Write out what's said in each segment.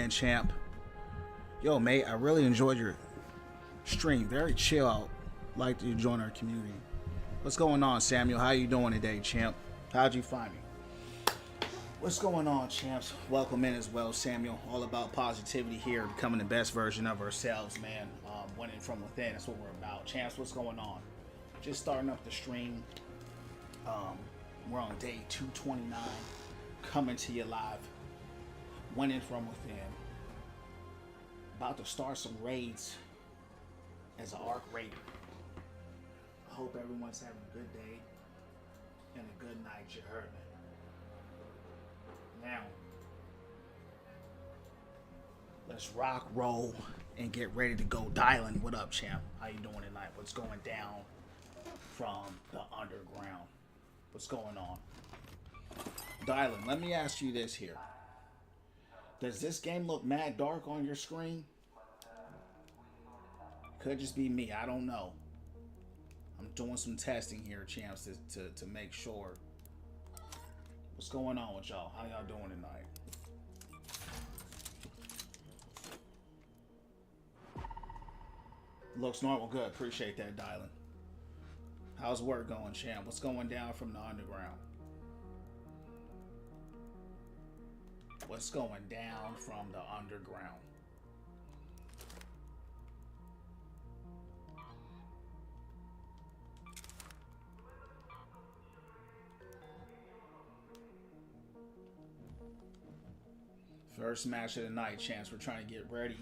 in, champ? Yo, mate, I really enjoyed your stream. Very chill out. Like to join our community. What's going on, Samuel? How you doing today, champ? How'd you find me? What's going on, champs? Welcome in as well, Samuel. All about positivity here, becoming the best version of ourselves, man. Winning from within. That's what we're about. Champs, what's going on? Just starting up the stream. We're on day 229. Coming to you live. Winning from within. About to start some raids as an Arc Raider. I hope everyone's having a good day and a good night, you heard me. Now, let's rock, roll, and get ready to go. Dylan, what up, champ? How you doing tonight? What's going down from the underground? What's going on? Dylan, let me ask you this here. Does this game look mad dark on your screen? Could just be me. I don't know. I'm doing some testing here, champs, to make sure. What's going on with y'all? How y'all doing tonight? Looks normal. Good. Appreciate that, Dylan. How's work going, champ? What's going down from the underground? What's going down from the underground? First match of the night, champs. We're trying to get ready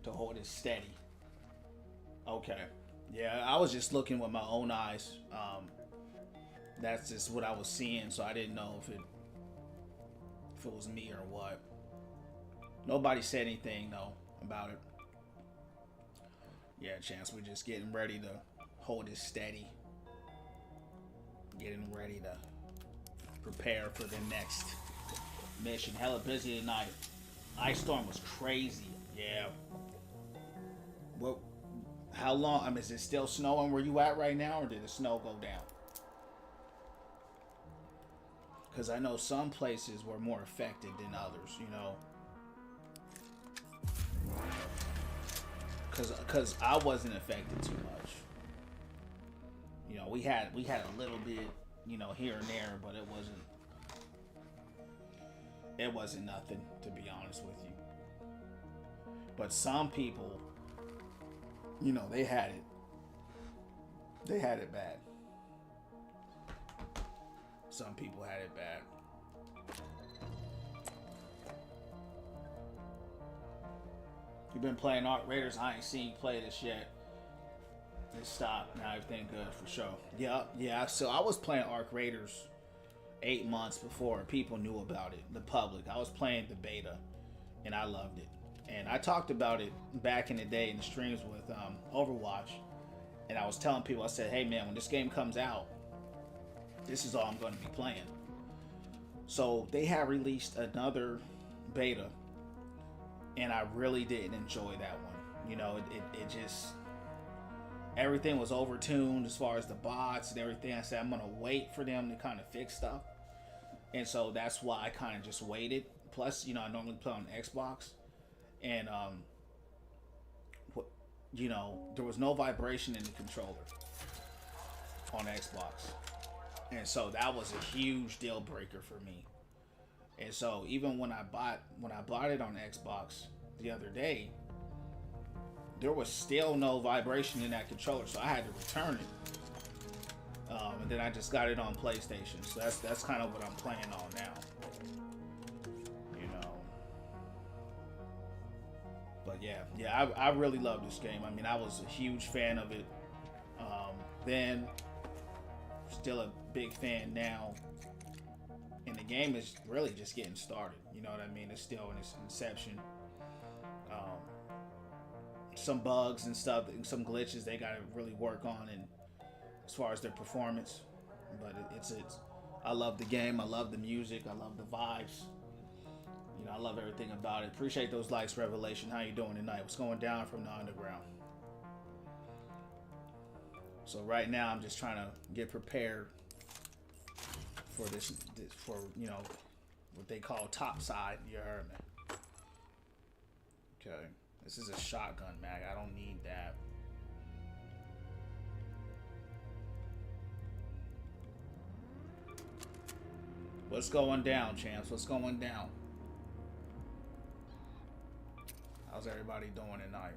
to hold it steady. Okay. Yeah, I was just looking with my own eyes. That's just what I was seeing, so I didn't know if it was me or what. Nobody said anything though about it. Yeah, chance. We're just getting ready to hold it steady. Getting ready to prepare for the next mission. Hella busy tonight. Ice storm was crazy. Yeah. Well, how long? I mean, is it still snowing where you at right now, or did the snow go down? Because I know some places were more affected than others, you know. Because I wasn't affected too much. You know, we had a little bit, you know, here and there, but it wasn't nothing, to be honest with you. But some people, you know, they had it bad. Some people had it bad. You've been playing Arc Raiders. I ain't seen you play this yet. It stopped. Now everything good for sure. Yeah. So I was playing Arc Raiders 8 months before people knew about it. The public. I was playing the beta, and I loved it. And I talked about it back in the day in the streams with Overwatch. And I was telling people, I said, hey man, when this game comes out, this is all I'm going to be playing. So they have released another beta, and I really didn't enjoy that one. You know, it just, everything was overtuned as far as the bots and everything. I said, I'm going to wait for them to kind of fix stuff. And so that's why I kind of just waited. Plus, you know, I normally play on Xbox, and you know, there was no vibration in the controller on Xbox. And so that was a huge deal breaker for me. And so even when I bought it on Xbox the other day, there was still no vibration in that controller, so I had to return it. And then I just got it on PlayStation. So that's kind of what I'm playing on now. You know. But yeah, I really love this game. I mean, I was a huge fan of it then. Still a big fan now, and the game is really just getting started. You know what I mean? It's still in its inception. Some bugs and stuff, some glitches they got to really work on, and as far as their performance. But it's I love the game. I love the music. I love the vibes. You know, I love everything about it. Appreciate those likes, Revelation. How you doing tonight? What's going down from the underground? So right now I'm just trying to get prepared for for, you know, what they call top side. You heard me. Okay. This is a shotgun mag. I don't need that. What's going down, champs? What's going down? How's everybody doing tonight?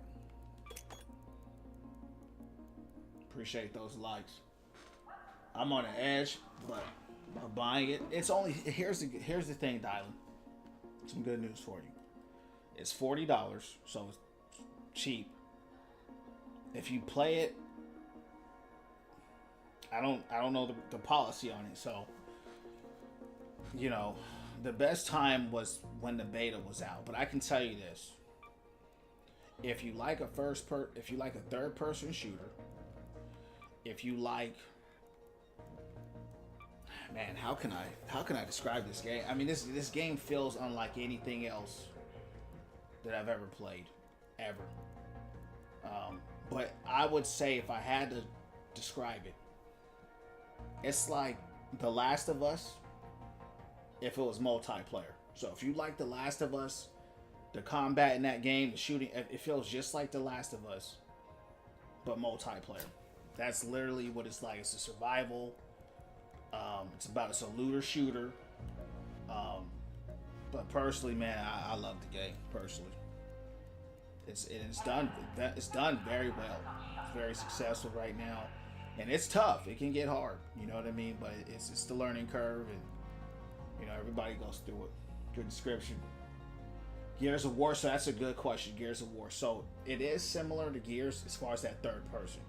Appreciate those likes. I'm on the edge, but buying it. It's only here's the thing, Dylan. Some good news for you. It's $40, so it's cheap. If you play it, I don't know the policy on it, so you know, the best time was when the beta was out. But I can tell you this: if you like a third person shooter, if you like, man, how can I describe this game? I mean, this game feels unlike anything else that I've ever played, ever. But I would say if I had to describe it, it's like The Last of Us if it was multiplayer. So if you like The Last of Us, the combat in that game, the shooting, it feels just like The Last of Us, but multiplayer. That's literally what it's like. It's a survival. It's a looter shooter. But personally, man, I love the game. Personally, it's done very well. It's very successful right now, and it's tough. It can get hard. You know what I mean? But it's the learning curve, and you know everybody goes through it. Good description. Gears of War. So that's a good question. Gears of War. So it is similar to Gears as far as that third person.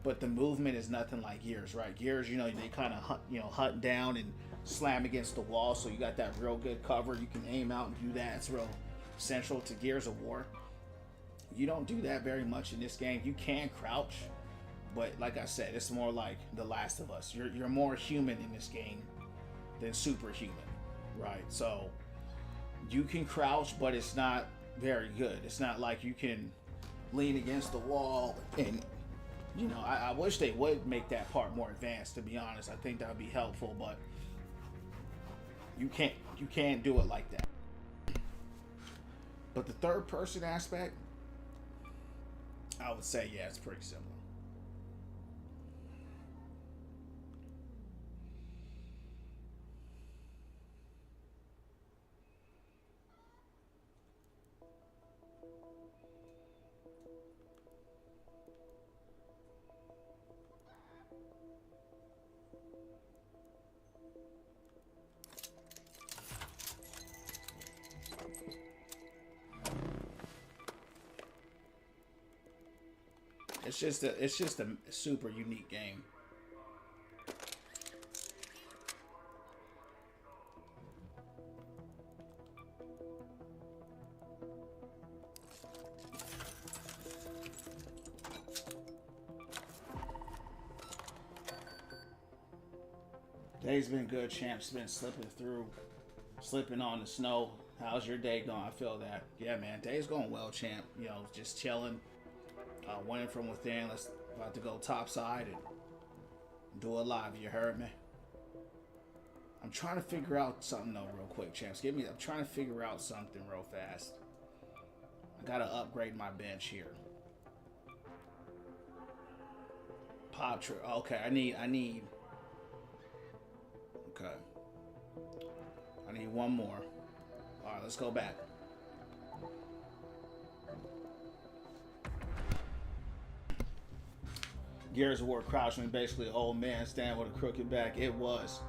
But the movement is nothing like Gears, right? Gears, you know, they kind of hunt down and slam against the wall, so you got that real good cover. You can aim out and do that. It's real central to Gears of War. You don't do that very much in this game. You can crouch, but like I said, it's more like The Last of Us. You're more human in this game than superhuman, right? So you can crouch, but it's not very good. It's not like you can lean against the wall and. You know, I wish they would make that part more advanced, to be honest. I think that would be helpful, but you can't do it like that. But the third person aspect, I would say, yeah, it's pretty similar. It's just a super unique game. Day's been good, champs. Been slipping on the snow. How's your day going? I feel that. Yeah, man. Day's going well, champ. You know, just chilling. Winning from within. Let's about to go topside and do it live. You heard me? I'm trying to figure out something though, real quick, champs. I'm trying to figure out something real fast. I gotta upgrade my bench here. Pop trip. Okay, I need. Okay. I need one more. All right, let's go back. Gears of War crouching, basically an old man standing with a crooked back. It was.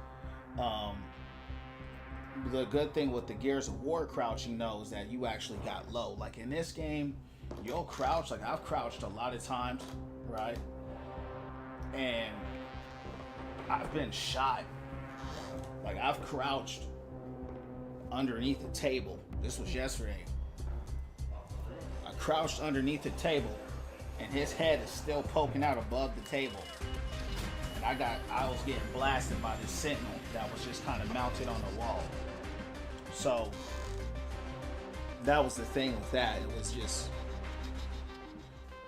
The good thing with the Gears of War crouching though is that you actually got low. Like in this game, you'll crouch. Like I've crouched a lot of times, right? And I've been shot. Like I've crouched underneath a table. This was yesterday. I crouched underneath a table and his head is still poking out above the table. And I was getting blasted by this sentinel that was just kind of mounted on the wall. So that was the thing with that. It was just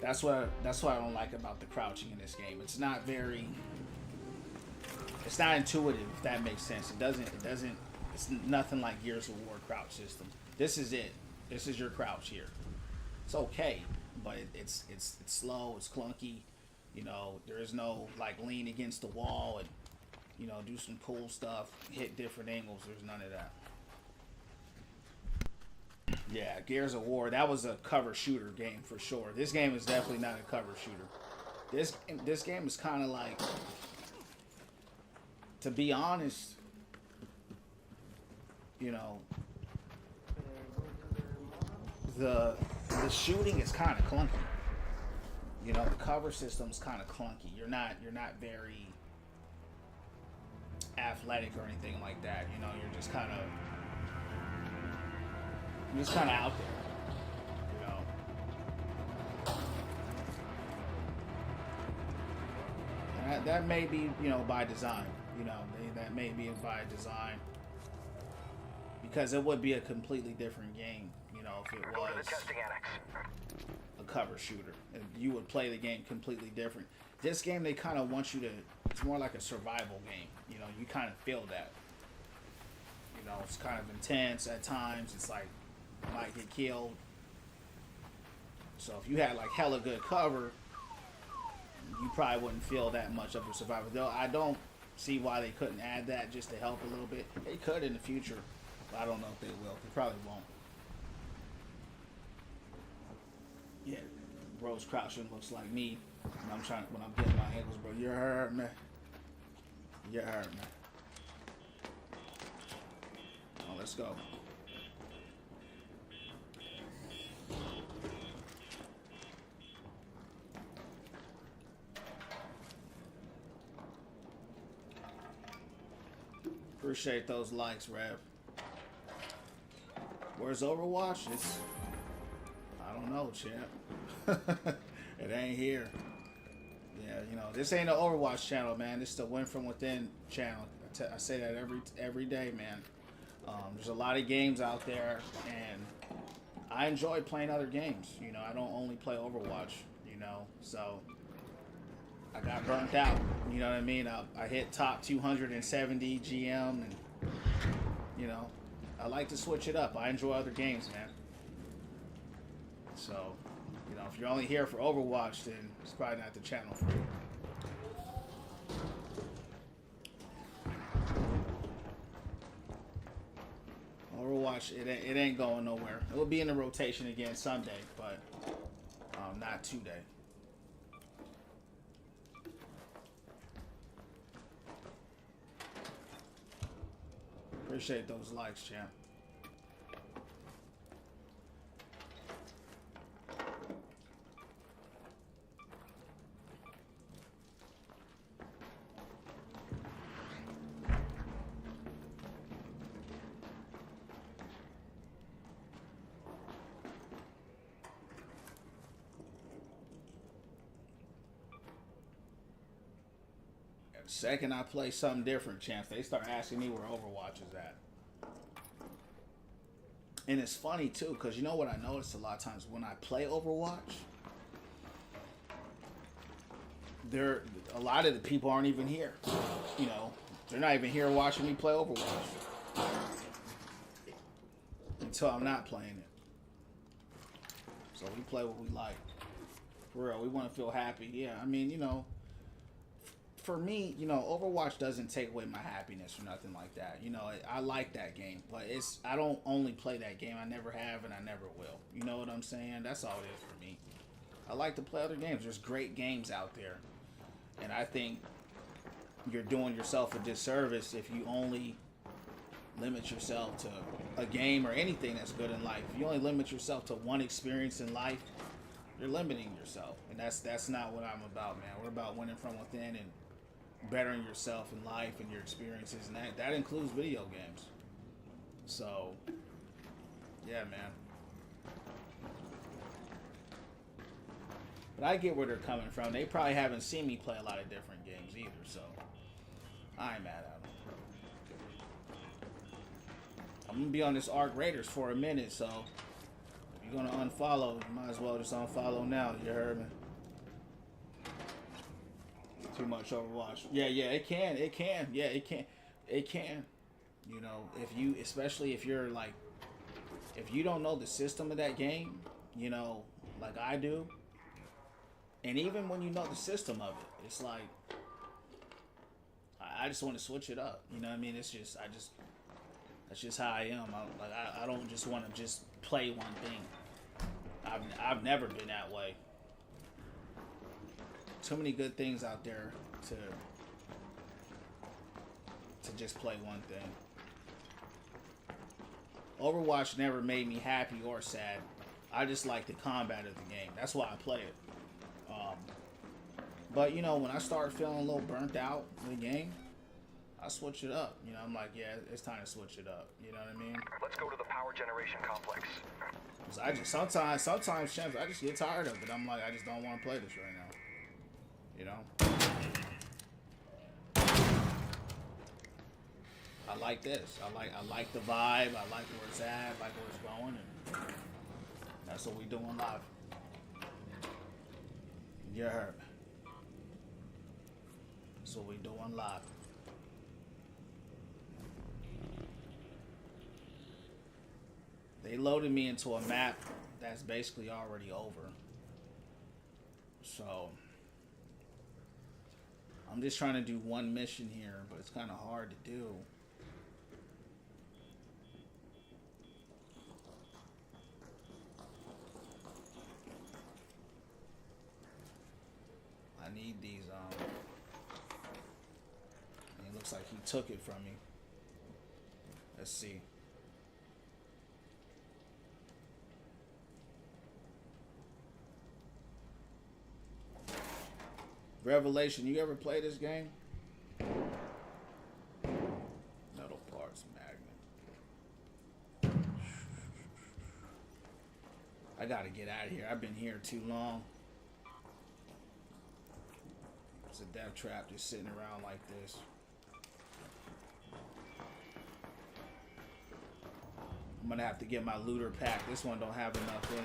that's what I don't like about the crouching in this game. It's not intuitive, if that makes sense. It's nothing like Gears of War crouch system. This is it. This is your crouch here. It's okay, but it's slow. It's clunky. You know, there is no like lean against the wall and do some cool stuff, hit different angles. There's none of that. Yeah, Gears of War. That was a cover shooter game for sure. This game is definitely not a cover shooter. This game is kind of like, to be honest, you know, the shooting is kind of clunky. You know, the cover system's kind of clunky. You're not very athletic or anything like that. You know, you're just kind of out there. You know, that may be by design. That may be by design because it would be a completely different game. If it was a cover shooter, you would play the game completely different. This game, they kind of want you to. It's more like a survival game. You kind of feel that. It's kind of intense at times. It's like you might get killed. So if you had like hella good cover, you probably wouldn't feel that much of a survival. Though I don't see why they couldn't add that just to help a little bit. They could in the future, but I don't know if they will. They probably won't. Yeah, bro's crouching looks like me when I'm getting my ankles, bro. You hurt, man. You hurt, man. Oh, let's go. Appreciate those likes, Rev. Where's Overwatch? I don't know, champ. It ain't here. Yeah, this ain't an Overwatch channel, man. This is the Win From Within channel. I say that every day, man. There's a lot of games out there, and I enjoy playing other games. I don't only play Overwatch. So I got burnt out. You know what I mean? I hit top 270 GM, and I like to switch it up. I enjoy other games, man. So, if you're only here for Overwatch, then it's probably not the channel for you. Overwatch, it ain't going nowhere. It will be in the rotation again someday, but not today. Appreciate those likes, champ. Second I play something different, champs, they start asking me where Overwatch is at. And it's funny too, because you know what I noticed a lot of times when I play Overwatch, a lot of the people aren't even here. They're not even here watching me play Overwatch until I'm not playing it. So we play what we like. For real, we want to feel happy. Yeah, I mean, for me, Overwatch doesn't take away my happiness or nothing like that. I like that game, but I don't only play that game. I never have and I never will. You know what I'm saying? That's all it is for me. I like to play other games. There's great games out there. And I think you're doing yourself a disservice if you only limit yourself to a game or anything that's good in life. If you only limit yourself to one experience in life, you're limiting yourself. And that's not what I'm about, man. We're about winning from within and bettering yourself in life and your experiences, and that includes video games. So, yeah, man. But I get where they're coming from. They probably haven't seen me play a lot of different games either, so I ain't mad at them. I'm gonna be on this Arc Raiders for a minute, so if you're gonna unfollow, you might as well just unfollow now. You heard me? Too much Overwatch. Yeah, it can. Yeah, it can. Especially if you're like, if you don't know the system of that game, like I do, and even when you know the system of it, it's like I just want to switch it up. You know what I mean? It's just that's just how I am. I don't just want to just play one thing. I've never been that way. Too many good things out there to just play one thing. Overwatch never made me happy or sad. I just like the combat of the game. That's why I play it. But you know, when I start feeling a little burnt out in the game, I switch it up. You know, I'm like, yeah, it's time to switch it up. You know what I mean? Let's go to the power generation complex. Cause I just sometimes, champs, I just get tired of it. I'm like, I just don't want to play this right now. You know? I like this. I like the vibe. I like where it's at. I like where it's going, and that's what we doing live. You heard. That's what we doing live. They loaded me into a map that's basically already over. So I'm just trying to do one mission here, but it's kind of hard to do. I need these, it looks like he took it from me. Let's see. Revelation, you ever play this game? Metal parts magnet. I gotta get out of here. I've been here too long. It's a death trap just sitting around like this. I'm gonna have to get my looter pack. This one don't have enough in it.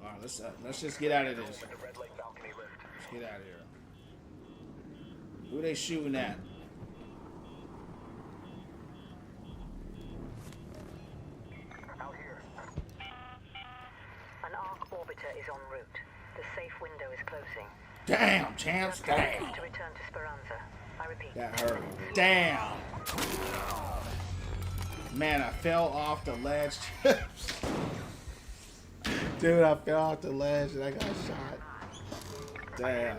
Alright, let's just get out of this. Let's get out of here. Who they shooting at? Out here. An arc orbiter is en route. The safe window is closing. Damn, champs, damn. To return to Speranza. I repeat. That hurt. Damn. Man, I fell off the ledge. Dude, I fell off the ledge and I got shot. Damn.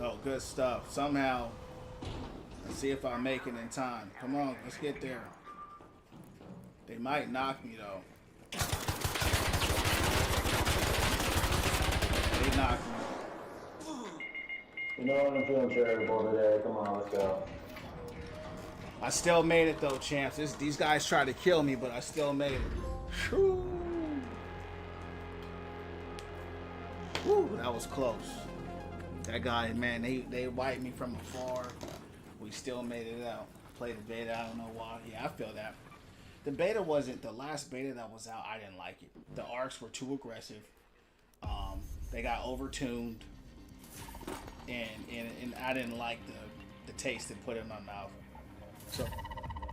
Oh, good stuff. Somehow, let's see if I make it in time. Come on, let's get there. They might knock me though. They knocked me. You know what, I'm feeling charitable today. Come on, let's go. I still made it though, champs. These guys tried to kill me, but I still made it. Whew. Woo, that was close. That guy, man, they wiped me from afar. We still made it out. Played the beta, I don't know why. Yeah, I feel that. The beta wasn't, the last beta that was out, I didn't like it. The arcs were too aggressive. They got overtuned. And I didn't like the taste it put in my mouth. So,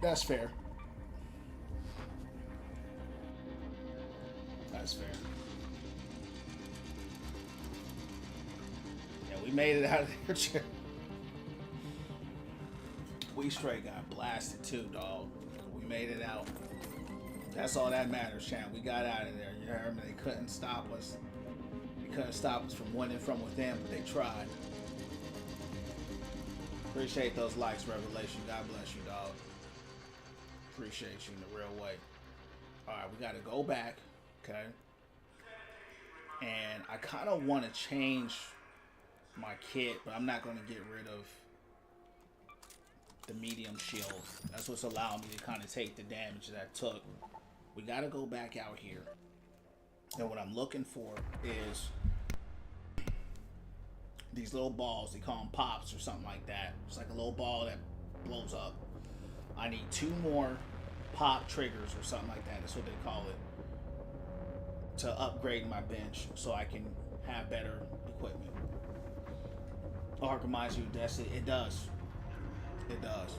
that's fair. That's fair. Yeah, we made it out of there. We straight got blasted too, dog. We made it out. That's all that matters, champ. We got out of there. You heard me? They couldn't stop us. They couldn't stop us from winning from within, but they tried. Appreciate those likes, Revelation. God bless you, dog. Appreciate you in the real way. Alright, we gotta go back, okay? And I kind of want to change my kit, but I'm not going to get rid of the medium shield. That's what's allowing me to kind of take the damage that I took. We got to go back out here. And what I'm looking for is these little balls. They call them pops or something like that. It's like a little ball that blows up. I need 2 more pop triggers or something like that. That's what they call it. To upgrade my bench so I can have better equipment. Arc reminds you, that's it. It does. It does.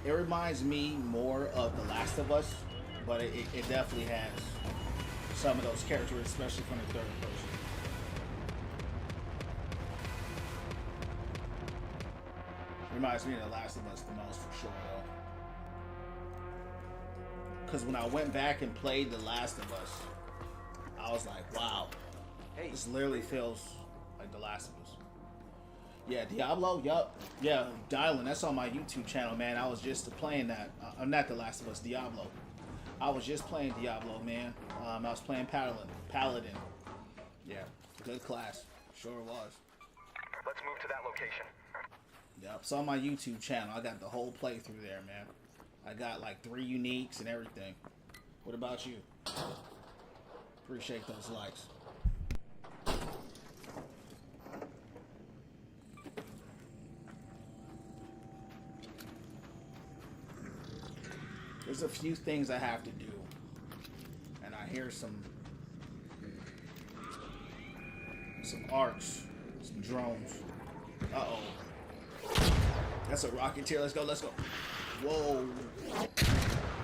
It reminds me more of The Last of Us, but it definitely has some of those characters, especially from the third person. Reminds me of The Last of Us the most, for sure, though. Because when I went back and played The Last of Us, I was like, wow, this literally feels like The Last of Us. Yeah, Diablo, yup. Yeah, Dylan, that's on my YouTube channel, man. I was just playing that. Not The Last of Us, Diablo. I was just playing Diablo, man. I was playing Paladin. Yeah, good class. Sure was. Let's move to that location. Yep, it's on my YouTube channel. I got the whole playthrough there, man. I got like 3 uniques and everything. What about you? Appreciate those likes. There's a few things I have to do. And I hear some arcs, some drones. Uh-oh. That's a Rocketeer. Let's go, let's go. Whoa.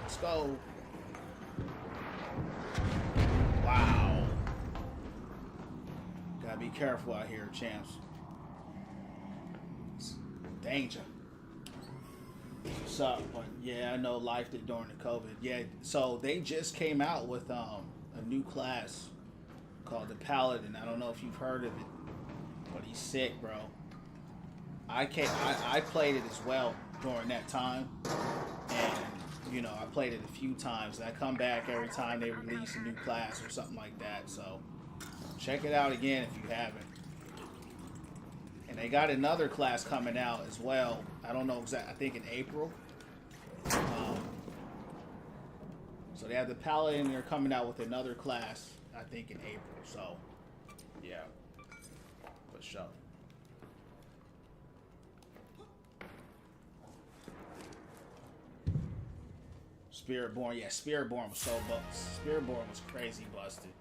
Let's go. Wow. Gotta be careful out here, champs. It's danger. What's up? But yeah, I know life did during the COVID. Yeah, so they just came out with a new class called the Paladin. I don't know if you've heard of it, but he's sick, bro. I played it as well during that time, and you know, I played it a few times, and I come back every time they release a new class or something like that. So check it out again if you haven't. And they got another class coming out as well. I don't know exactly. I think in April. So they have the Paladin. They're coming out with another class, I think in April. So yeah, for sure. Spiritborn, yeah, Spiritborn was so Spiritborn was crazy busted.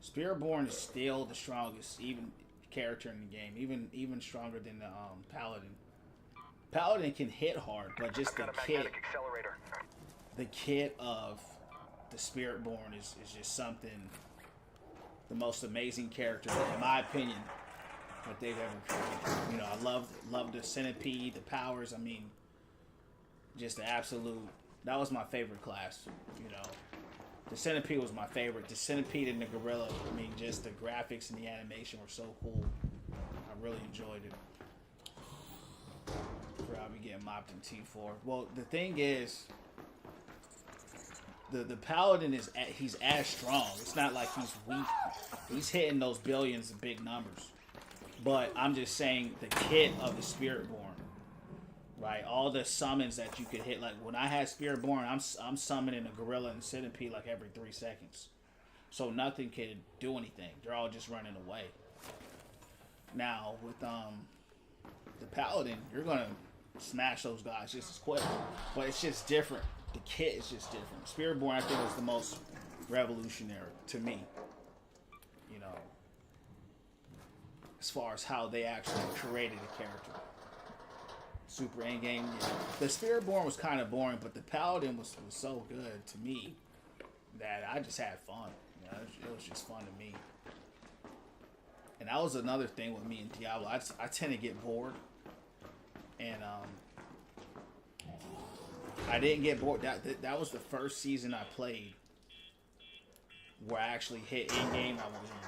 Spiritborn is still the strongest, even character in the game, even stronger than the Paladin. Paladin can hit hard, but just the kit of the Spiritborn is just something, the most amazing character, in my opinion, that they've ever created. You know, I love the Centipede, the powers. I mean, just the absolute. That was my favorite class, you know. The Centipede was my favorite. The Centipede and the Gorilla, I mean, just the graphics and the animation were so cool. I really enjoyed it. Probably getting mopped in T4. Well, the thing is, the Paladin he's as strong. It's not like he's weak. He's hitting those billions of big numbers. But I'm just saying the kit of the Spiritborn. Right, all the summons that you could hit. Like when I had Spiritborn, I'm summoning a Gorilla and Centipede like every 3 seconds, so nothing can do anything. They're all just running away. Now with the Paladin, you're gonna smash those guys just as quick, but it's just different. The kit is just different. Spiritborn, I think, was the most revolutionary to me. You know, as far as how they actually created a character. Super endgame. Yeah. The Spiritborn was kind of boring, but the Paladin was so good to me that I just had fun. You know, it was just fun to me. And that was another thing with me and Diablo. I tend to get bored, and I didn't get bored. That was the first season I played where I actually hit endgame. I wasn't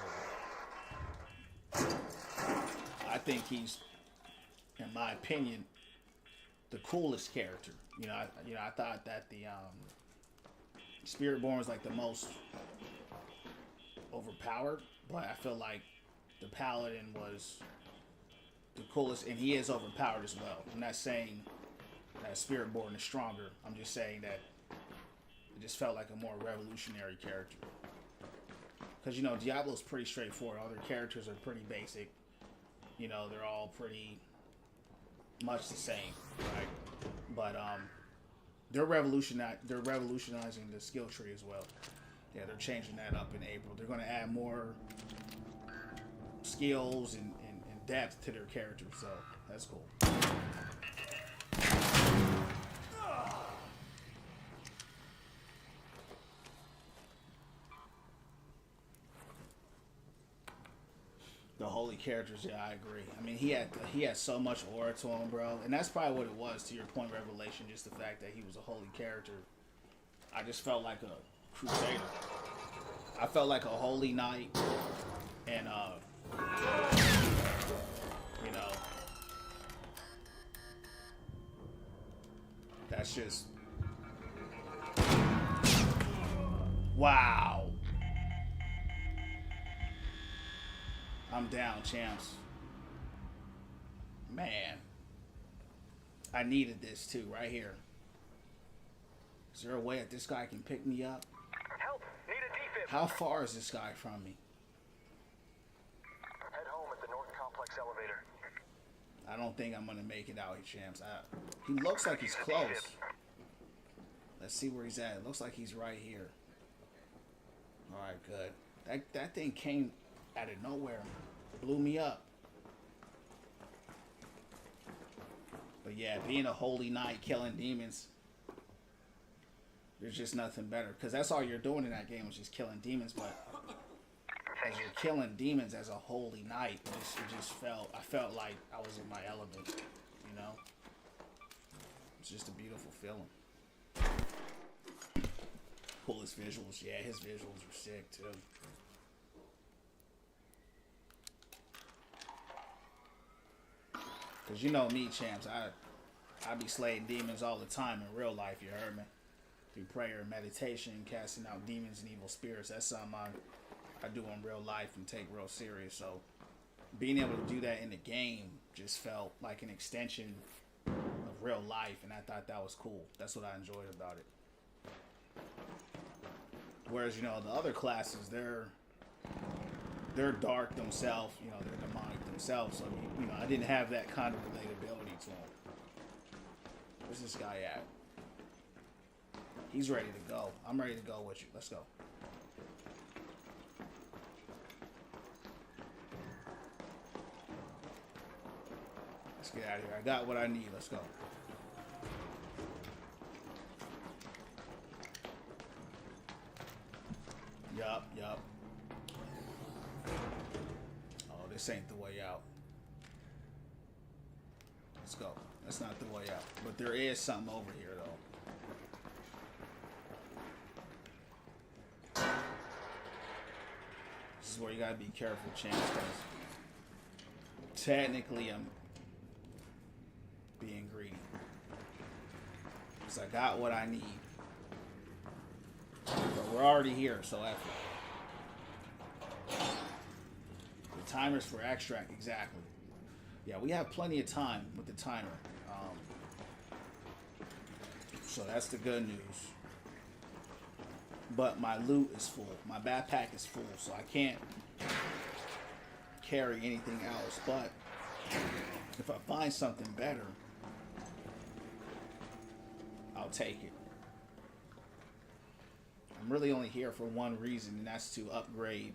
bored. I think he's, in my opinion, the coolest character. I thought that the Spiritborn was like the most overpowered, but I feel like the Paladin was the coolest, and he is overpowered as well. I'm not saying that Spiritborn is stronger. I'm just saying that it just felt like a more revolutionary character. Because, you know, Diablo's pretty straightforward. All their characters are pretty basic. You know, they're all pretty much the same, right? But they're revolutionizing the skill tree as well. Yeah, they're changing that up in April. They're going to add more skills and depth to their characters, so that's cool. The holy characters, yeah, I agree. I mean, he had so much aura to him, bro, and that's probably what it was. To your point, Revelation, just the fact that he was a holy character. I just felt like a crusader. I felt like a holy knight, and you know, that's just wow. I'm down, champs. Man, I needed this too, right here. Is there a way that this guy can pick me up? Help! Need a defib! How far is this guy from me? Head home at the North Complex elevator. I don't think I'm gonna make it out here, champs. He looks like he's close. Let's see where he's at. It looks like he's right here. All right, good. That thing came out of nowhere, blew me up. But yeah, being a holy knight, killing demons, there's just nothing better. Because that's all you're doing in that game, is just killing demons. But as you're killing demons as a holy knight, I felt like I was in my element, you know? It's just a beautiful feeling. Coolest visuals. Yeah, his visuals are sick, too. Because you know me, champs, I be slaying demons all the time in real life, you heard me? Through prayer and meditation, casting out demons and evil spirits. That's something I do in real life and take real serious. So being able to do that in the game just felt like an extension of real life, and I thought that was cool. That's what I enjoyed about it. Whereas, you know, the other classes, they're dark themselves, you know, they're demonic themselves, so, you know, I didn't have that kind of relatability to them. Where's this guy at? He's ready to go. I'm ready to go with you. Let's go. Let's get out of here. I got what I need. Let's go. Yup. Oh, this ain't the way out. Let's go. That's not the way out. But there is something over here, though. This is where you gotta be careful, champs, because technically I'm being greedy. Because I got what I need. But we're already here, so after. The timer's for extract, exactly. Yeah, we have plenty of time with the timer. So that's the good news. But my loot is full. My backpack is full, so I can't carry anything else. But if I find something better, I'll take it. I'm really only here for one reason, and that's to upgrade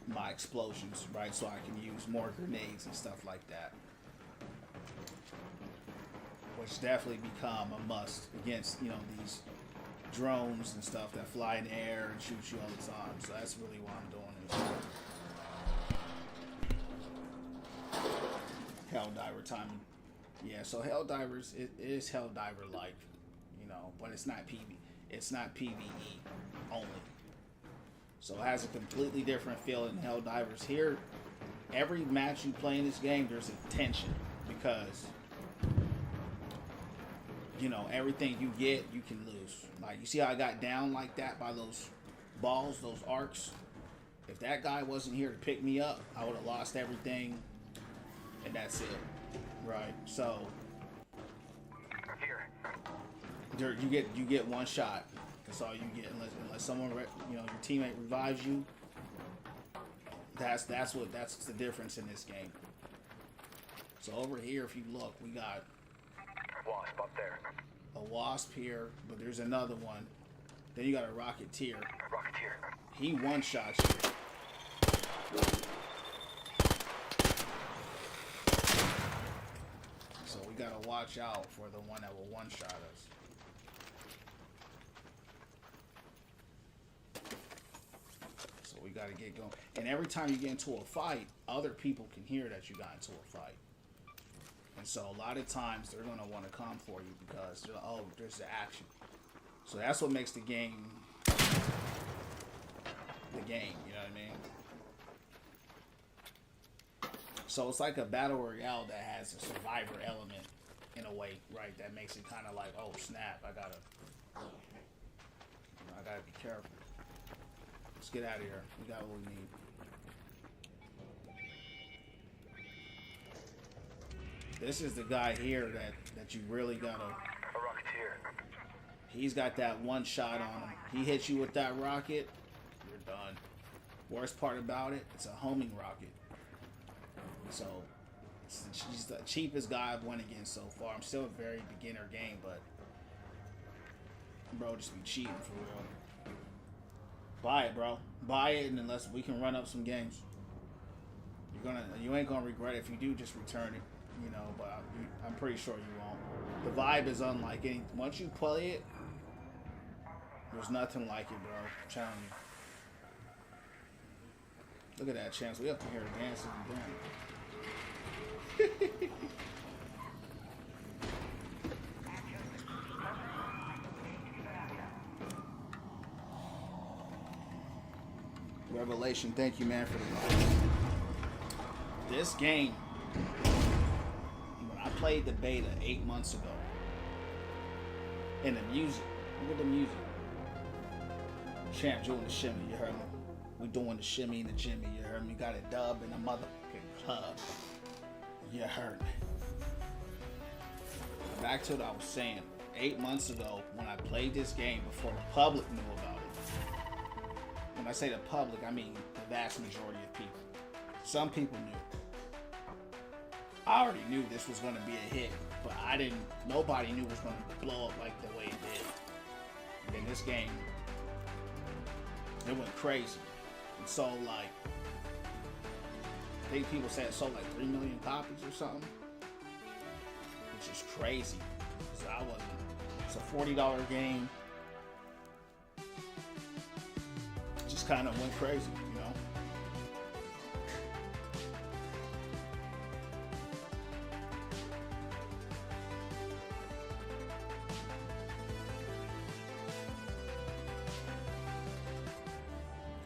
my explosions, right? So I can use more grenades and stuff like that. Which definitely become a must against, you know, these drones and stuff that fly in the air and shoot you all the time. So that's really what I'm doing. Helldiver timing. Yeah, so Helldivers, it is Helldiver-like, you know, but it's not PvE. It's not PvE only. So it has a completely different feel than Helldivers. Here, every match you play in this game, there's a tension because, you know, everything you get, you can lose. Like, you see how I got down like that by those balls, those arcs? If that guy wasn't here to pick me up, I would have lost everything, and that's it. Right? So, Here. you get one shot. That's all you get, unless someone, you know, your teammate revives you. That's the difference in this game. So over here, if you look, we got Wasp up there. a wasp here, but there's another one. Then you got a rocketeer. Rocketeer. He one-shots you. So we gotta watch out for the one that will one-shot us. So we we got to get going. And every time you get into a fight, other people can hear that you got into a fight. And so a lot of times they're going to want to come for you because they're like, oh, there's the action. So that's what makes the game, you know what I mean? So it's like a battle royale that has a survivor element in a way, right? That makes it kind of like, oh snap, I gotta be careful. Let's get out of here. We got what we need. This is the guy here that you really gotta. A Rocketeer. He's got that one shot on him. He hits you with that rocket, you're done. Worst part about it, it's a homing rocket. So, he's the cheapest guy I've won against so far. I'm still a very beginner game, but bro, just be cheating for real. Buy it, bro. Buy it, and unless we can run up some games, you ain't gonna regret it. If you do, just return it. You know, but I'm pretty sure you won't. The vibe is unlike any. Once you play it, there's nothing like it, bro. I'm telling you. Look at that chance. We up here dancing and doing. Revelation, thank you, man, for the life. This game, when I played the beta 8 months ago, and the music, look at the music. Champ doing the shimmy, you heard me? We doing the shimmy and the jimmy, you heard me? Got a dub in a motherfucking club. You heard me. Back to what I was saying. 8 months ago, when I played this game before the public knew about it. When I say the public, I mean the vast majority of people. Some people knew. I already knew this was going to be a hit, but nobody knew it was going to blow up like the way it did. And then this game, it went crazy. And so, like, I think people said it sold like 3 million copies or something, which is crazy. So it's a $40 game. Just kind of went crazy, you know.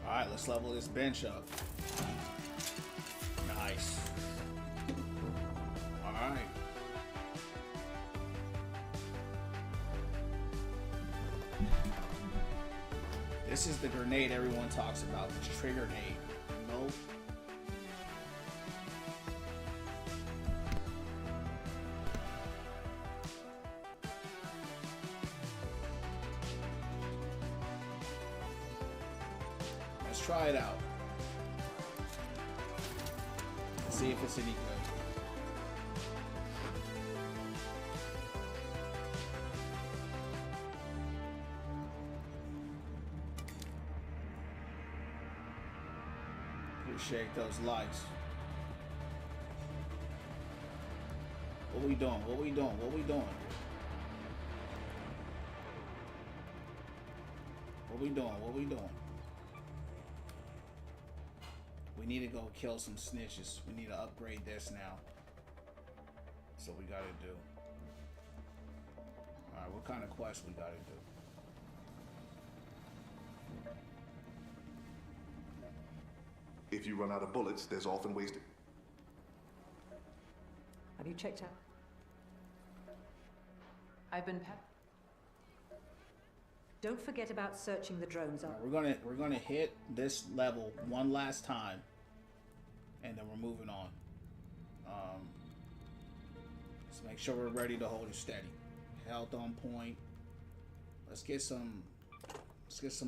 All right, let's level this bench up. Nice. All right. This is the grenade everyone talks about, the trigger grenade. No. Let's try it out. Let's see if it's any good. Appreciate those likes. What we doing? What we doing? What we doing? What we doing? What we doing? We need to go kill some snitches. We need to upgrade this now. So we gotta do. Alright, what kind of quest we gotta do? If you run out of bullets, there's often ways to... Have you checked out? I've been Don't forget about searching the drones up. Right, we're gonna hit this level one last time, and then we're moving on. Let's make sure we're ready to hold it steady. Health on point. Let's get some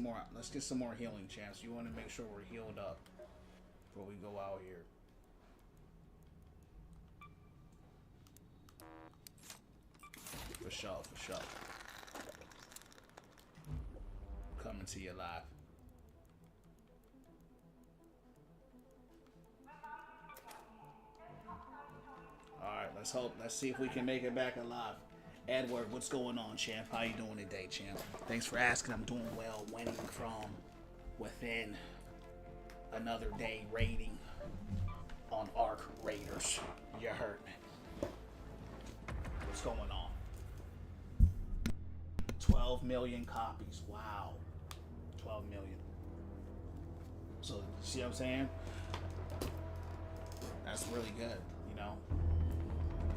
more healing, champs. You want to make sure we're healed up before we go out here. For sure, for sure. Coming to you live. Alright, let's see if we can make it back alive. Edward, what's going on, champ? How you doing today, champ? Thanks for asking. I'm doing well, winning from within. another day rating on Arc Raiders. You heard me. What's going on? 12 million copies. Wow. 12 million. So, see what I'm saying? That's really good, you know?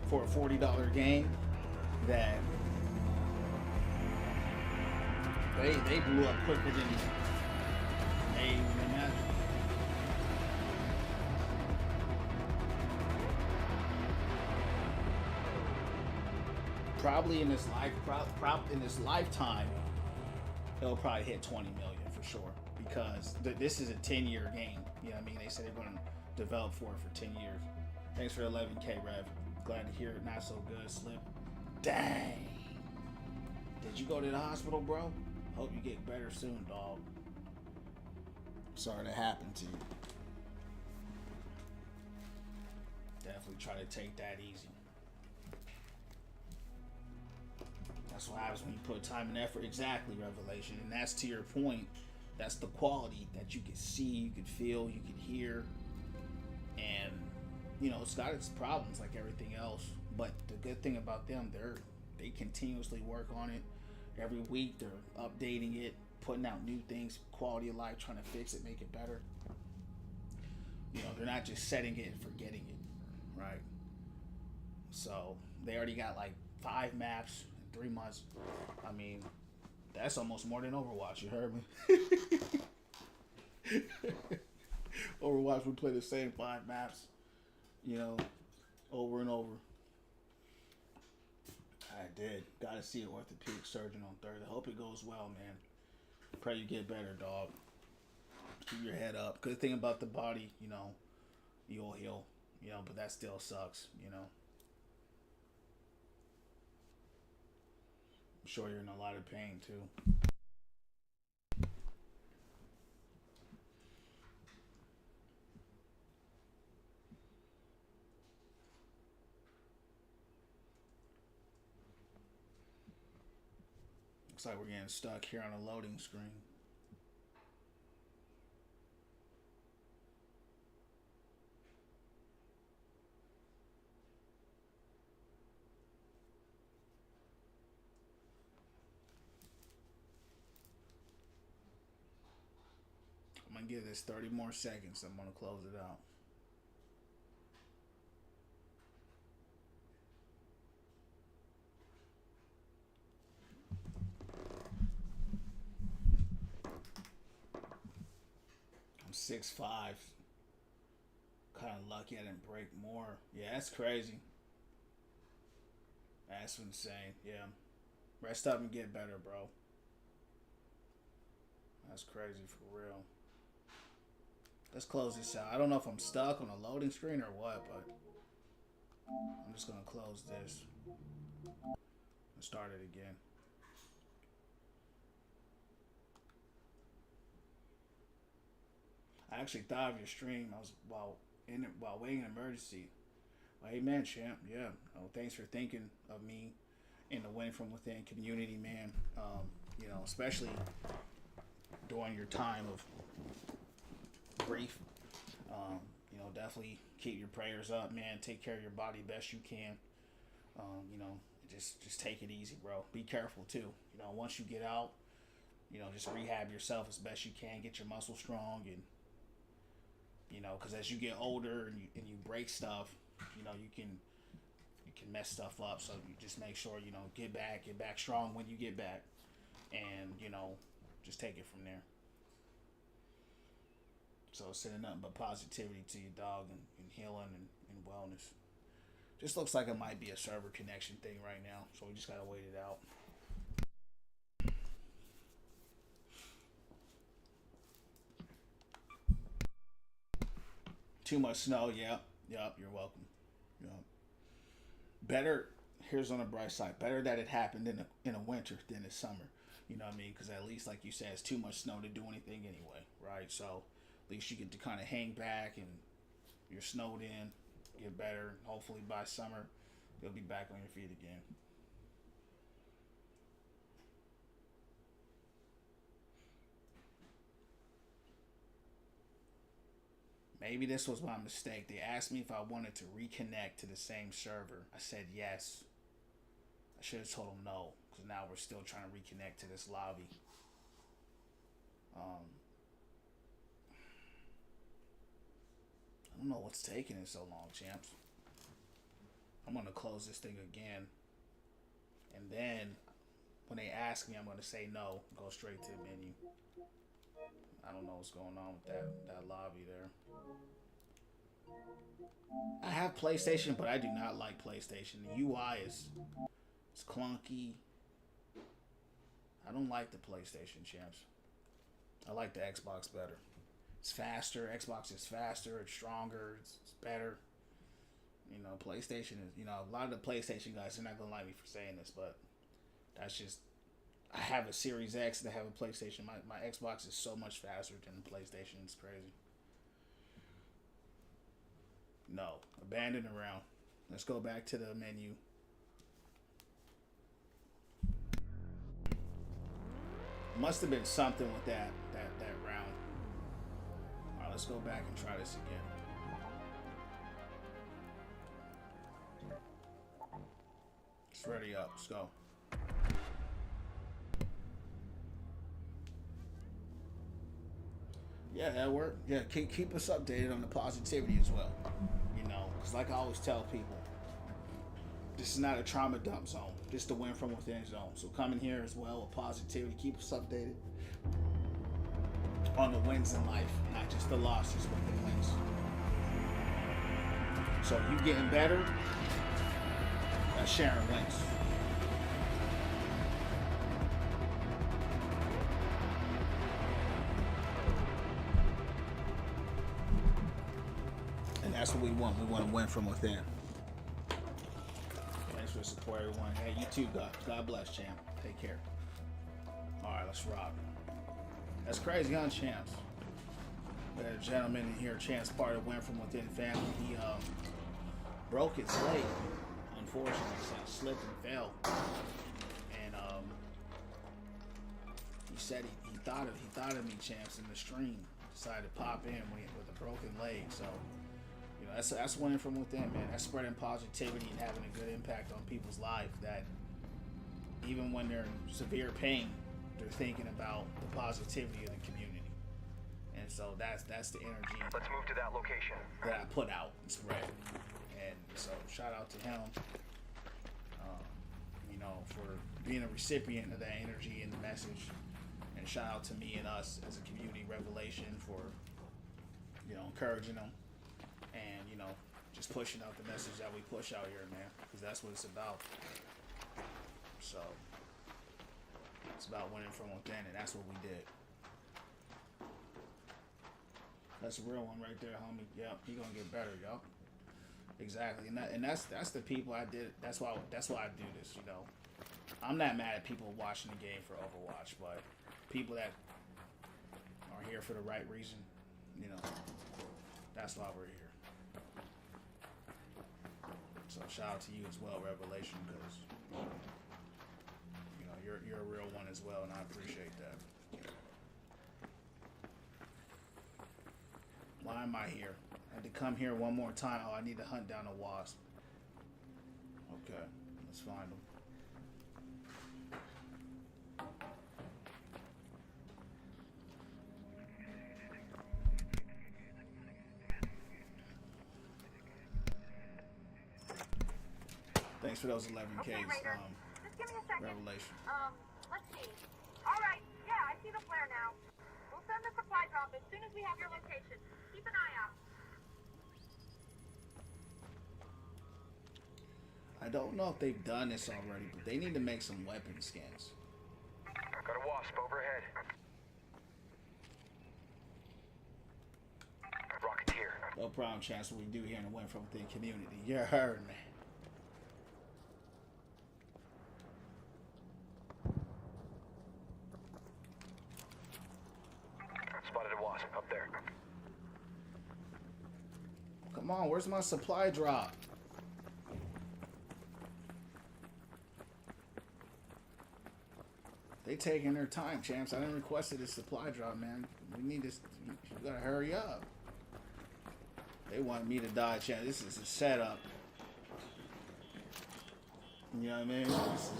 For a $40 game that they blew up quicker than they even imagined. Probably in this lifetime, it'll probably hit 20 million for sure, because this is a 10-year game. You know what I mean? They said they're going to develop for it for 10 years. Thanks for 11K, Rev. Glad to hear it. Not so good, Slip. Dang. Did you go to the hospital, bro? Hope you get better soon, dog. Sorry that happened to you. Definitely try to take that easy. That's what happens when you put time and effort. Exactly, Revelation. And that's to your point. That's the quality that you can see, you can feel, you can hear. And, you know, it's got its problems like everything else. But the good thing about them, they continuously work on it. Every week they're updating it, putting out new things, quality of life, trying to fix it, make it better. You know, they're not just setting it and forgetting it, right? So they already got like 5 maps in 3 months. I mean, that's almost more than Overwatch, you heard me? Overwatch, we play the same 5 maps, you know, over and over. I did. Got to see an orthopedic surgeon on Thursday. Hope it goes well, man. Pray you get better, dog. Keep your head up. Good thing about the body, you know, you'll heal, you know, but that still sucks, you know. I'm sure you're in a lot of pain, too. Looks like we're getting stuck here on a loading screen. I'm going to give this 30 more seconds. I'm going to close it out. I'm 6'5". Kind of lucky I didn't break more. Yeah, that's crazy. That's insane. Yeah. Rest up and get better, bro. That's crazy for real. Let's close this out. I don't know if I'm stuck on a loading screen or what, but I'm just going to close this and start it again. I actually thought of your stream. I was while waiting an emergency. Well, hey man, champ. Yeah. Oh, thanks for thinking of me in the Win From Within community, man. You know, especially during your time of grief. You know, definitely keep your prayers up, man. Take care of your body best you can. You know, just take it easy, bro. Be careful too. You know, once you get out, you know, just rehab yourself as best you can. Get your muscles strong, and you know, because as you get older and you break stuff, you know, you can mess stuff up. So you just make sure, you know, get back strong when you get back, and you know, just take it from there. So sending nothing but positivity to your dog, and healing and wellness. Just looks like it might be a server connection thing right now, so we just gotta wait it out. Too much snow, yep, you're welcome. Yep. Better, here's on the bright side, better that it happened in a winter than a summer. You know what I mean? Because at least, like you said, it's too much snow to do anything anyway, right? So at least you get to kind of hang back and you're snowed in, get better. Hopefully by summer, you'll be back on your feet again. Maybe this was my mistake. They asked me if I wanted to reconnect to the same server. I said yes. I should have told them no, because now we're still trying to reconnect to this lobby. I don't know what's taking it so long, champs. I'm going to close this thing again. And then, when they ask me, I'm going to say no. Go straight to the menu. I don't know what's going on with that lobby there. I have PlayStation, but I do not like PlayStation. The UI is clunky. I don't like the PlayStation, champs. I like the Xbox better. It's faster. Xbox is faster. It's stronger. It's better. You know, PlayStation is, you know, a lot of the PlayStation guys are not going to like me for saying this, but that's just, I have a Series X and I have a PlayStation. My Xbox is so much faster than the PlayStation. It's crazy. No. Abandon around. Let's go back to the menu. Must have been something with that round. Alright, let's go back and try this again. It's ready up. Let's go. Yeah, that worked. Yeah, keep us updated on the positivity as well. You know, because like I always tell people, this is not a trauma dump zone. This is the win from within zone. So come in here as well with positivity. Keep us updated on the wins in life, not just the losses, but the wins. So if you getting better, that's sharing wins. And that's what we want. We want to win from within. Thanks for the support, everyone. Hey, you too, God bless, champ. Take care. Alright, let's rock. That's crazy, huh, champs? We had a gentleman in here, Chance, part of Win From Within family. He broke his leg, unfortunately. So he slipped and fell. And he said he thought of me, champs, in the stream. Decided to pop in with a broken leg. So you know, that's winning from within, man. That's spreading positivity and having a good impact on people's life. That even when they're in severe pain, they're thinking about the positivity of the community. And so that's the energy. Let's move to that location. That I put out and spread. And so shout out to him, you know, for being a recipient of that energy and the message. And shout out to me and us as a community, Revelation, for, you know, encouraging them. And, you know, just pushing out the message that we push out here, man. Because that's what it's about. So it's about winning from within, and that's what we did. That's a real one right there, homie. Yep, he gonna get better, yup. Exactly, and that's the people I did. That's why I do this. You know, I'm not mad at people watching the game for Overwatch, but people that are here for the right reason, you know, that's why we're here. So shout out to you as well, Revelation, because you know you're a real one as well, and I appreciate that. Why am I here? I had to come here one more time. Oh, I need to hunt down a wasp. Okay, let's find them. Thanks for those 11Ks, Okay, Raider. Just give me a second. Revelation. Let's see. All right. Yeah, I see the flare now. We'll send the supply drop as soon as we have your location. Keep an eye out. I don't know if they've done this already, but they need to make some weapon skins. Got a wasp overhead. Rocketeer. No problem, Chance. What we do here in the Win From Within community. You heard me. Spotted a wasp up there. Come on, where's my supply drop? They taking their time, champs. I didn't request this supply drop, man. We need this. You gotta hurry up. They want me to die, champ. This is a setup. You know what I mean?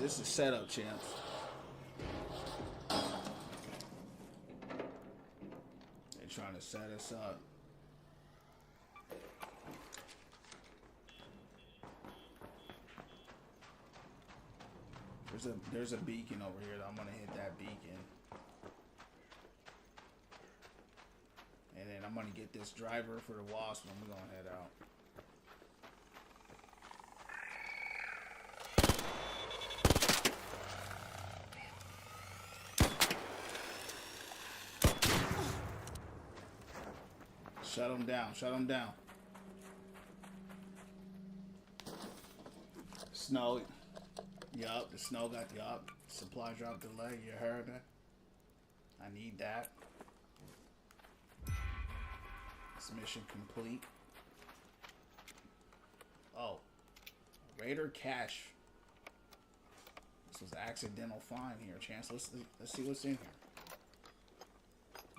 This is setup, champs. They're trying to set us up. There's a beacon over here that I'm gonna hit that beacon. And then I'm gonna get this driver for the Wasp and we're gonna head out. Shut him down, shut him down. Snow. Yup, the snow got yup. Supply drop delay, you heard that? I need that. This mission complete. Oh. Raider cache. This was accidental find here, Chance. Let's see what's in here.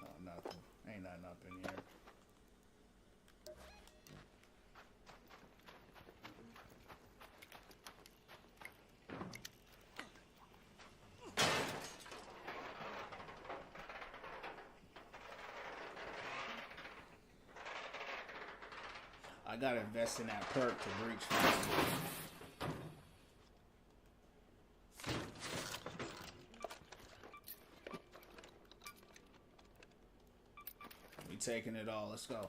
No, nothing. Ain't nothing up in here. I gotta invest in that perk to breach faster. We taking it all. Let's go.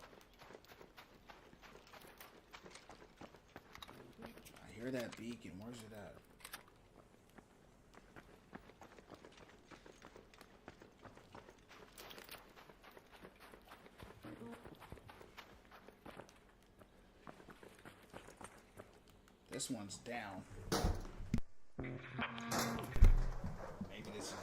I hear that beacon. Where's it at? This one's down. Maybe this is it.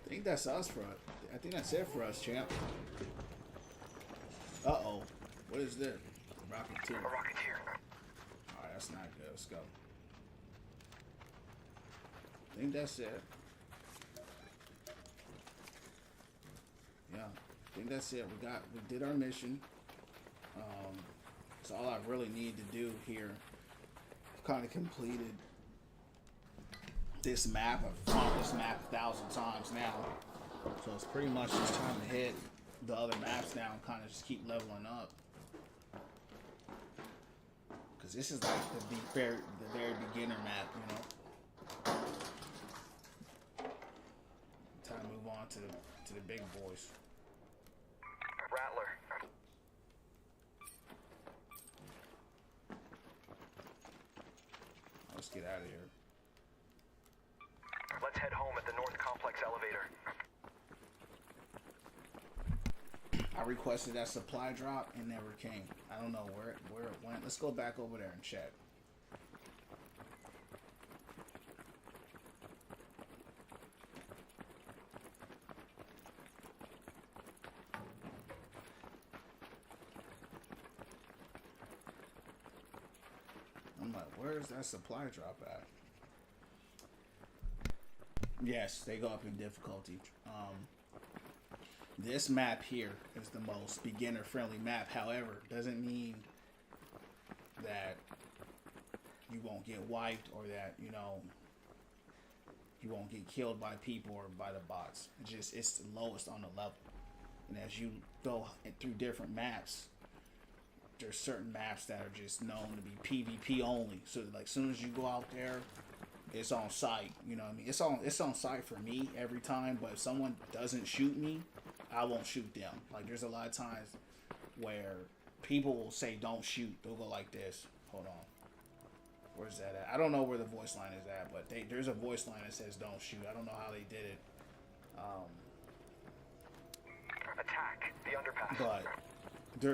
I think that's us for. I think that's it for us, champ. Uh-oh. What is this? Rocketeer. A Rocketeer. Alright, that's not good. Let's go. I think that's it. Yeah. I think that's it. We did our mission. That's all I really need to do here. I've kind of completed this map. I've fought this map 1,000 times now, so it's pretty much just time to hit the other maps now and kind of just keep leveling up, because this is like the very beginner map, you know. Time to move on to the big boys. Rattler. Let's get out of here. Let's head home at the North Complex elevator. I requested that supply drop and never came. I don't know where it went. Let's go back over there and check. Where's that supply drop at? Yes, they go up in difficulty. This map here is the most beginner-friendly map. However, doesn't mean that you won't get wiped or that, you know, you won't get killed by people or by the bots. It's the lowest on the level. And as you go through different maps, there's certain maps that are just known to be PvP only. So like, as soon as you go out there, it's on sight. You know what I mean? It's on sight for me every time. But if someone doesn't shoot me, I won't shoot them. Like, there's a lot of times where people will say don't shoot. They'll go like this. Hold on. Where's that at? I don't know where the voice line is at, but there's a voice line that says don't shoot. I don't know how they did it. Attack the underpass. But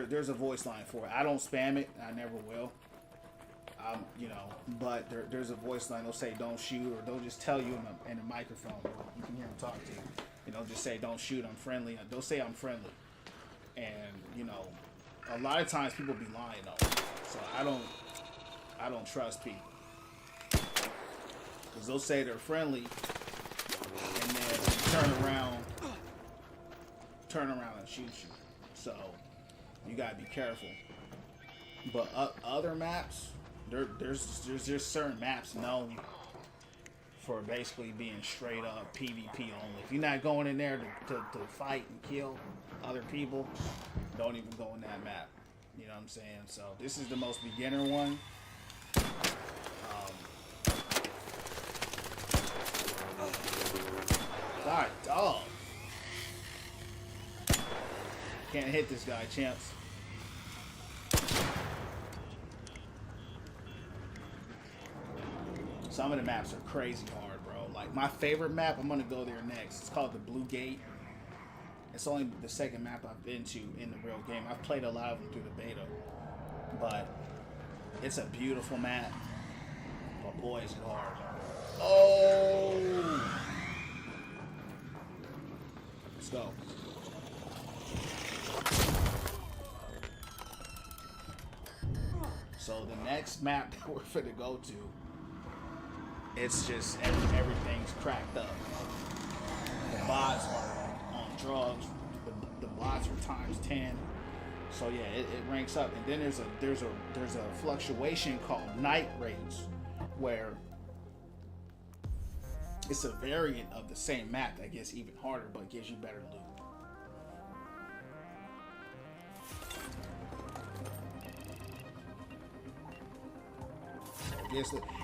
there's a voice line for it. I don't spam it. I never will. You know, but there's a voice line. They'll say don't shoot, or they'll just tell you in a microphone. You can hear them talk to you. You know, just say don't shoot. I'm friendly. They'll say I'm friendly, and you know, a lot of times people be lying though. So I don't trust people, because they'll say they're friendly, and then turn around and shoot you. So you gotta be careful. But other maps, there's just certain maps known for basically being straight up PvP only. If you're not going in there to fight and kill other people, don't even go in that map. You know what I'm saying? So this is the most beginner one. God, dog. Can't hit this guy, champs. Some of the maps are crazy hard, bro. Like, my favorite map, I'm gonna go there next. It's called the Blue Gate. It's only the second map I've been to in the real game. I've played a lot of them through the beta, but it's a beautiful map. But boy, is it hard. Oh! Let's go. So the next map that we're finna go to, it's just everything's cracked up. The bots are on drugs. The bots are times 10. So yeah, it ranks up. And then there's a fluctuation called night raids, where it's a variant of the same map that gets even harder, but gives you better loot.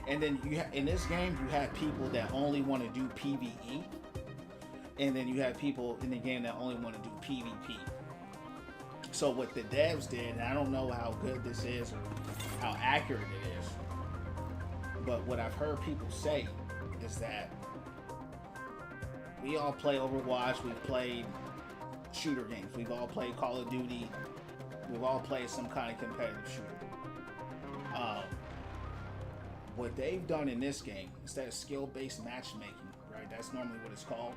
And then in this game, you have people that only want to do PvE, and then you have people in the game that only want to do PvP. So what the devs did, and I don't know how good this is or how accurate it is, but what I've heard people say is that we all play Overwatch, we've played shooter games, we've all played Call of Duty, we've all played some kind of competitive shooter. What they've done in this game, instead of skill-based matchmaking, right? That's normally what it's called.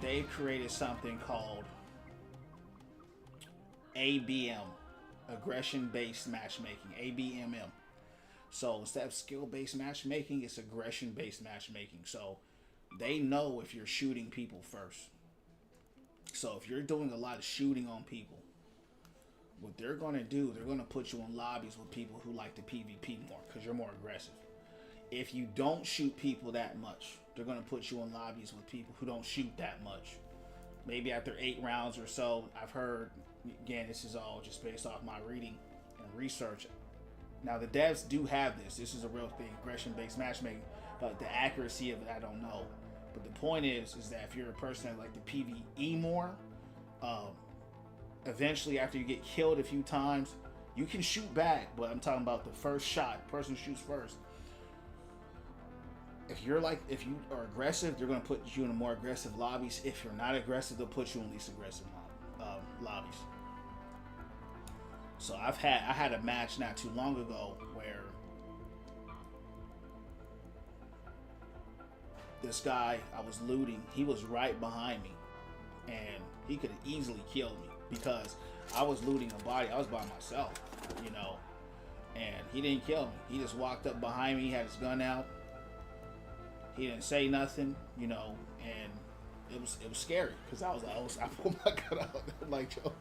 They've created something called ABM, aggression-based matchmaking, ABMM. So instead of skill-based matchmaking, it's aggression-based matchmaking. So they know if you're shooting people first. So if you're doing a lot of shooting on people, what they're going to do, they're going to put you in lobbies with people who like to PvP more, because you're more aggressive. If you don't shoot people that much, they're going to put you in lobbies with people who don't shoot that much. Maybe after 8 rounds or so, I've heard, again, this is all just based off my reading and research. Now, the devs do have this. This is a real thing, aggression-based matchmaking, but the accuracy of it, I don't know. But the point is that if you're a person that like to PvE more, eventually after you get killed a few times, you can shoot back, but I'm talking about the first shot, person shoots first. If you are aggressive, they're going to put you in more aggressive lobbies. If you're not aggressive, they'll put you in least aggressive lobbies. So I had a match not too long ago where this guy, I was looting, he was right behind me, and he could have easily killed me because I was looting a body. I was by myself, you know, And he didn't kill me. He just walked up behind me, had his gun out. He didn't say nothing, you know, and it was scary because I pulled my gun out. I'm like, yo,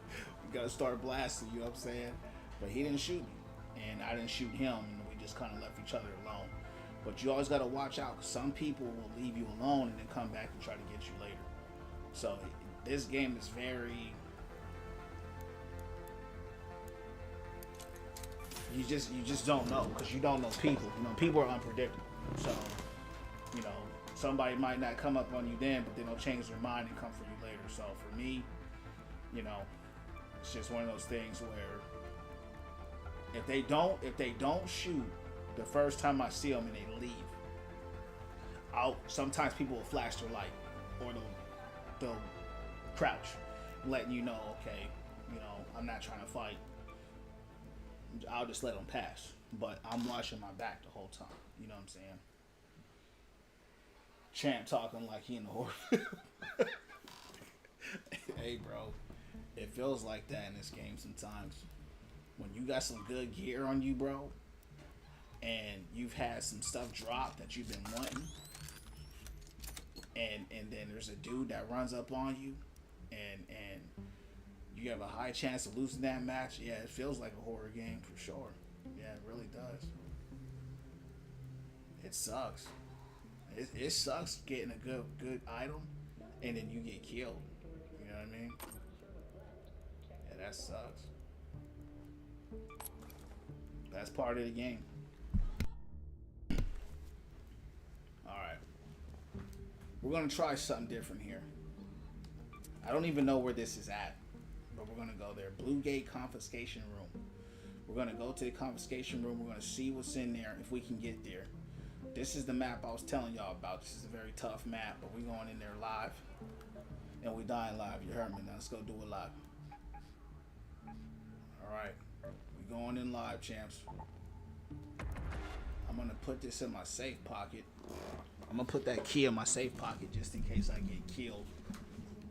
we gotta start blasting, you know what I'm saying? But he didn't shoot me, and I didn't shoot him, and we just kind of left each other alone. But you always gotta watch out because some people will leave you alone and then come back and try to get you later. So this game is very. You just don't know because you don't know people. You know, people are unpredictable. So, you know, somebody might not come up on you then, but then they'll change their mind and come for you later. So for me, you know, it's just one of those things where if they don't shoot the first time I see them and they leave, sometimes people will flash their light or they'll crouch, letting you know, okay, you know, I'm not trying to fight. I'll just let them pass, but I'm watching my back the whole time. You know what I'm saying? Champ talking like he in the horror film. Hey, bro, it feels like that in this game sometimes. When you got some good gear on you, bro, and you've had some stuff drop that you've been wanting, and then there's a dude that runs up on you, and you have a high chance of losing that match. Yeah, it feels like a horror game for sure. Yeah, it really does. It sucks. It sucks getting a good item and then you get killed. You know what I mean? Yeah, that sucks. That's part of the game. Alright. We're gonna try something different here. I don't even know where this is at, but we're gonna go there. Blue Gate Confiscation Room. We're gonna go to the confiscation room. We're gonna see what's in there if we can get there. This is the map I was telling y'all about. This is a very tough map, but we're going in there live. And we dying live. You heard me. Now let's go do it live. Alright. We're going in live, champs. I'm gonna put this in my safe pocket. I'm gonna put that key in my safe pocket just in case I get killed.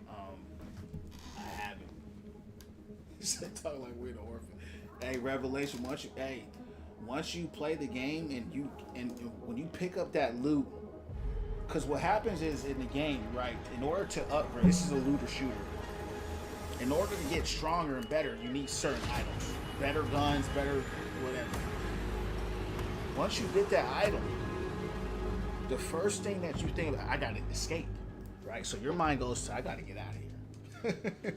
I have it. Talk like we're the orphan. Hey, Revelation, once you play the game and when you pick up that loot, because what happens is in the game, right, in order to upgrade, this is a looter shooter. In order to get stronger and better, you need certain items. Better guns, better whatever. Once you get that item, the first thing that you think about, I gotta escape, right? So your mind goes to, I gotta get out of here.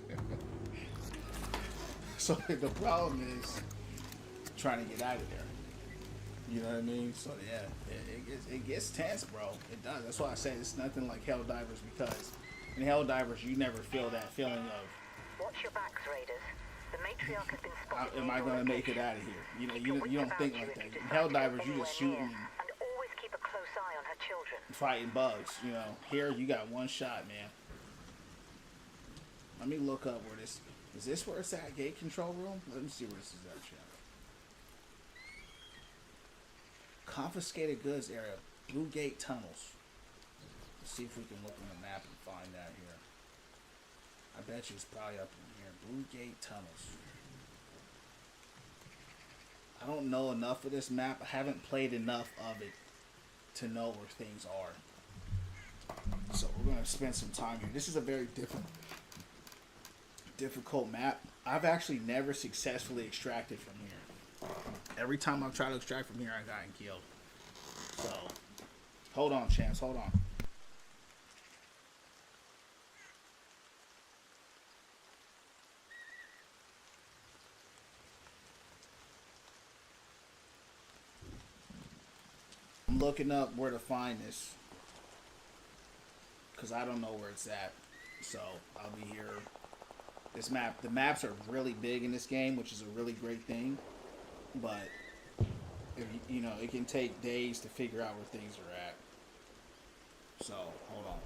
So the problem is trying to get out of there. You know what I mean? So yeah, it gets tense, bro. It does. That's why I say it's nothing like Helldivers, because in Helldivers you never feel that feeling of, Watch your backs, Raiders. The matriarch has been spotted. am I gonna make it out of here? You know, you don't think like that. In Helldivers you just shooting And always keep a close eye on her children. and fighting bugs. You know, here you got one shot, man. Let me look up where this is. This where it's at? Gate control room? Let me see where this is at, chat. Confiscated goods area, Blue Gate tunnels. Let's see if we can look on the map and find that here. I bet you it's probably up in here. Blue Gate tunnels. I don't know enough of this map. I haven't played enough of it to know where things are. So we're gonna spend some time here. This is a very difficult map. I've actually never successfully extracted from here. Every time I've tried to extract from here, I got killed. So, hold on, champs, hold on. I'm looking up where to find this, because I don't know where it's at. So, I'll be here. This map, the maps are really big in this game, which is a really great thing. But if you know, it can take days to figure out where things are at. So hold on.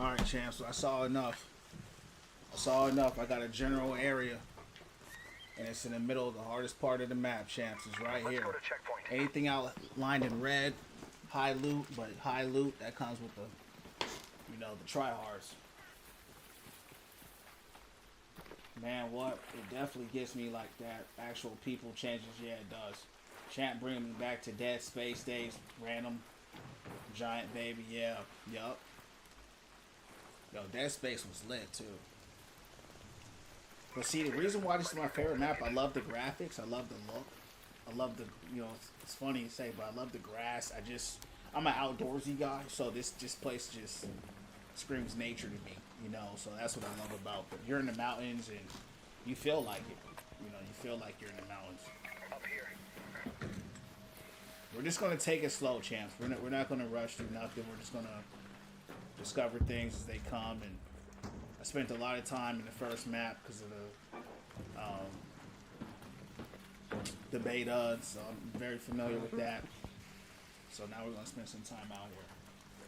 Alright, champ, so I saw enough. I got a general area. And it's in the middle of the hardest part of the map, champs. It's right Let's here. go to checkpoint. Anything outlined in red, high loot, but high loot, that comes with the, you know, the tryhards. Man, what? It definitely gets me like that. Actual people changes, yeah, it does. Champ bringing me back to Dead Space days, random, giant baby, yeah, yup. Yo, Dead Space was lit too. But see, the reason why this is my favorite map, I love the graphics, I love the look, I love the, you know, it's funny to say, but I love the grass. I'm an outdoorsy guy, so this place just screams nature to me, you know, so that's what I love about it. You're in the mountains and you feel like it, you know, you feel like you're in the mountains. Up here. We're just going to take it slow, champs. We're not going to rush through nothing. We're just going to discover things as they come. And I spent a lot of time in the first map because of the beta, so I'm very familiar with that. So now we're going to spend some time out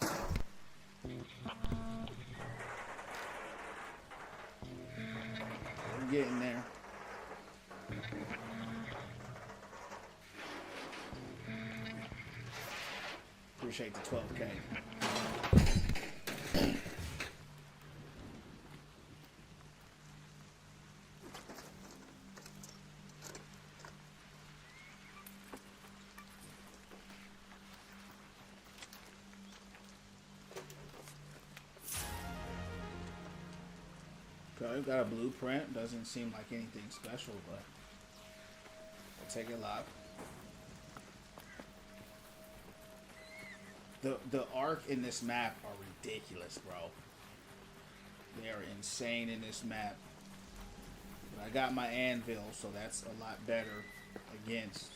here. We're getting there. Appreciate the 12K. Okay, we've got a blueprint. Doesn't seem like anything special, but we'll take it live. The arc in this map are ridiculous, bro. They are insane in this map. But I got my anvil, so that's a lot better against.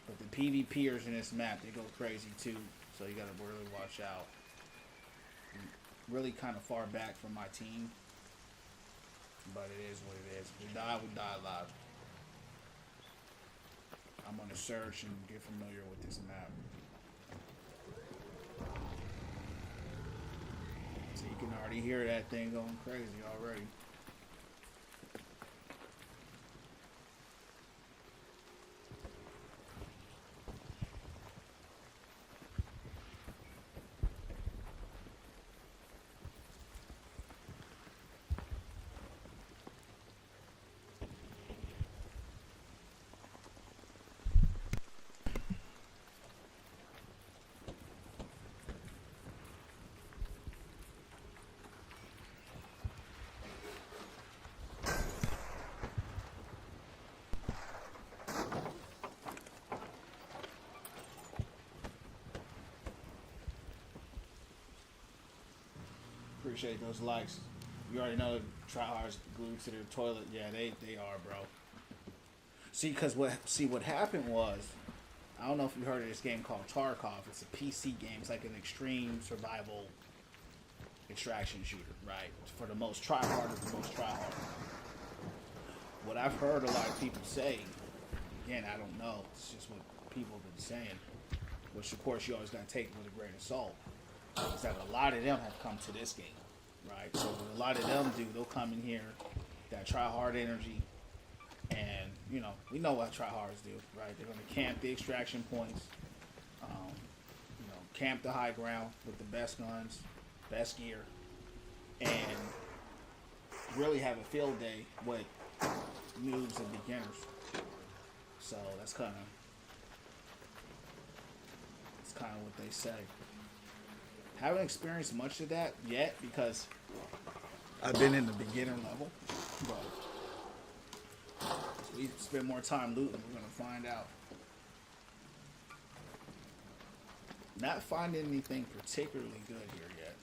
But the PvPers in this map, they go crazy too, so you gotta really watch out. I'm really kind of far back from my team, but it is what it is. If we die live. I'm gonna search and get familiar with this map. So you can already hear that thing going crazy already. Appreciate those likes. You already know tryhards glued to their toilet. Yeah, they are, bro. See, what happened was, I don't know if you heard of this game called Tarkov. It's a PC game. It's like an extreme survival extraction shooter, right? For the most tryhard of the most tryhard. What I've heard a lot of people say, again, I don't know. It's just what people have been saying, which of course you always gotta take with a grain of salt. Is that a lot of them have come to this game, right? So what a lot of them do, they'll come in here, that try hard energy, and you know, we know what tryhards do, right? They're gonna camp the extraction points, you know, camp the high ground with the best guns, best gear, and really have a field day with noobs and beginners. So that's kind of what they say. Haven't experienced much of that yet because I've been in the beginner level, but as we spend more time looting, we're gonna find out. Not finding anything particularly good here yet.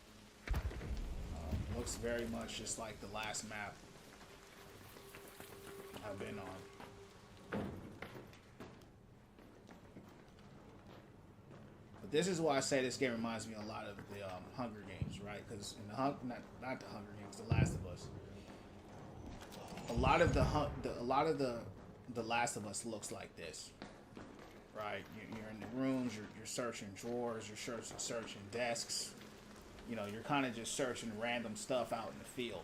Looks very much just like the last map I've been on. This is why I say this game reminds me a lot of the Hunger Games, right? Because in the not the Hunger Games, The Last of Us. A lot of the Last of Us looks like this, right? You're in the rooms, you're searching drawers, you're searching desks, You know, you're kind of just searching random stuff out in the field.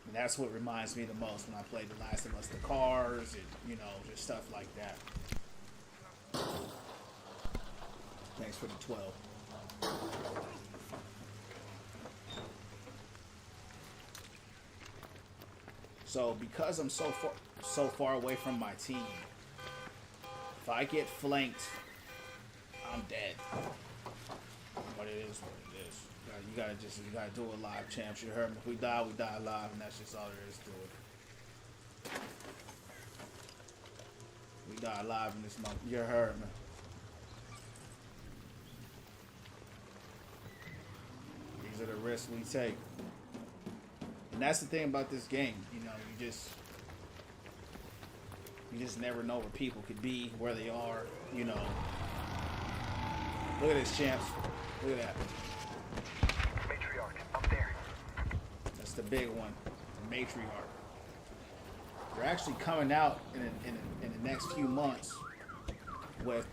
And that's what reminds me the most when I played The Last of Us, the cars and, you know, just stuff like that. Thanks for the 12. So because I'm so far away from my team, if I get flanked, I'm dead. But it is what it is. You gotta do it live, champs. You heard me. If we die live, and that's just all there is to it. We die live in this month. You heard me. These are the risks we take. And that's the thing about this game. You know, you just never know where people could be, where they are, you know. Look at this, champs. Look at that. Matriarch, up there. That's the big one, the matriarch. They're actually coming out in the next few months with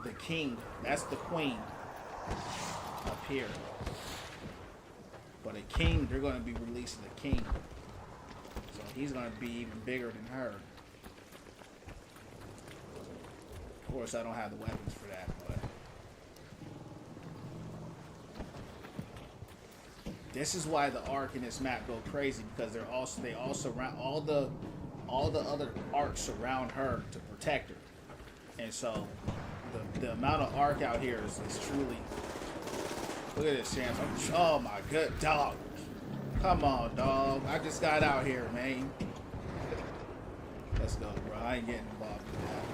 the king. That's the queen up here. But a king, they're going to be releasing a king. So he's going to be even bigger than her. Of course, I don't have the weapons for that, but this is why the arc in this map go crazy, because they all surround all the other arcs surround her to protect her, and so the amount of arc out here is truly. Look at this, champs. Oh my good dog. Come on, dog. I just got out here, man. Let's go, bro. I ain't getting involved in that.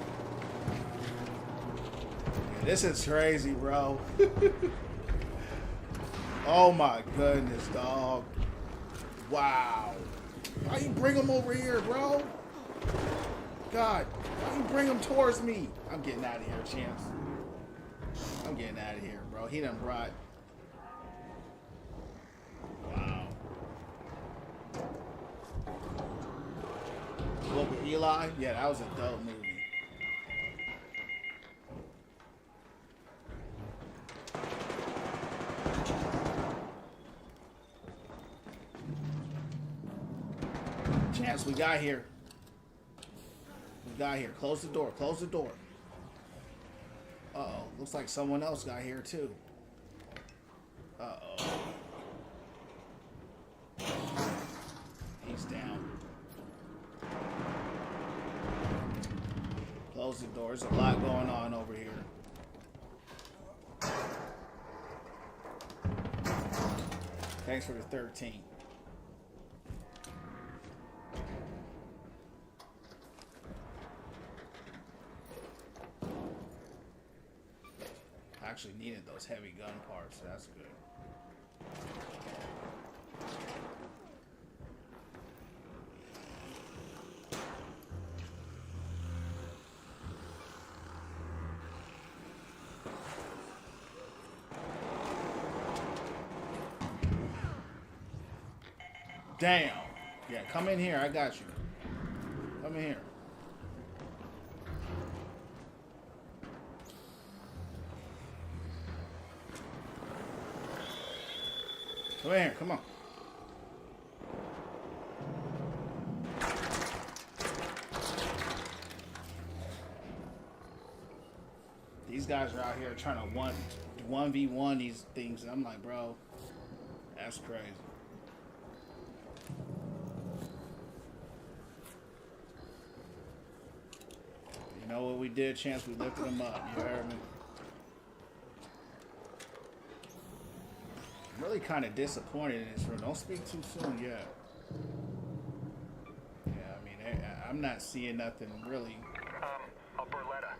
Yeah, this is crazy, bro. Oh my goodness, dog. Wow. Why you bring him over here, bro? God, why you bring him towards me? I'm getting out of here, champs. I'm getting out of here, bro. He done brought... Wow. Look at Eli? Yeah, that was a dope movie. Chance, we got here. We got here. Close the door. Close the door. Uh-oh. Looks like someone else got here, too. Uh-oh. He's down. Close the door. There's a lot going on over here. Thanks for the 13. I actually needed those heavy gun parts, so that's good. Damn. Yeah, come in here. I got you. Come in here. Come in here. Come on. These guys are out here trying to 1v1 these things, and I'm like, bro, that's crazy. You know what we did, Chance? We lifted them up. You heard me? I'm really kind of disappointed in this room. Don't speak too soon yet. Yeah, I mean, I'm not seeing nothing really. A Berletta.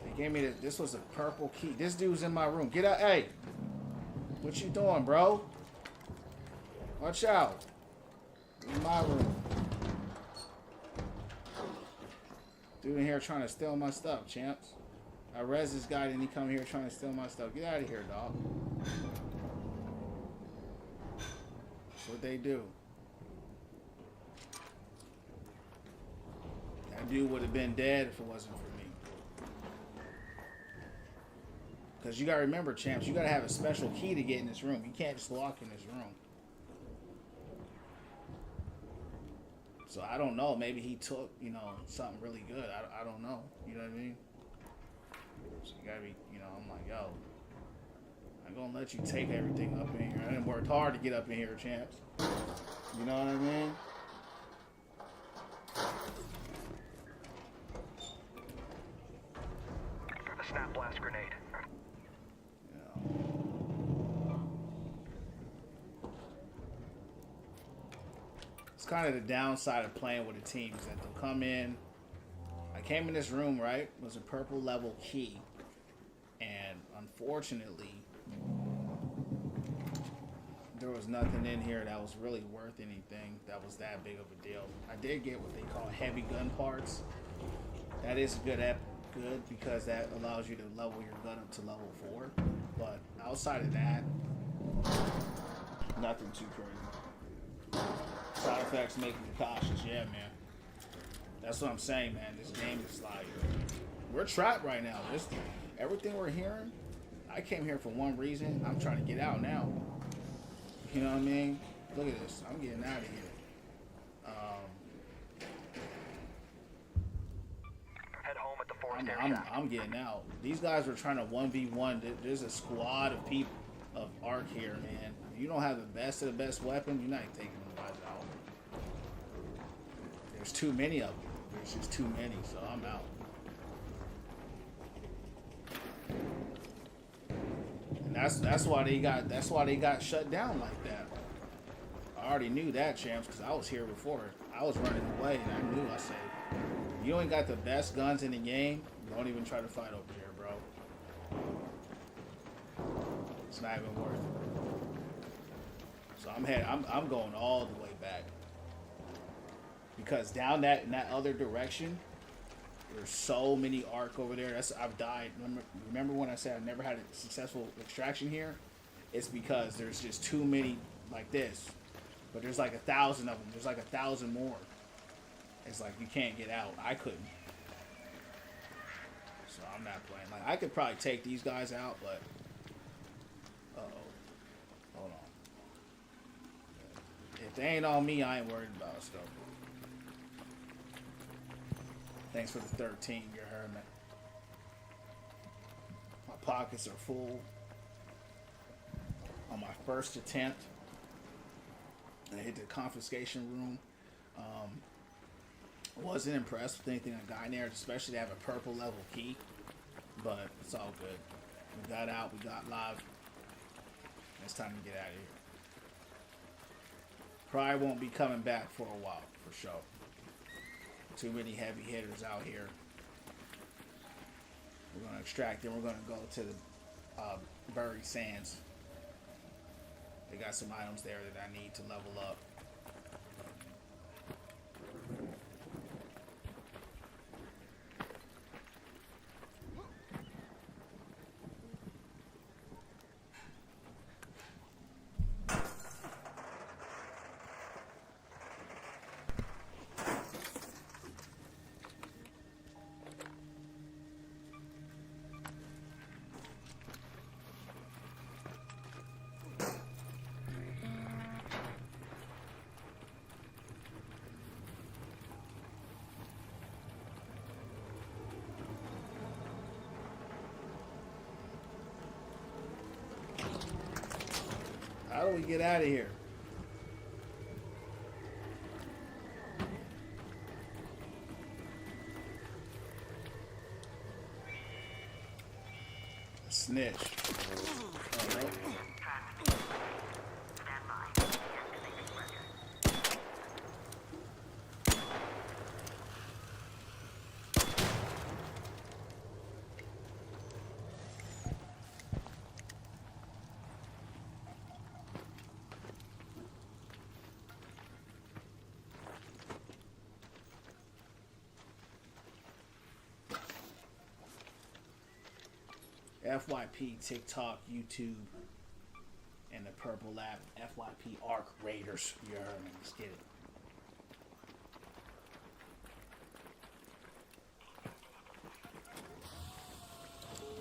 They gave me this was a purple key. This dude's in my room. Get out. Hey, what you doing, bro? Watch out. In my room. Dude in here trying to steal my stuff, champs. I res this guy, and he come here trying to steal my stuff. Get out of here, dog. That's what they do. That dude would have been dead if it wasn't for me. Because you gotta remember, champs, you gotta have a special key to get in this room. You can't just walk in this room. So I don't know. Maybe he took, you know, something really good. I don't know. You know what I mean? So you gotta be, you know, I'm like, yo, I'm gonna let you take everything up in here. I didn't work hard to get up in here, champs. You know what I mean? A snap blast grenade. It's kind of the downside of playing with a team is that they'll come in. I came in this room, right? It was a purple level key. And unfortunately, there was nothing in here that was really worth anything that was that big of a deal. I did get what they call heavy gun parts. That is good because that allows you to level your gun up to level 4. But outside of that, nothing too crazy. Side effects make me cautious, yeah, man. That's what I'm saying, man. This game is like, we're trapped right now. Everything we're hearing, I came here for one reason. I'm trying to get out now. You know what I mean? Look at this. I'm getting out of here. Head home at the forest area. I'm getting out. These guys were trying to 1v1. There's a squad of people, of Ark here, man. If you don't have the best of the best weapon, you're not taking them guys out. There's too many of them. There's just too many, so I'm out. And that's why they got shut down like that. I already knew that, champs, because I was here before. I was running away, and I knew. I said, you ain't got the best guns in the game, don't even try to fight over here, bro. It's not even worth it. So I'm going all the way back. Because down in that other direction, there's so many Ark over there. I've died. Remember when I said I never had a successful extraction here? It's because there's just too many like this. But there's like 1,000 of them. There's like 1,000 more. It's like you can't get out. I couldn't. So I'm not playing. Like I could probably take these guys out, but hold on. If they ain't on me, I ain't worried about stuff. Thanks for the 13, you hermit. My pockets are full. On my first attempt, I hit the confiscation room. Wasn't impressed with anything I got in there, especially to have a purple level key. But it's all good. We got out, we got live. It's time to get out of here. Probably won't be coming back for a while, for sure. Too many heavy hitters out here. We're going to extract, then we're going to go to the buried sands. They got some items there that I need to level up. How do we get out of here? Snitch. Oh, no. FYP, TikTok, YouTube, and the Purple Lab, FYP Ark Raiders. You heard me. Let's get it.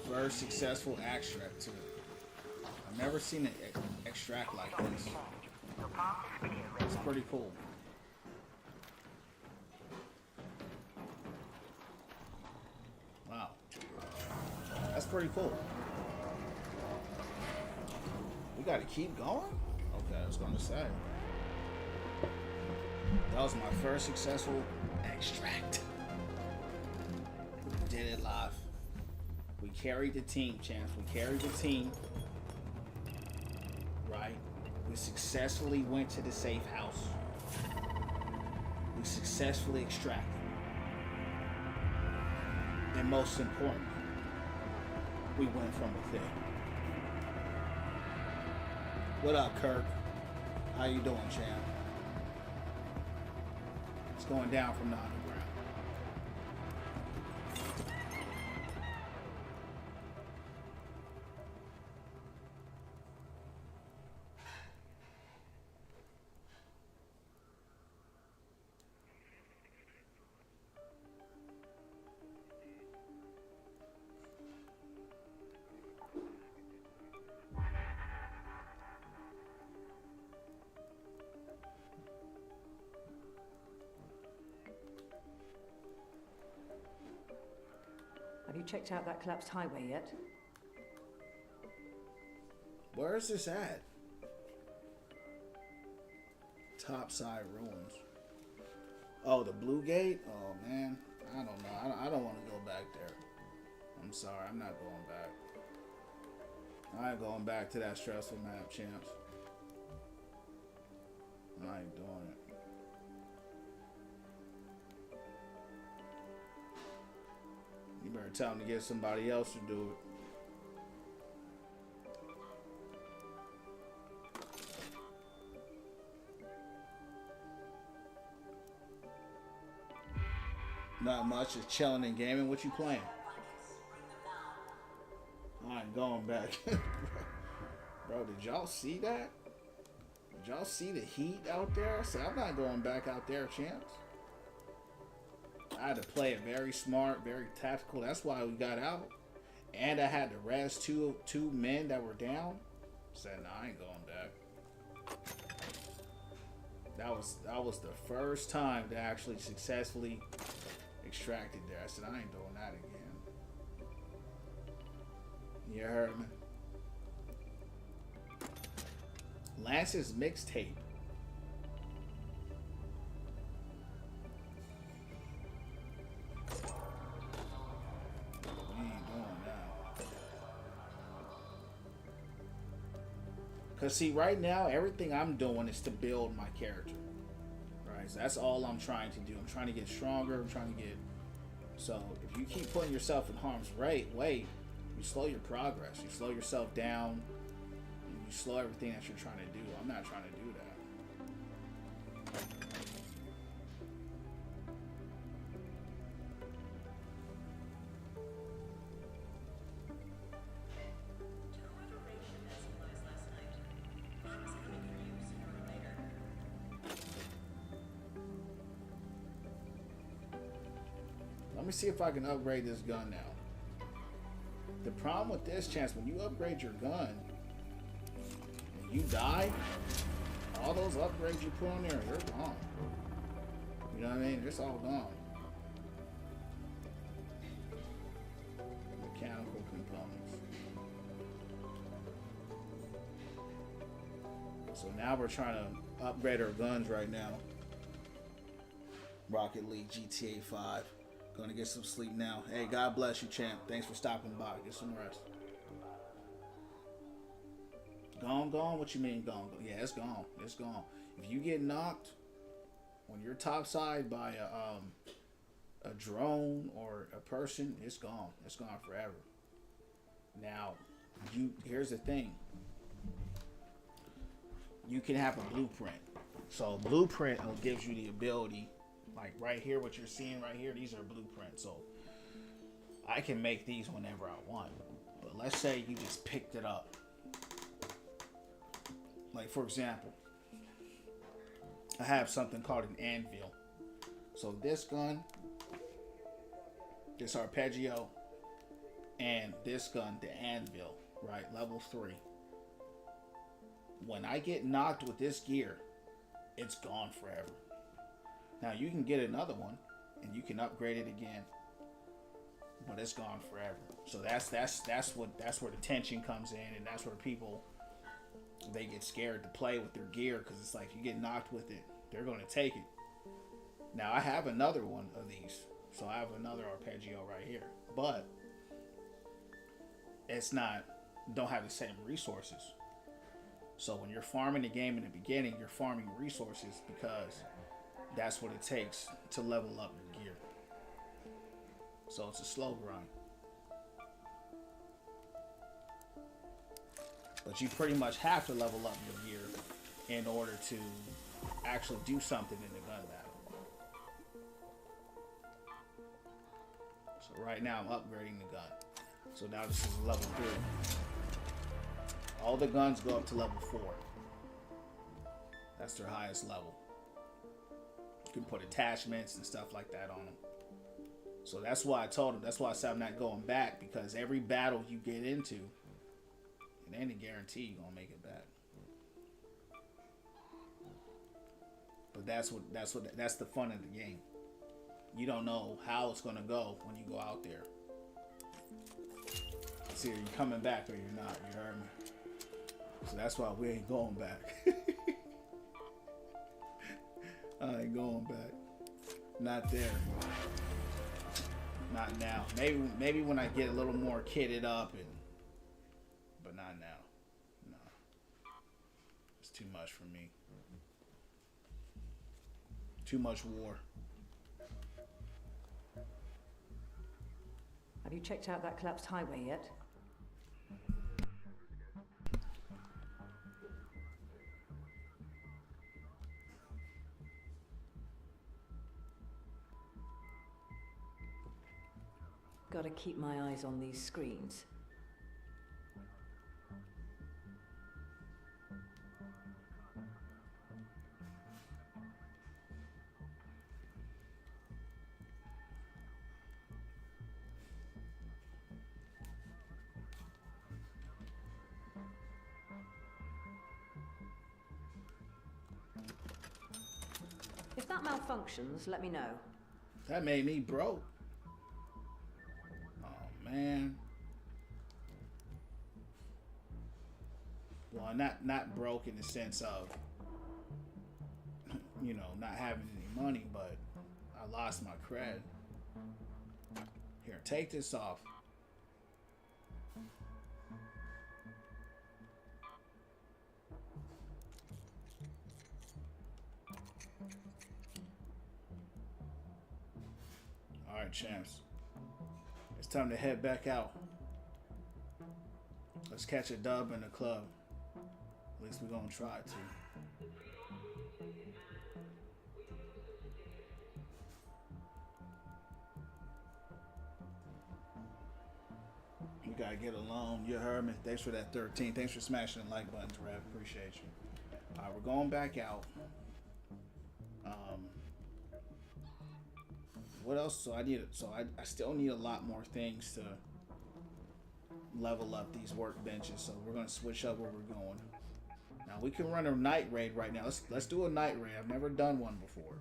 first successful extract too. I've never seen an extract like this. It's pretty cool. Wow. That's pretty cool. We gotta keep going? Okay, I was gonna say. That was my first successful extract. We did it live. We carried the team, champs. We carried the team. Right? We successfully went to the safe house. We successfully extracted. And most importantly, we went from within. What up, Kirk? How you doing, champ? It's going down from the underground. Have you checked out that collapsed highway yet? Where is this at? Topside ruins. Oh, the Blue Gate? Oh, man. I don't know. I don't want to go back there. I'm sorry. I'm not going back. I ain't going back to that stressful map, champs. I ain't doing it. You better tell him to get somebody else to do it. Not much, just chilling and gaming. What you playing? I ain't going back. Bro, did y'all see that? Did y'all see the heat out there? I said, I'm not going back out there, champs. I had to play it very smart, very tactical. That's why we got out. And I had to res two men that were down. Said, nah, I ain't going back. That was the first time to actually successfully extracted there. I said, I ain't doing that again. You heard me? Lance's mixtape. Because, see, right now, everything I'm doing is to build my character. Right? So that's all I'm trying to do. I'm trying to get stronger. I'm trying to get... So, if you keep putting yourself in harm's way, you slow your progress. You slow yourself down. You slow everything that you're trying to do. I'm not trying to do that. Let me see if I can upgrade this gun now. The problem with this, chance, when you upgrade your gun and you die, all those upgrades you put on there, they're gone. You know what I mean? It's all gone. Mechanical components. So now we're trying to upgrade our guns right now. Rocket League, GTA 5. Gonna get some sleep now. Hey, God bless you, champ. Thanks for stopping by. Get some rest. Gone? What you mean gone? Yeah, it's gone. It's gone. If you get knocked when you're topside by a drone or a person, it's gone. It's gone forever. Now, here's the thing. You can have a blueprint. So blueprint gives you the ability. Like right here, what you're seeing right here, these are blueprints. So I can make these whenever I want. But let's say you just picked it up. Like for example, I have something called an anvil. So this gun, this arpeggio, And this gun, the Anvil, right, level 3. When I get knocked with this gear, it's gone forever. Now you can get another one, and you can upgrade it again, but it's gone forever. So that's where the tension comes in, and that's where people, they get scared to play with their gear, because it's like, you get knocked with it, they're going to take it. Now I have another one of these, so I have another Arpeggio right here, but it's not, don't have the same resources. So when you're farming the game in the beginning, you're farming resources because that's what it takes to level up your gear. So it's a slow grind. But you pretty much have to level up your gear in order to actually do something in the gun battle. So right now I'm upgrading the gun. So now this is level 3. All the guns go up to level 4. That's their highest level. You can put attachments and stuff like that on them. So that's why I told him, that's why I said I'm not going back, because every battle you get into, it ain't a guarantee you're gonna make it back. But that's the fun of the game. You don't know how it's gonna go when you go out there. It's either you're coming back or you're not, you heard me? So that's why we ain't going back. I ain't going back. Not there. Not now. Maybe when I get a little more kitted up, but not now. No. It's too much for me. Too much war. Have you checked out that collapsed highway yet? Gotta keep my eyes on these screens. If that malfunctions, let me know. That made me broke. Man. Well, not broke in the sense of, you know, not having any money, but I lost my cred. Here, take this off. All right, champs. It's time to head back out. Let's catch a dub in the club. At least we're gonna try to. You gotta get alone. You heard me. Thanks for that 13. Thanks for smashing the like buttons, Rev. Appreciate you. Alright, we're going back out. What else? So I still need a lot more things to level up these workbenches. So we're gonna switch up where we're going. Now we can run a night raid right now. Let's do a night raid. I've never done one before.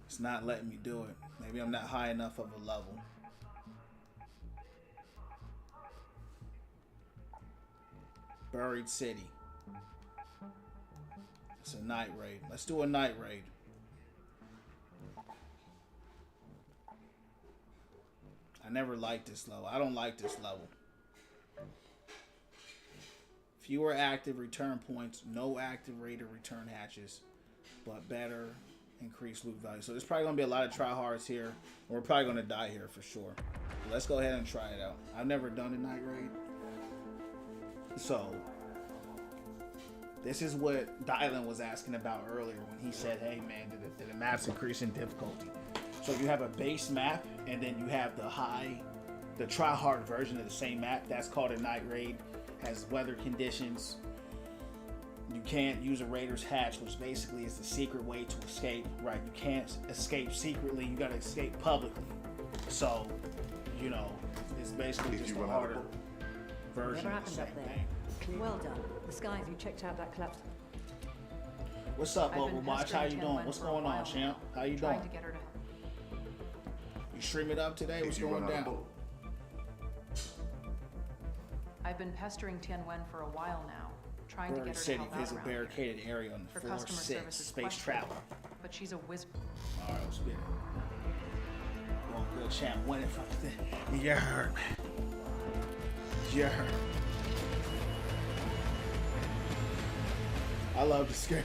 It's not letting me do it. Maybe I'm not high enough of a level. Buried City. It's a night raid. Let's do a night raid. I never liked this level. I don't like this level. Fewer active return points, no active rate of return hatches, but better increased loot value. So there's probably going to be a lot of tryhards here. We're probably going to die here for sure. But let's go ahead and try it out. I've never done a night raid. So this is what Dylan was asking about earlier when he said, hey man, did the maps increase in difficulty? So you have a base map, and then you have the try-hard version of the same map. That's called a night raid. Has weather conditions, You can't use a Raider's hatch, which basically is the secret way to escape, right? You can't escape secretly, you gotta escape publicly. So, you know, it's basically If just you a run out of harder bullets. version Whatever of the happened same up there? thing. Well done. The Sky, have you checked out that collapsed? What's up, I've been Overwatch? How pestering you Tin doing? Wen What's for a going on, while champ? now, How you trying doing? to get her to You stream it up today? What's If you going run out of down? bullets. I've been pestering Tien Wen for a while now, trying to Bird get her to City, help out visit around here. barricaded area on the Her floor customer 6, service is space questionable, travel. but she's a whiz. All right, let's get it. Going good, champ. Winning from the. You heard me. You heard. I love this game.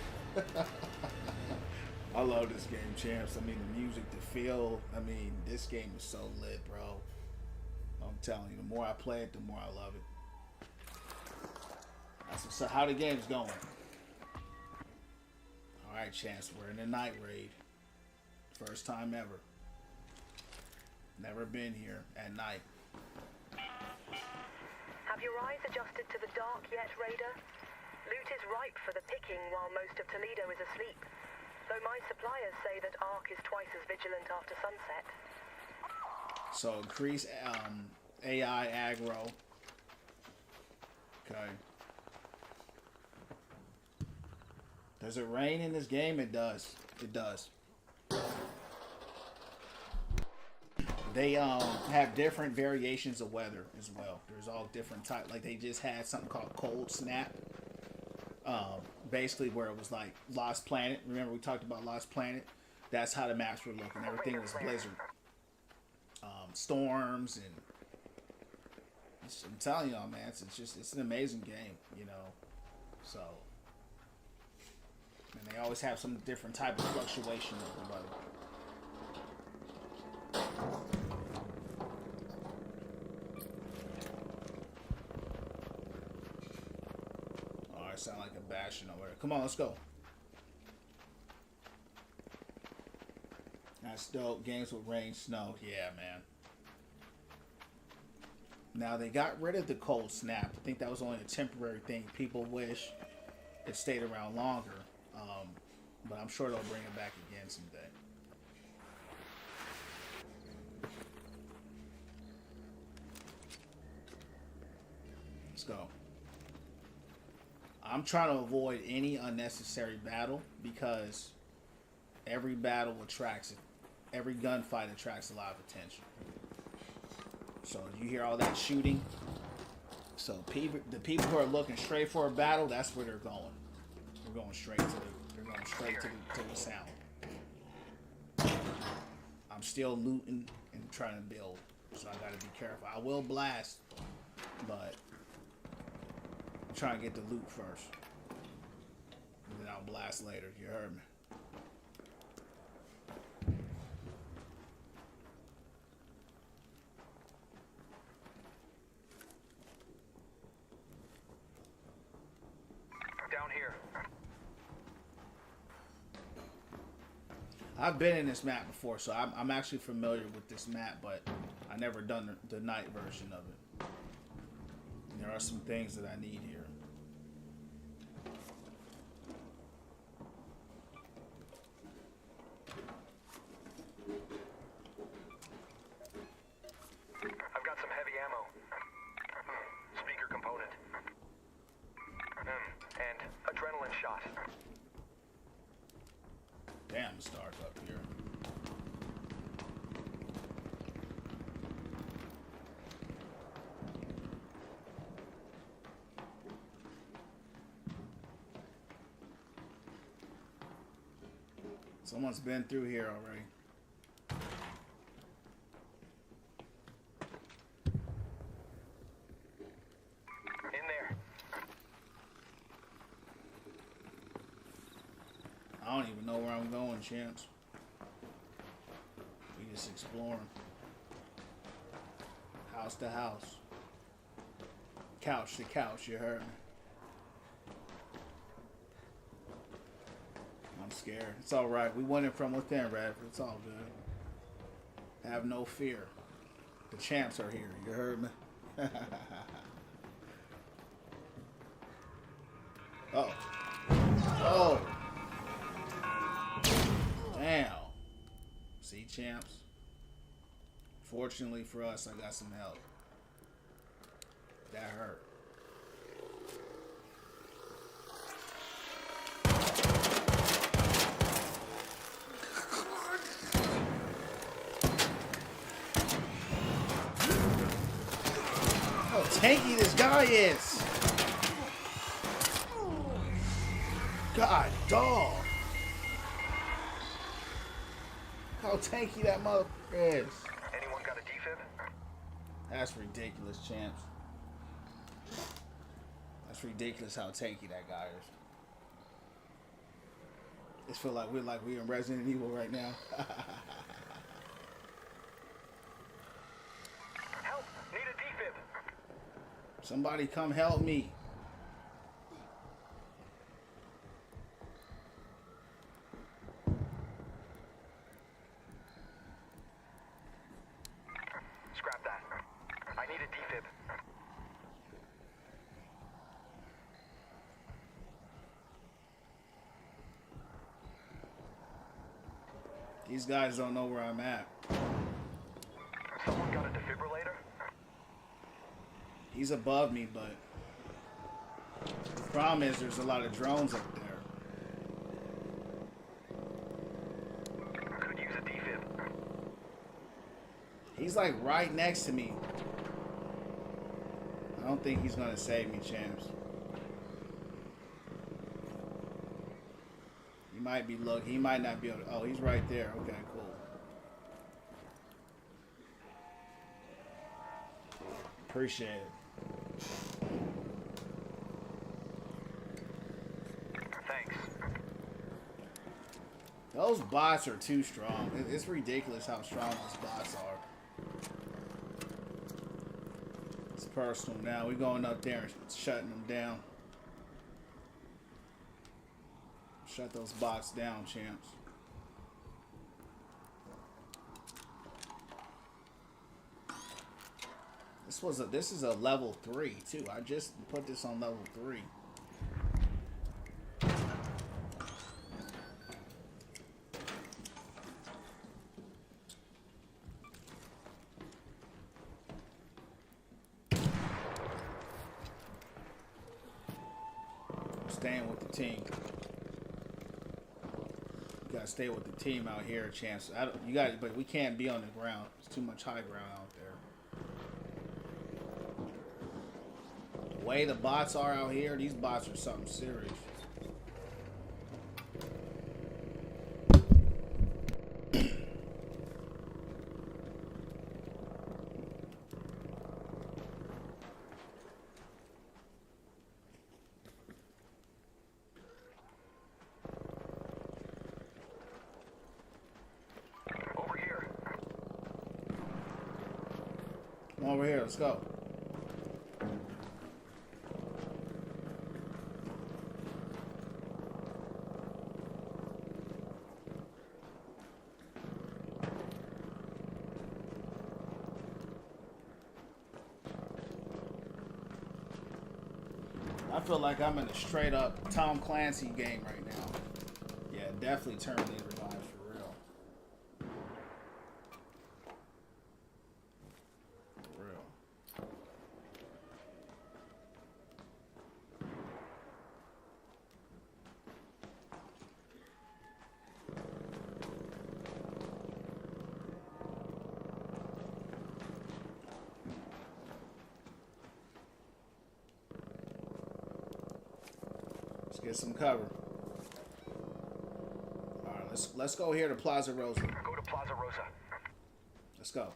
I love this game, champs. I mean, the music, the feel. I mean, this game is so lit, bro. I'm telling you, the more I play it, the more I love it. So how the game's going? All right, champs. We're in the night raid. First time ever. Never been here at night. Have your eyes adjusted to the dark yet, Raider? Loot is ripe for the picking while most of Toledo is asleep. Though my suppliers say that Ark is twice as vigilant after sunset. So increase AI aggro. Okay. Does it rain in this game? It does. It does. They have different variations of weather as well. There's all different type. Like they just had something called Cold Snap. Basically where it was like Lost Planet. Remember we talked about Lost Planet? That's how the maps were looking. Everything was blizzard. Storms and I'm telling y'all, man, it's an amazing game, you know. So and they always have some different type of fluctuation of the weather. Sound like a bashing over there. Come on, let's go. That's dope. Games with rain, snow. Yeah, man. Now, they got rid of the cold snap. I think that was only a temporary thing. People wish it stayed around longer. But I'm sure they'll bring it back again someday. Let's go. I'm trying to avoid any unnecessary battle because every battle attracts, every gunfight attracts a lot of attention. So you hear all that shooting. So the people who are looking straight for a battle, that's where they're going. They're going straight to the sound. I'm still looting and trying to build, so I gotta be careful. I will blast, but try and get the loot first. And then I'll blast later. You heard me. Down here. I've been in this map before, so I'm actually familiar with this map, but I never done the night version of it. And there are some things that I need here. I've got some heavy ammo. Speaker component. And adrenaline shot. Damn, it's dark up here. Someone's been through here already. In there. I don't even know where I'm going, champs. We just exploring. House to house. Couch to couch, you heard me. I'm scared. It's alright. We won it from within, Radford. It's all good. Have no fear. The champs are here, you heard me? Oh. Fortunately for us, I got some help. That hurt. How tanky this guy is. God, dog. How tanky that motherfucker is. Anyone got a defib? That's ridiculous, champs. That's ridiculous how tanky that guy is. It feel like we're in Resident Evil right now. Help! Need a defib! Somebody come help me. Scrap that. I need a defib. These guys don't know where I'm at. Someone got a defibrillator? He's above me, but the problem is there's a lot of drones up there. Could use a defib. He's like right next to me. I don't think he's gonna save me, champs. He might be he might not be able to. Oh, he's right there. Okay, cool. Appreciate it. Thanks. Those bots are too strong. It's ridiculous how strong those bots are. It's personal now. We're going up there and shutting them down. Shut those bots down, champs. This is a level 3 too. I just put this on level 3. Staying with the team. You gotta stay with the team out here, Chance. But we can't be on the ground. There's too much high ground out there. The way the bots are out here, these bots are something serious. Over here. Come over here, let's go. I feel like I'm in a straight up Tom Clancy game right now. Yeah, definitely Terminator vibes for real. For real. Let's get some cover. All right, let's go here to Plaza Rosa. Go to Plaza Rosa. Let's go.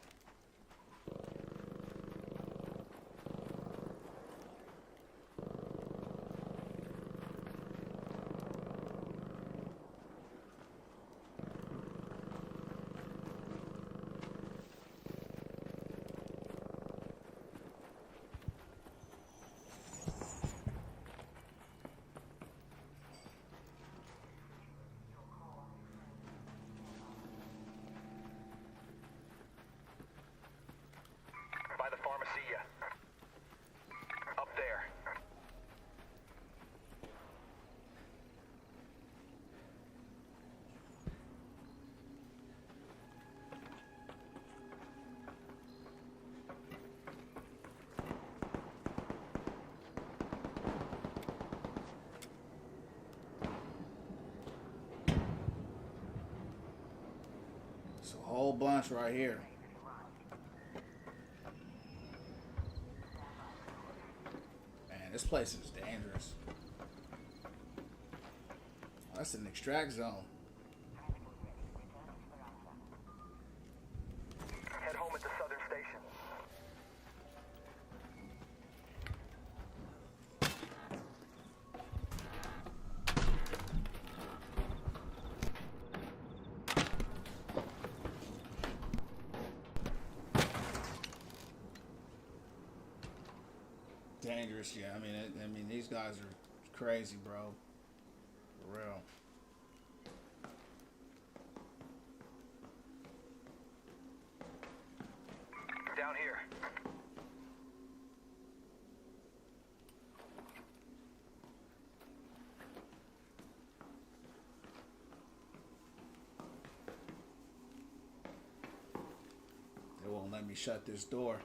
whole bunch right here. Man, this place is dangerous. That's an extract zone. Head home at the southern station. Dangerous, yeah. I mean, these guys are crazy, bro. For real. Down here. They won't let me shut this door.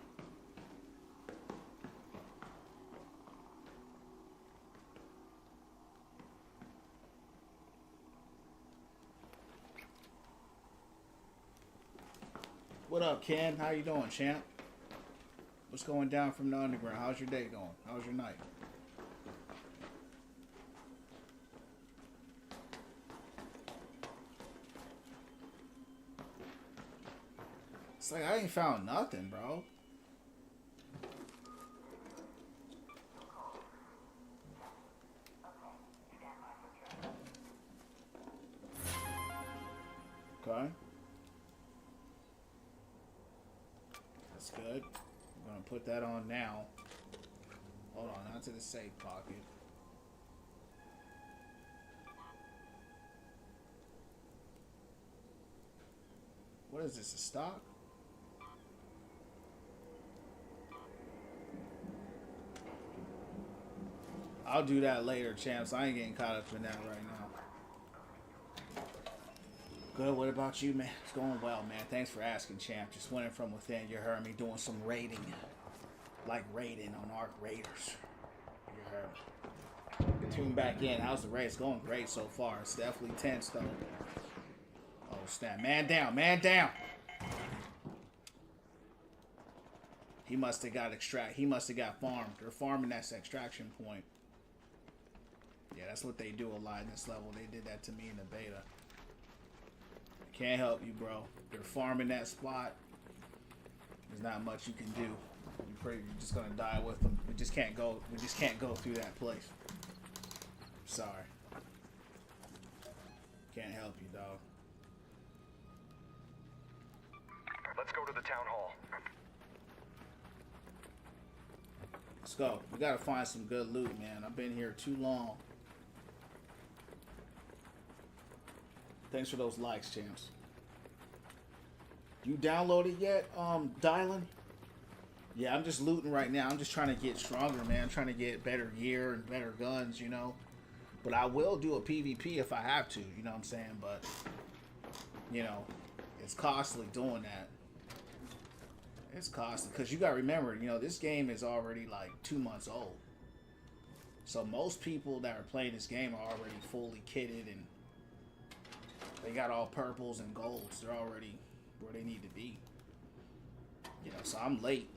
What up, Ken? How you doing, champ? What's going down from the underground? How's your day going? How's your night? It's like I ain't found nothing, bro. Okay. That's good. I'm gonna put that on now. Hold on, not to the safe pocket. What is this, a stock? I'll do that later, champs. I ain't getting caught up in that right now. Good, what about you, man? It's going well, man. Thanks for asking, champ. Just winning from within. You heard me doing some raiding. Like raiding on Arc Raiders. You heard me. Tune back in. How's the raid? It's going great so far. It's definitely tense, though. Oh, snap. Man down, man down. He must have got he must have got farmed. They're farming that extraction point. Yeah, that's what they do a lot in this level. They did that to me in the beta. Can't help you, bro. They're farming that spot. There's not much you can do. You're just gonna die with them. We just can't go. We just can't go through that place. Sorry. Can't help you, dog. Let's go to the town hall. Let's go. We gotta find some good loot, man. I've been here too long. Thanks for those likes, champs. You downloaded yet, Dylan? Yeah, I'm just looting right now. I'm just trying to get stronger, man. I'm trying to get better gear and better guns, you know. But I will do a PvP if I have to, you know what I'm saying? But, you know, it's costly doing that. It's costly. Because you got to remember, you know, this game is already like 2 months old. So most people that are playing this game are already fully kitted and they got all purples and golds. They're already where they need to be. You know, so I'm late.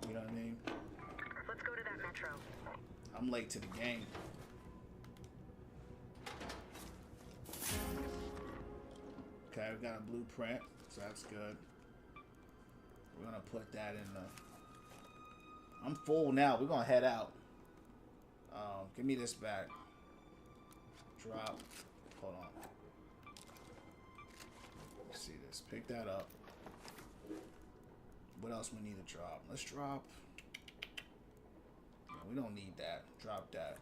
You know what I mean? Let's go to that metro. I'm late to the game. Okay, we got a blueprint, so that's good. We're gonna put that in the... I'm full now. We're gonna head out. Give me this back. Drop. Hold on. Let's see this. Pick that up. What else we need to drop? Let's drop. No, we don't need that. Drop that.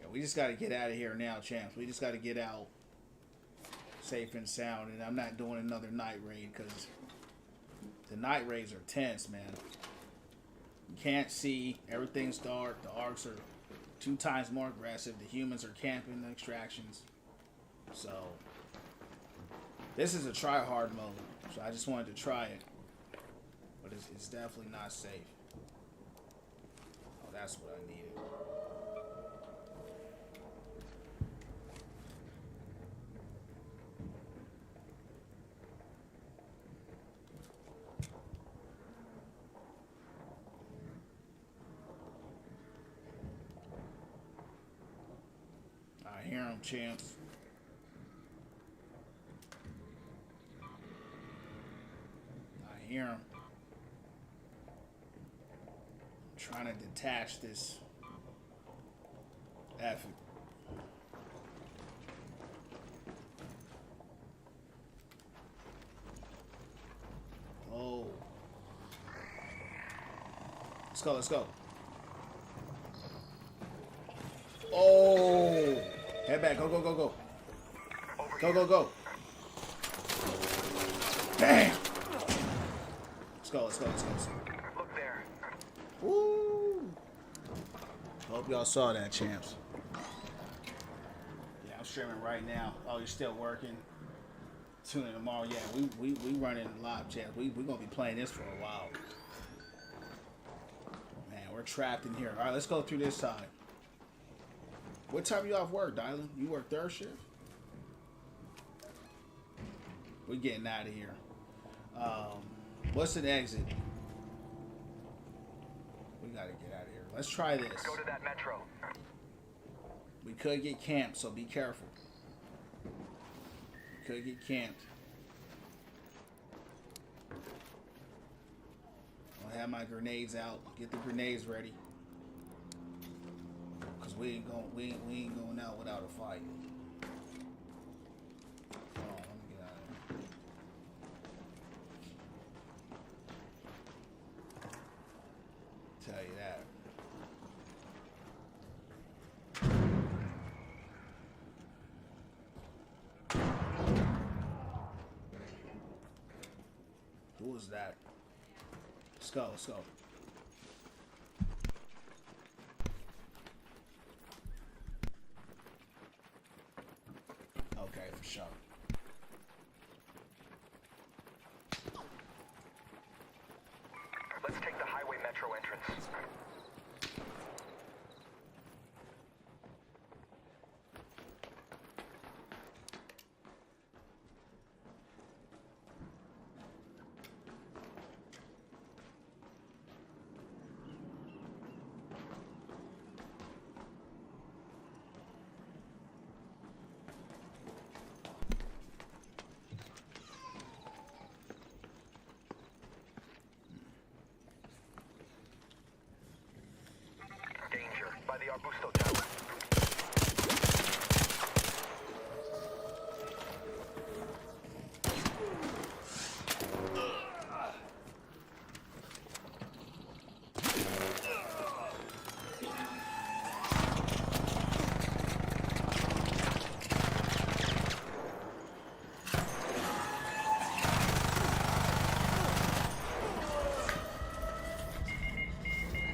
Yeah, we just got to get out of here now, champs. We just got to get out safe and sound. And I'm not doing another night raid because the night raids are tense, man. You can't see. Everything's dark. The arcs are 2 times more aggressive. The humans are camping the extractions. So this is a try hard mode. So I just wanted to try it. But it's definitely not safe. Oh, that's what I needed. hear him, champs. I hear him. I'm trying to detach this effort. Oh. Let's go, let's go. Oh. Head back, go, go, go, go. Go, go, go. Bam. Let's go, let's go, let's go, let's go. Look there. Woo. Hope y'all saw that, champs. Yeah, I'm streaming right now. Oh, you're still working? Tune in tomorrow. Yeah, we running live, champs. We're gonna be playing this for a while. Man, we're trapped in here. All right, let's go through this side. What time you off work, Dylan? You work third shift? We getting out of here. What's an exit? We gotta get out of here. Let's try this. Go to that metro. We could get camped, so be careful. We could get camped. I'll have my grenades out. Get the grenades ready. Cause we ain't going out without a fight. Oh, let me get out of here. Tell you that. Who was that? Let's go, let's go. Okay, for sure. Let's take the highway metro entrance. Danger by the Arbusto Tower.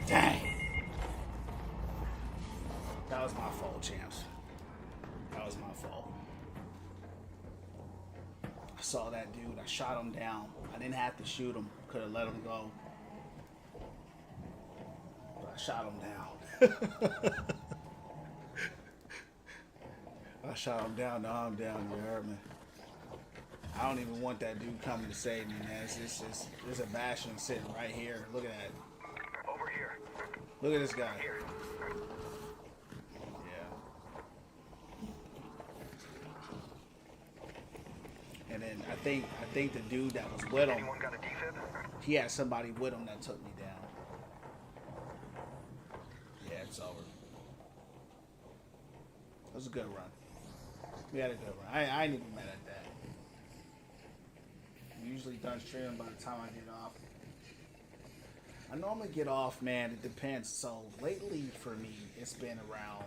Dang. That was my fault, champs. That was my fault. I saw that dude. I shot him down. I didn't have to shoot him. Could have let him go. But I shot him down. I shot him down. Now I'm down. You heard me. I don't even want that dude coming to save me, man. There's a Bastion sitting right here. Look at that. Over here. Look at this guy. Here. And then I think the dude that was with him, Anyone got a defib? he had somebody with him that took me down. Yeah, it's over. It was a good run. We had a good run. I ain't even mad at that. I'm usually done streaming by the time I get off. I normally get off, man. It depends. So lately for me, it's been around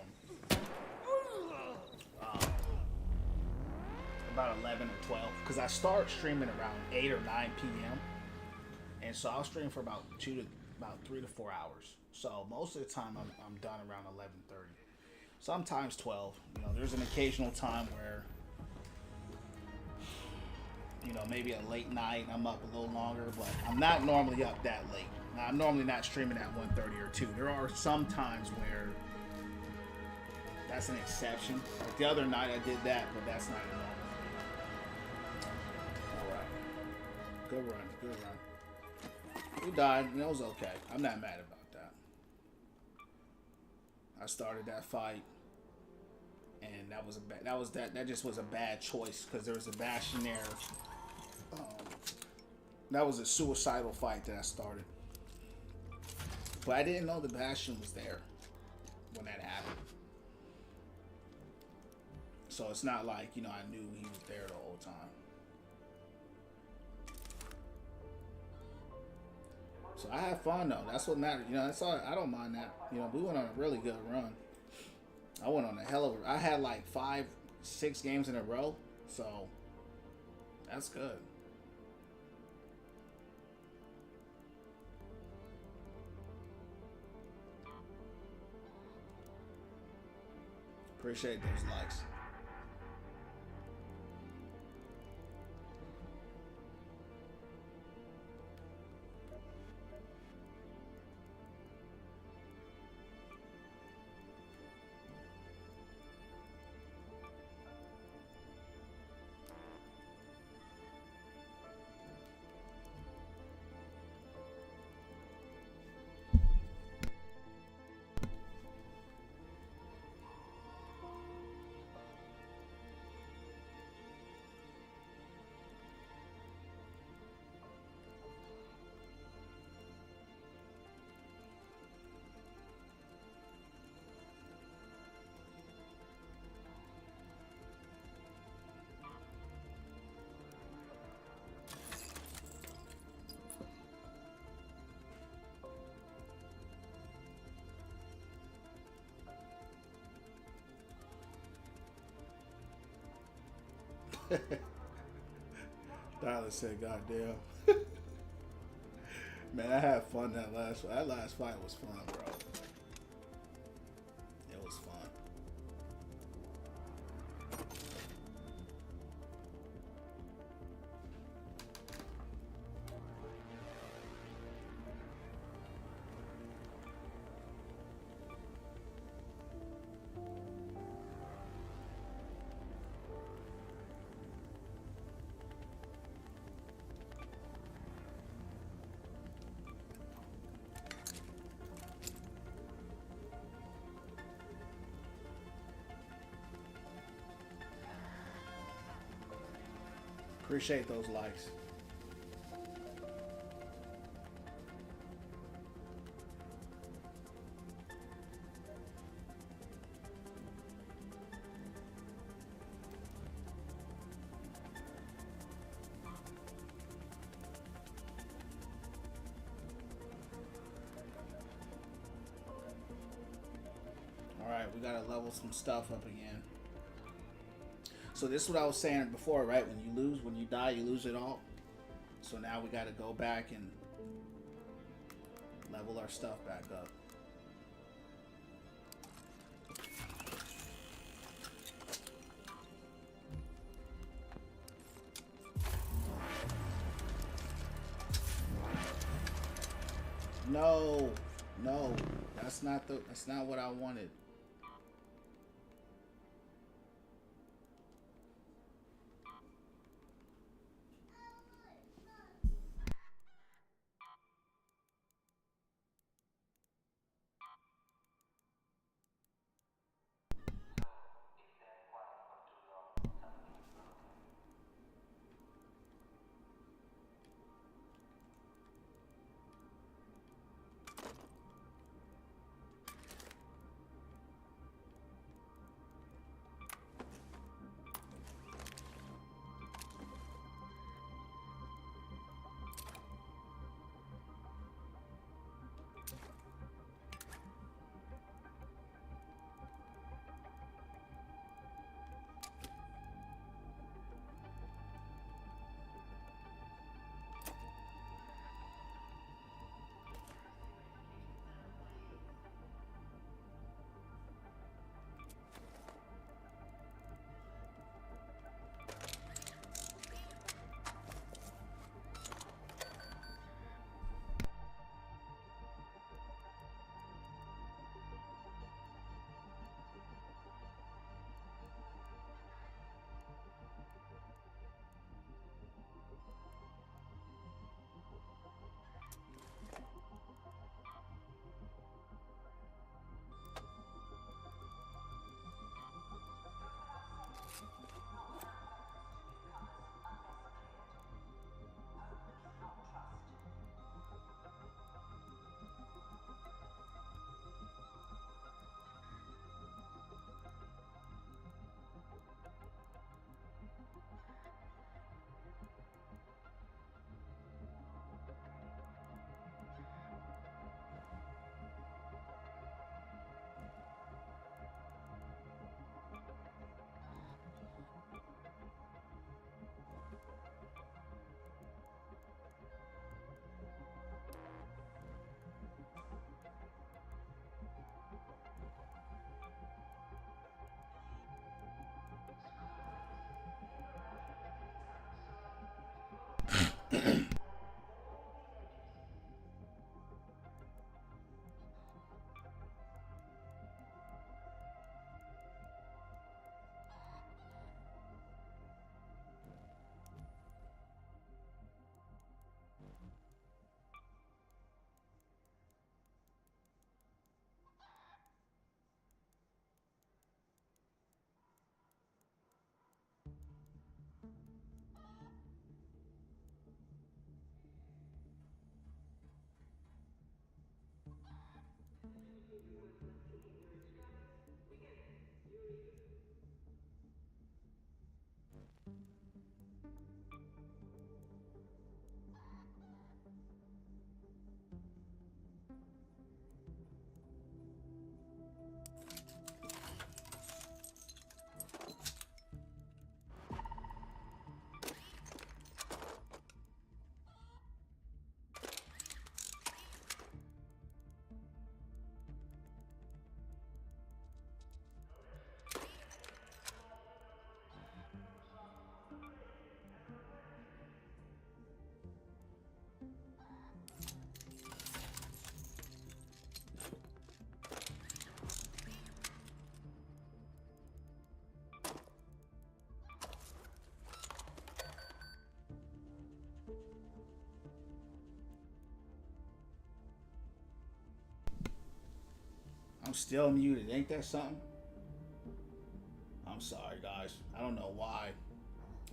about 11 or 12, because I start streaming around 8 or 9 p.m. and so I'll stream for about 3 to 4 hours. So most of the time I'm done around 11:30. Sometimes 12. You know, there's an occasional time where, you know, maybe a late night I'm up a little longer, but I'm not normally up that late. Now, I'm normally not streaming at 1:30 or 2. There are some times where that's an exception. Like the other night I did that, but that's not normal. Alright. Good run, good run. We died, and it was okay. I'm not mad about that. I started that fight. and that just was a bad choice because there was a Bastion there. That was a suicidal fight that I started, but I didn't know the Bastion was there when that happened. So it's not like, you know, I knew he was there the whole time. So I had fun though. That's what mattered. You know, that's all. I don't mind that. You know, we went on a really good run. I went on a hell of a. I had like 5-6 games in a row. So that's good. Appreciate those likes. Tyler said, "Goddamn." Man, I had fun that last fight was fun, bro. It was fun. Appreciate those likes. All right, we gotta level some stuff up again. So this is what I was saying before, right? When you die, you lose it all. So now we got to go back and level our stuff back up. No, that's not what I wanted. I'm still muted. Ain't that something? I'm sorry, guys. I don't know why.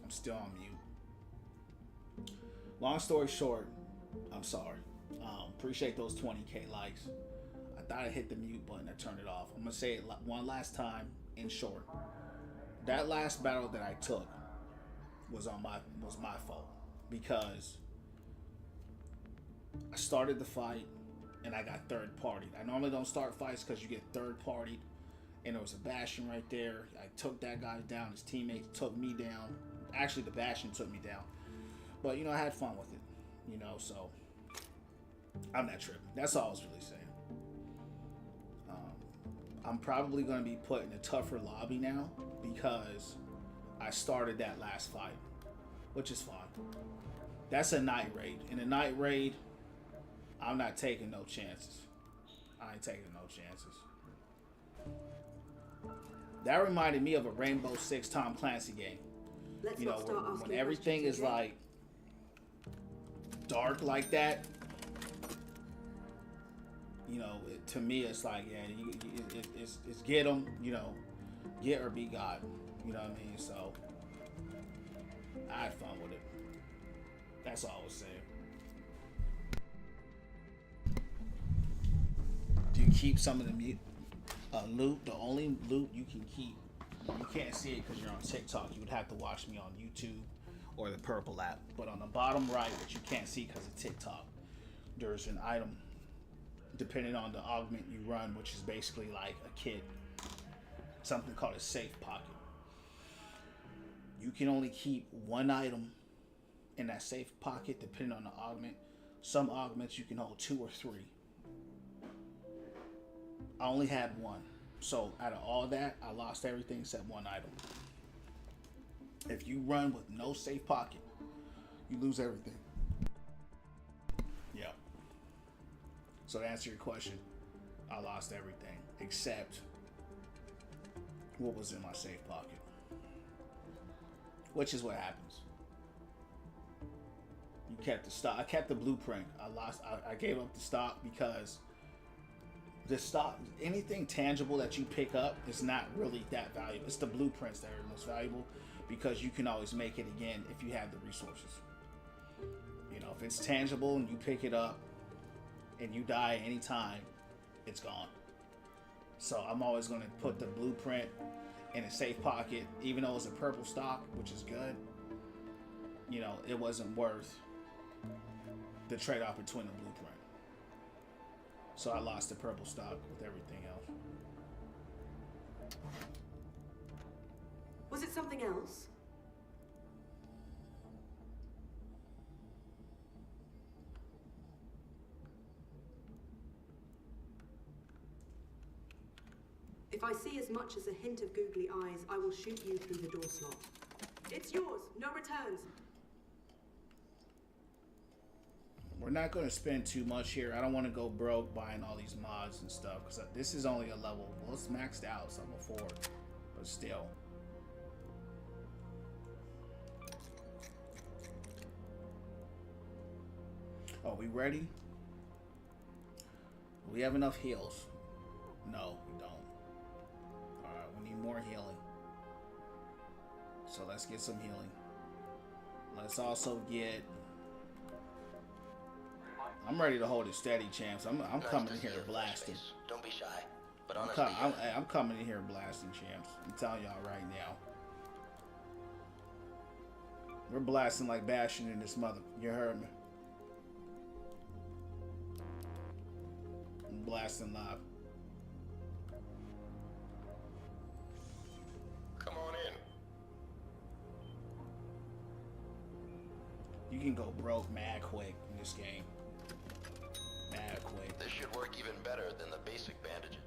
I'm still on mute. Long story short, I'm sorry. Appreciate those 20K likes. I thought I hit the mute button. I turned it off. I'm gonna say it one last time in short. That last battle that I took was my fault because I started the fight and I got third partied. I normally don't start fights because you get third partied, and there was a Bastion right there. I took that guy down. His teammates took me down. Actually, the Bastion took me down. But, you know, I had fun with it. You know, so I'm not tripping. That's all I was really saying. I'm probably going to be put in a tougher lobby now because I started that last fight, which is fine. That's a night raid. In a night raid, I'm not taking no chances. I ain't taking no chances. That reminded me of a Rainbow Six Tom Clancy game. Let's You know, not start when asking everything questions, is okay? like dark like that, you know, to me it's like, yeah, it's get them, you know, get or be God. You know what I mean? So I had fun with it. That's all I was saying. Do you keep some of the loot? The only loot you can keep, you can't see it because you're on TikTok. You would have to watch me on YouTube or the Purple app. But on the bottom right, which you can't see because of TikTok, there's an item depending on the augment you run, which is basically like a kit, something called a safe pocket. You can only keep one item in that safe pocket depending on the augment. Some augments you can hold 2 or 3. I only had 1. So out of all that, I lost everything except 1 item. If you run with no safe pocket, you lose everything. Yeah. So to answer your question, I lost everything except what was in my safe pocket. Which is what happens. You kept the stock. I kept the blueprint. I gave up the stock because the stock, anything tangible that you pick up is not really that valuable. It's the blueprints that are most valuable because you can always make it again if you have the resources. You know, if it's tangible and you pick it up and you die anytime, it's gone. So I'm always going to put the blueprint in a safe pocket, even though it's a purple stock, which is good. You know, it wasn't worth the trade-off between the blueprint. So I lost the purple stock with everything else. Was it something else? If I see as much as a hint of googly eyes, I will shoot you through the door slot. It's yours, no returns. We're not going to spend too much here. I don't want to go broke buying all these mods and stuff because this is only a level. Well, it's maxed out, so I'm a 4, but still. Oh, we ready? We have enough heals. No, we don't. Alright, we need more healing. So let's get some healing. Let's also get... I'm ready to hold it steady, champs. I'm coming in here blasting. Don't be shy. But I'm, honestly, I'm coming in here blasting, champs. I'm telling y'all right now. We're blasting like Bastion in this mother. You heard me. I'm blasting live. come on in. You can go broke mad quick in this game. Mad quick. This should work even better than the basic bandage.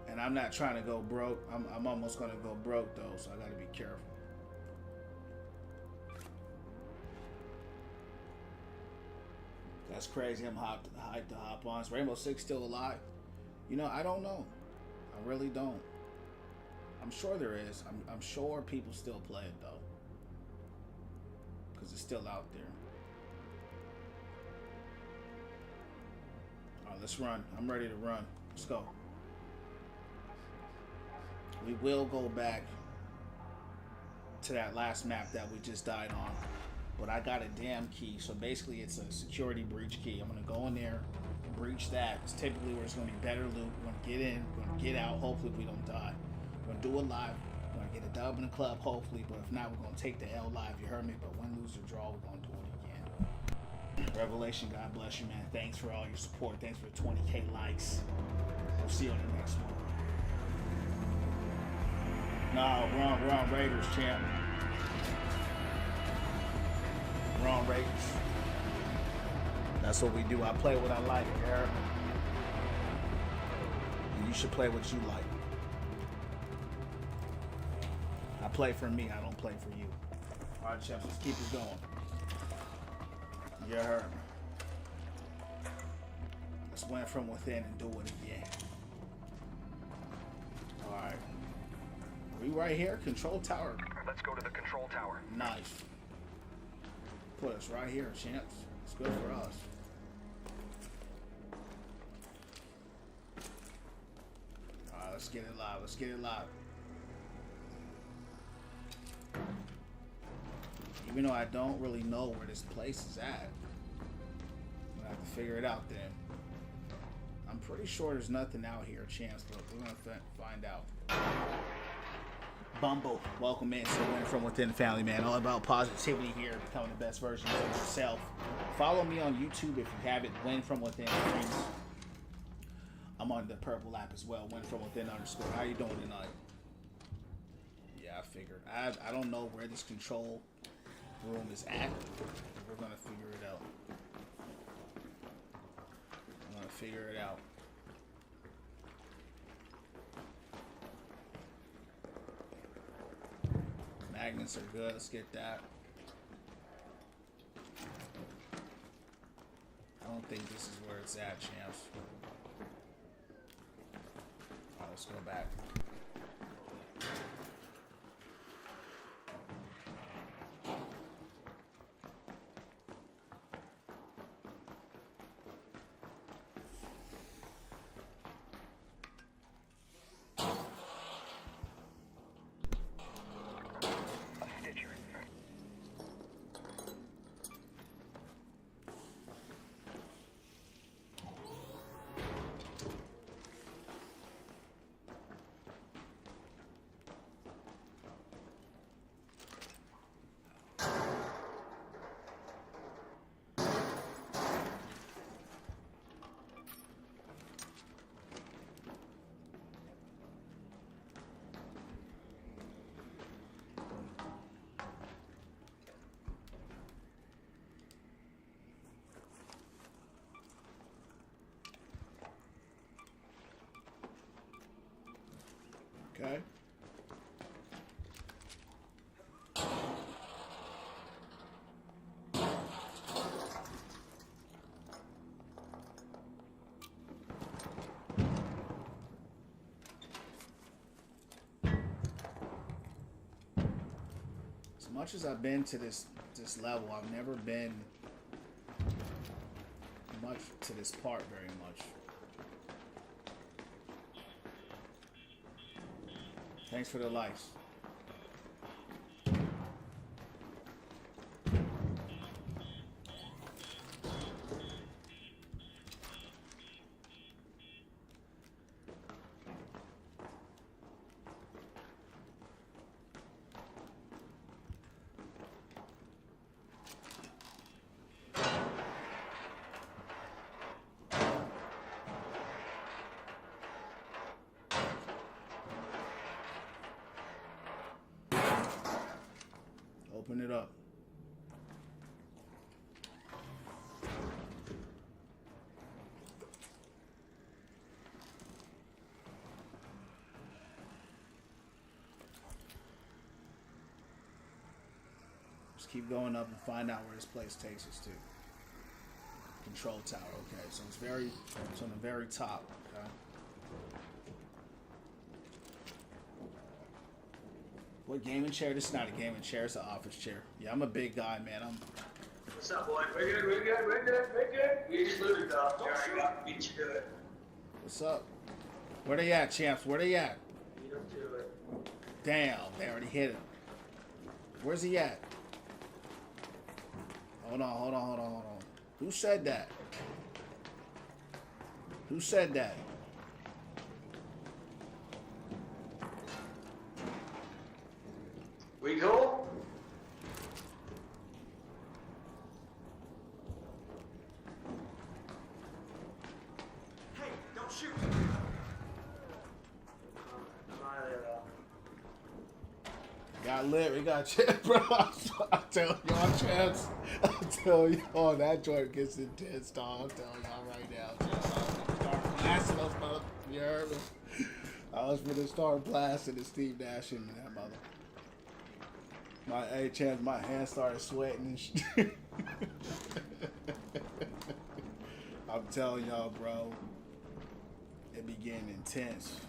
And I'm not trying to go broke. I'm almost gonna go broke though, so I gotta be careful. That's crazy. I'm hyped to hop on. Is Rainbow Six still alive? You know, I don't know. I really don't. I'm sure there is. I'm sure people still play it though, because it's still out there. All right, let's run. I'm ready to run. Let's go. We will go back to that last map that we just died on. But I got a damn key. So basically it's a security breach key. I'm going to go in there, breach that. It's typically where it's going to be better loot. We're going to get in, we're going to get out. Hopefully we don't die. We're going to do it live. We're going to get a dub in the club, hopefully. But if not, we're going to take the L live. You heard me? But win, lose, or draw, we're going to do it again. Revelation, God bless you, man. Thanks for all your support. Thanks for the 20K likes. We'll see you on the next one. No, we're on Raiders, champ. We're on Raiders. That's what we do. I play what I like, Eric. And you should play what you like. I play for me. I don't play for you. All right, champs. Let's keep it going. You heard me. Let's win from within and do it again. All right. We right here, control tower. Let's go to the control tower. Nice. Put us right here, champs. It's good for us. Alright, let's get it live. Let's get it live. Even though I don't really know where this place is at, I'm gonna have to figure it out then. I'm pretty sure there's nothing out here, champs, but we're gonna find out. Bumble, welcome in to Win From Within family, man. All about positivity here, becoming the best version of yourself. Follow me on YouTube if you haven't. Win From Within. I'm on the purple app as well. Win From Within _ How you doing tonight? Yeah, I figured. I don't know where this control room is at. We're gonna figure it out. I'm gonna figure it out. Magnets are good. Let's get that. I don't think this is where it's at, champs. Alright, let's go back. Okay. As much as I've been to this level, I've never been much to this part very much. Thanks for the likes. Open it up. Just keep going up and find out where this place takes us to. Control tower, okay. So it's on the very top, okay. What gaming chair? This is not a gaming chair. It's an office chair. Yeah, I'm a big guy, man. What's up, boy? We're good. We just looted the chair. I got beat you to it. What's up? Where they at, champs? Where they at? Beat them to it. Damn, they already hit him. Where's he at? Hold on. Who said that? Who said that? We cool? Hey, don't shoot. Got lit. We got chance, bro. I tell y'all, chance. I tell y'all that joint gets intense, dog. I'm telling y'all right now, chance. Start blasting those mother. You heard me? I was gonna start blasting the Steve Nash in that mother. Hey, chance, my hands started sweating and shit. I'm telling y'all, bro. It be getting intense.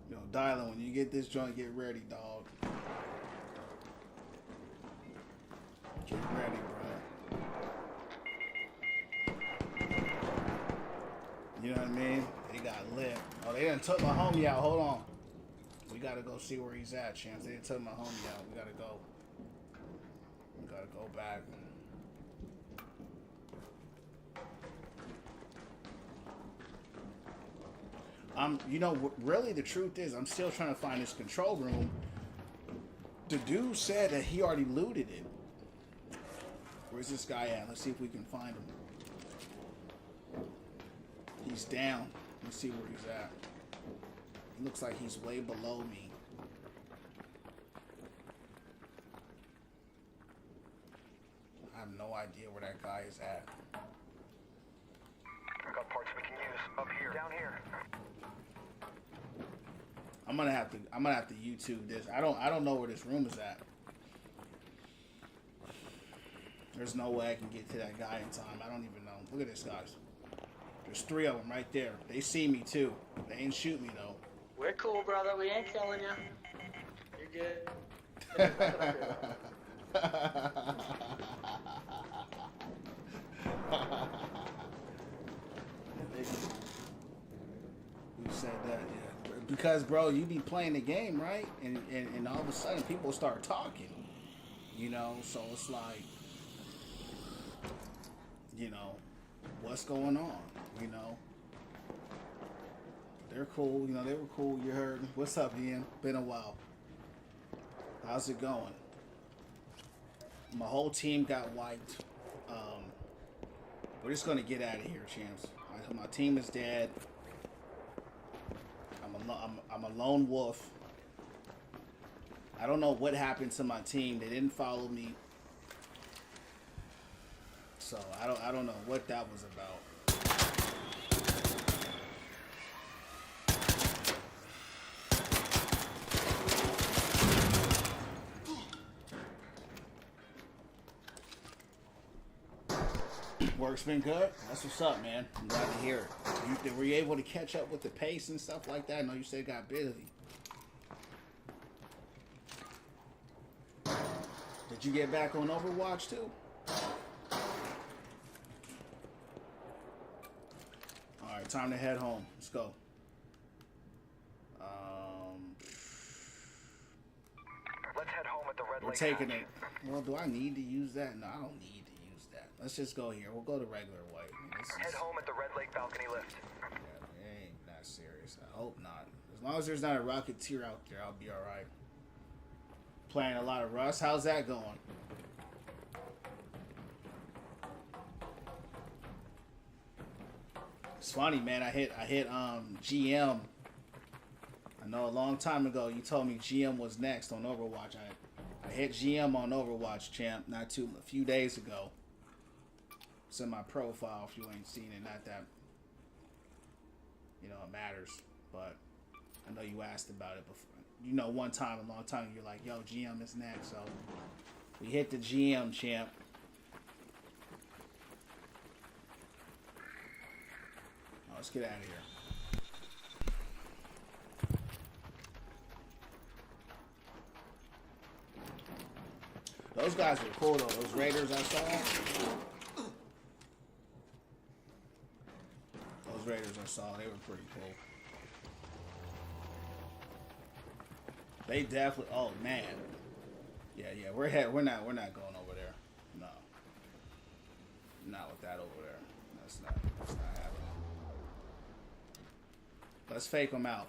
Yo, Dylan, when you get this joint, get ready, dog. Get ready, bro. You know what I mean? They got lit. Oh, they done took my homie out. Hold on. We gotta go see where he's at, Chance. They done took my homie out. We gotta go. We gotta go back. You know, really the truth is, I'm still trying to find this control room. The dude said that he already looted it. Where's this guy at? Let's see if we can find him. He's down. Let's see where he's at. He looks like he's way below me. I have no idea where that guy is at. I've got parts we can use up here. Down here. I'm gonna have to YouTube this. I don't know where this room is at. There's no way I can get to that guy in time. I don't even know. Look at this, guys. There's 3 of them right there. They see me too. They ain't shoot me though. We're cool, brother. We ain't killing you. You're good. Who said that? Yeah. Because, bro, you be playing the game, right? And all of a sudden people start talking. You know, so it's like, you know, what's going on? You know, they're cool. You know, they were cool. You heard. What's up, Ian? Been a while. How's it going? My whole team got wiped. We're just gonna get out of here, champs. My team is dead. I'm a lone wolf. I don't know what happened to my team. They didn't follow me. So I don't know what that was about. Work's been good. That's what's up, man. I'm glad to hear it. Were you able to catch up with the pace and stuff like that? I know you said it got busy. Did you get back on Overwatch too? Alright, time to head home. Let's go. Let's head home at the Red We're Lake taking hatch. it. Well, do I need to use that? No, I don't need to use that. Let's just go here. We'll go the regular way. Head home at the Red Lake balcony lift. Yeah, it ain't that serious. I hope not. As long as there's not a Rocketeer out there, I'll be alright. Playing a lot of Rust. How's that going? It's funny, man. I hit GM. I know a long time ago you told me GM was next on Overwatch. I hit GM on Overwatch, champ, a few days ago. It's in my profile if you ain't seen it. Not that, you know, it matters, but I know you asked about it before. You know, one time, a long time, you're like, yo, GM is next. So we hit the GM, champ. Oh, let's get out of here. Those guys were cool, though. Those Raiders I saw. Those Raiders I saw, they were pretty cool. They definitely. Oh man. Yeah. We're not going over there. No. Not with that over there. That's not happening. Let's fake them out.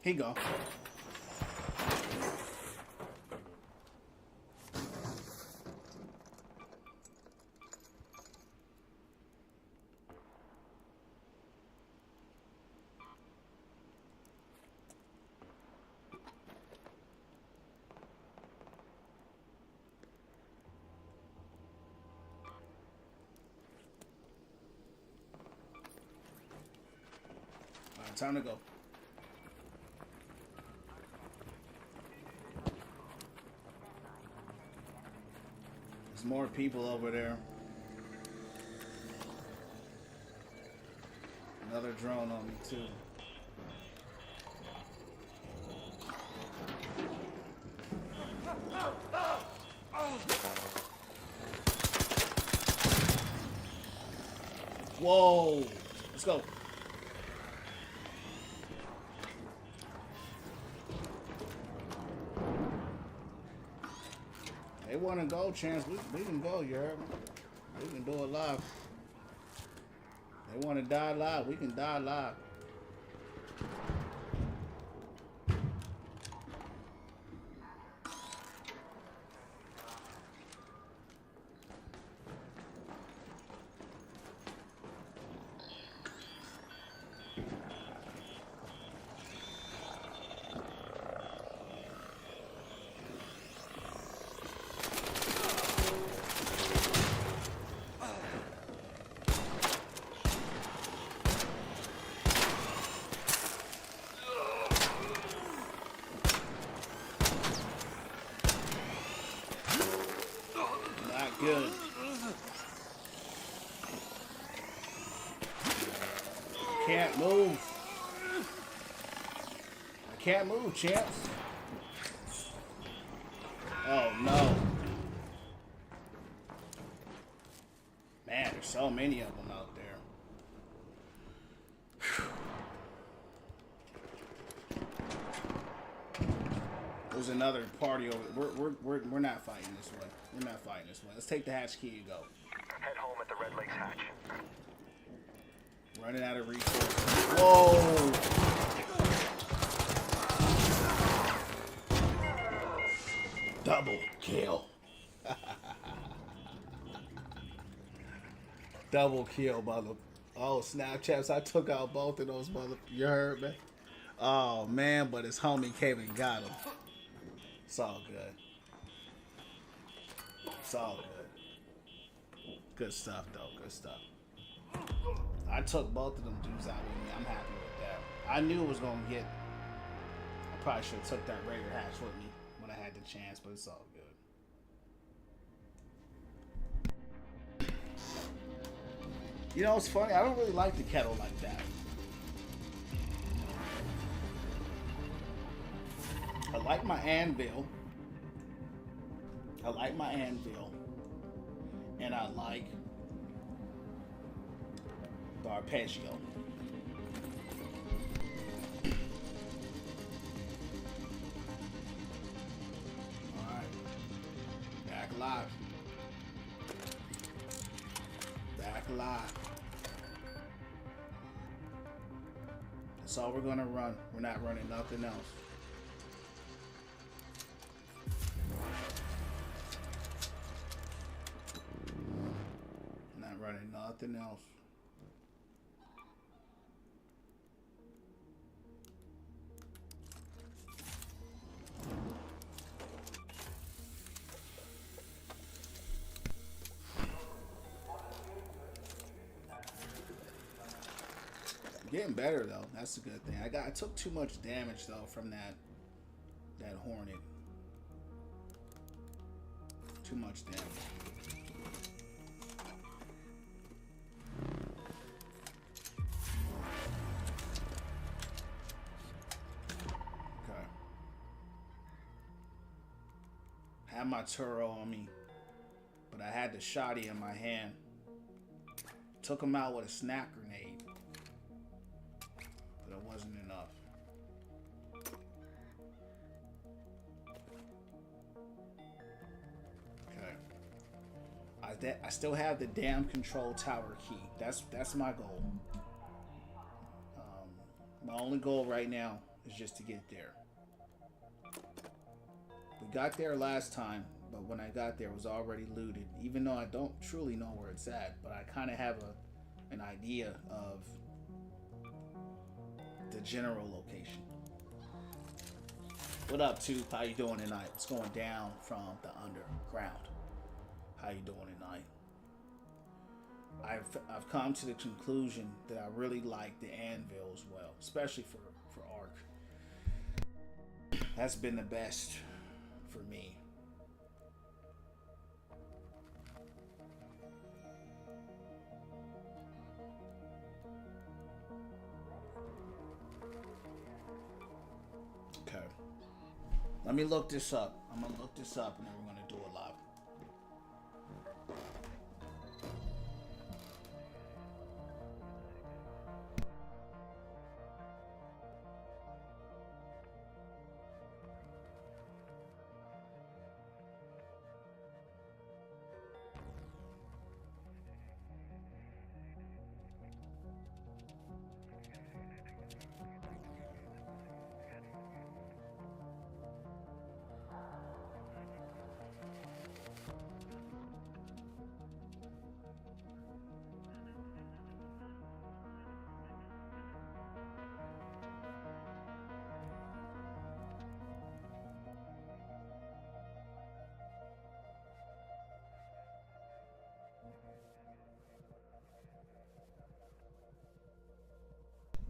Here you go. All right, time to go. There's more people over there. Another drone on me too. Whoa! Let's go. They want to go, Chance. We can go, you heard me? We can do it live. They want to die live. We can die live. Good. Can't move. I can't move, Chance. Oh no. Man, there's so many of them out there. There's another party over. We're not fighting this way. We're not fighting this way. Let's take the hatch key and go. Head home at the Red Lakes hatch. Running out of resources. Whoa! Double kill. Double kill, mother. Oh, Snapchats. I took out both of those mother. You heard me? Oh, man, but his homie came and got him. It's all good. It's all good. Good stuff, though. Good stuff. I took both of them dudes out with me. I'm happy with that. I knew it was going to get... I probably should have took that Raider hatch with me when I had the chance, but it's all good. You know, it's funny. I don't really like the kettle like that. I like my anvil. I like my anvil. And I like the arpeggio. Alright. Back alive. Back alive. That's all we're gonna run. We're not running nothing else. Not running nothing nothing else. Getting better though. That's a good thing. I took too much damage though from that Hornet. Too much damage. Okay. Had my Turo on me, but I had the shotty in my hand. Took him out with a snap grenade, but it wasn't enough. I still have the damn control tower key. That's my goal. My only goal right now is just to get there. We got there last time, but when I got there, it was already looted. Even though I don't truly know where it's at, but I kind of have an idea of the general location. What up, Tooth? How you doing tonight? What's going down from the underground? How you doing tonight? I've come to the conclusion that I really like the Anvil as well, especially for Ark. That's been the best for me. Okay. Let me look this up. I'm gonna look this up and then we're gonna do it live.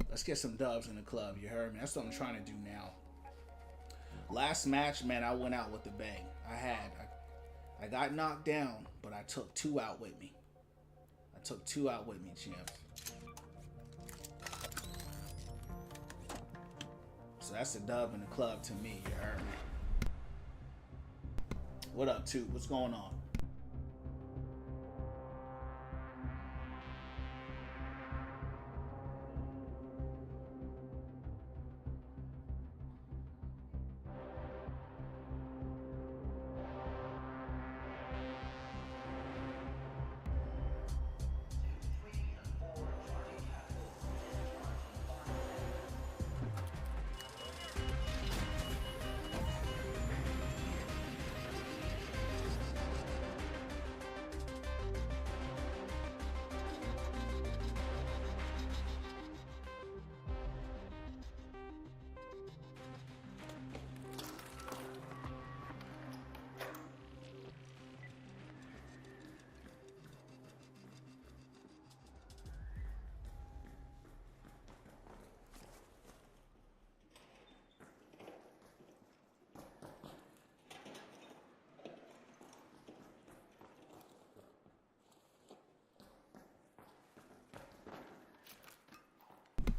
Let's get some dubs in the club, you heard me? That's what I'm trying to do now. Last match, man, I went out with the bang. I got knocked down, but I took 2 out with me. I took 2 out with me, champs. So that's a dub in the club to me, you heard me? What up, Toot? What's going on?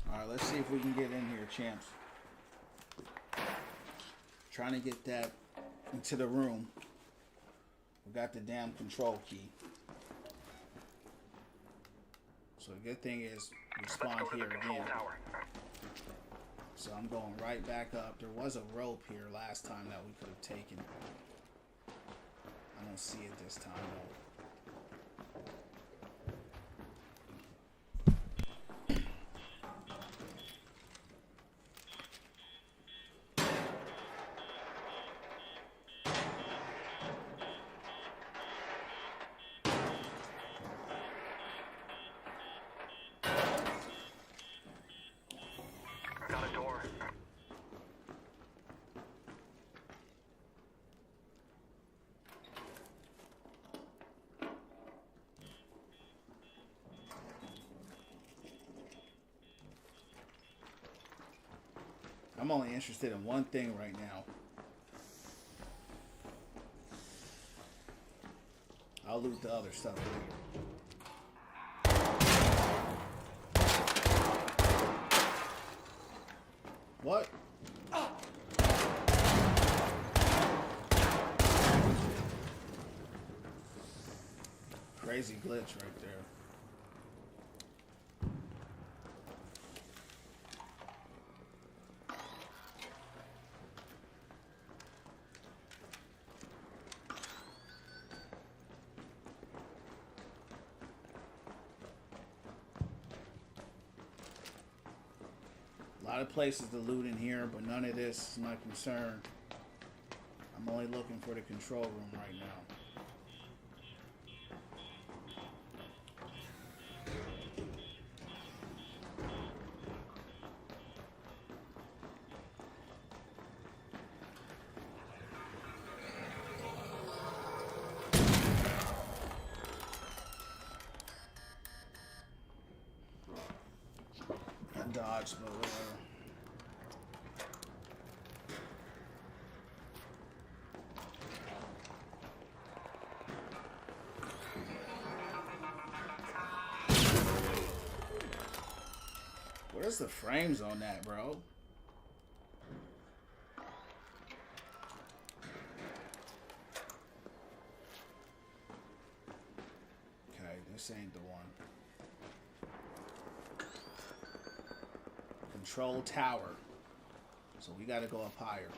Alright, let's see if we can get in here, champs. Trying to get that into the room. We got the damn control key. So the good thing is we spawned here again. So I'm going right back up. There was a rope here last time that we could have taken. I don't see it this time though. I'm only interested in one thing right now. I'll loot the other stuff later. What? Crazy glitch right there. A lot of places to loot in here, but none of this is my concern. I'm only looking for the control room right now. Dodge, but whatever. What is the frames on that, bro? Okay, this ain't the one. Control tower. So we gotta go up higher.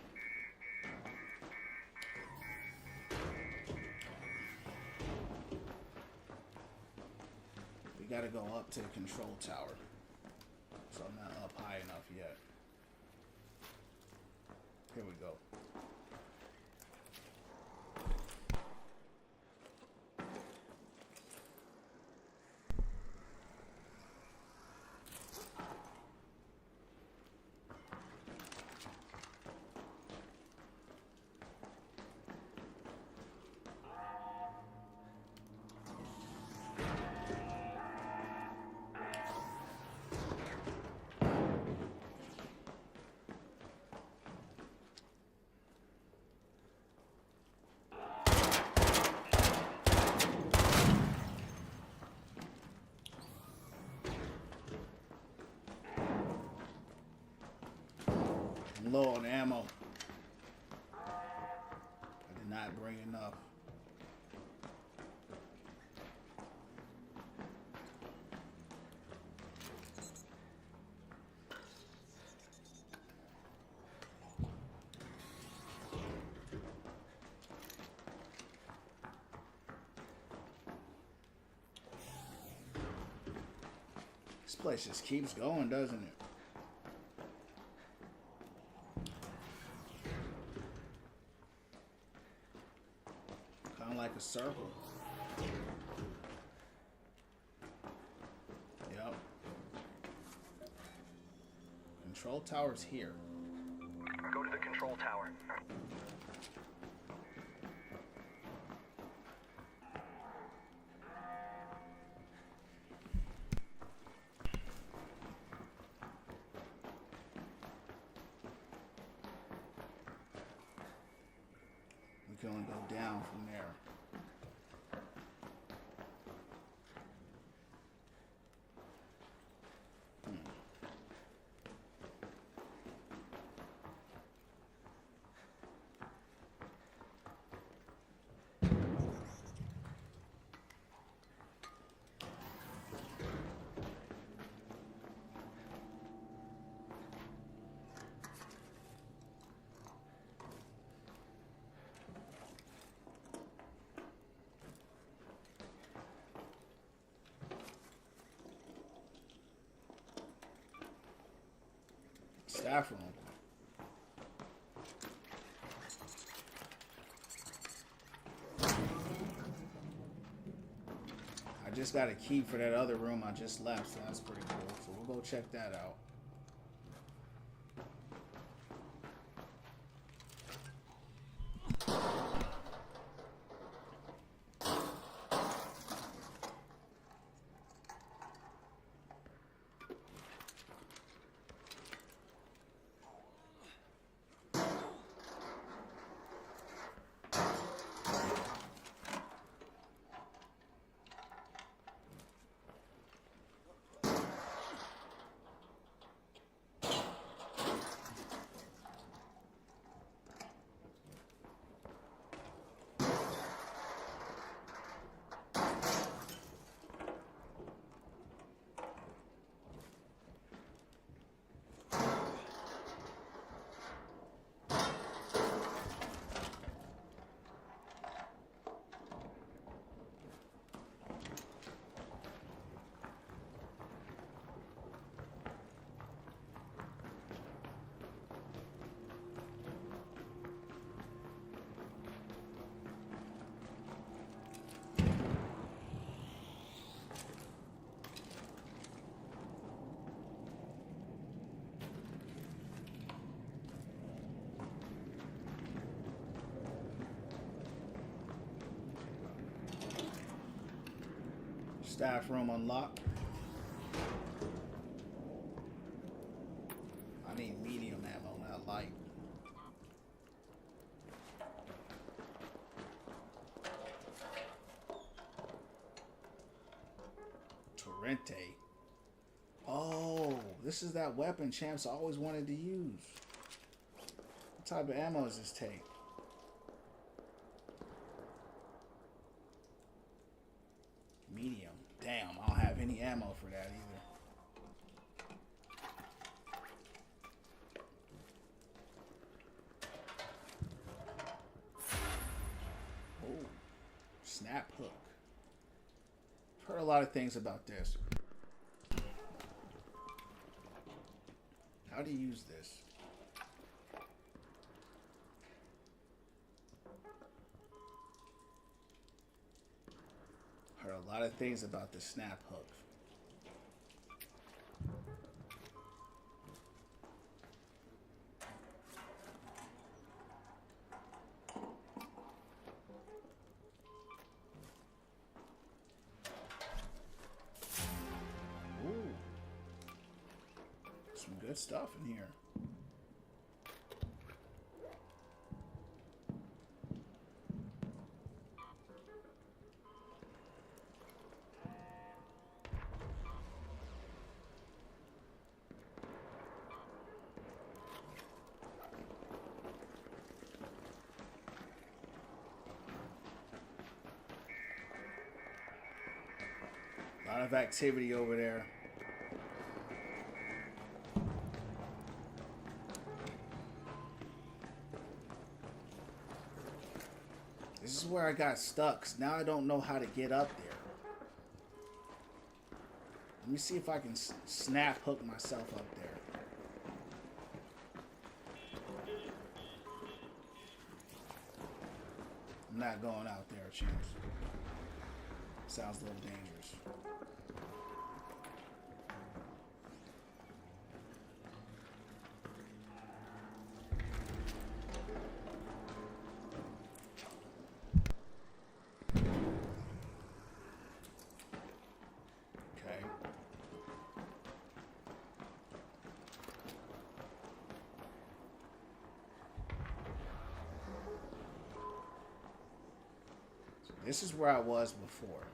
We gotta go up to the control tower. So I'm not up high enough yet. Here we go. I'm low on ammo. I did not bring enough. This place just keeps going, doesn't it? Kind of like a circle. Yep. Control tower's here. Go to the control tower. We can only go down from there. Staff room. I just got a key for that other room I just left, so that's pretty cool. So we'll go check that out. Staff room unlocked. I need medium ammo, not light. Torrente. Oh, this is that weapon champs always wanted to use. What type of ammo does this take? Medium. Damn, I don't have any ammo for that either. Oh, snap hook. Heard a lot of things about this. How do you use this? Heard a lot of things about the snap hook. Ooh. Some good stuff in here. A lot of activity over there. This is where I got stuck. 'Cause now I don't know how to get up there. Let me see if I can snap hook myself up there. I'm not going out there, champs. Sounds a little dangerous. Okay. So this is where I was before.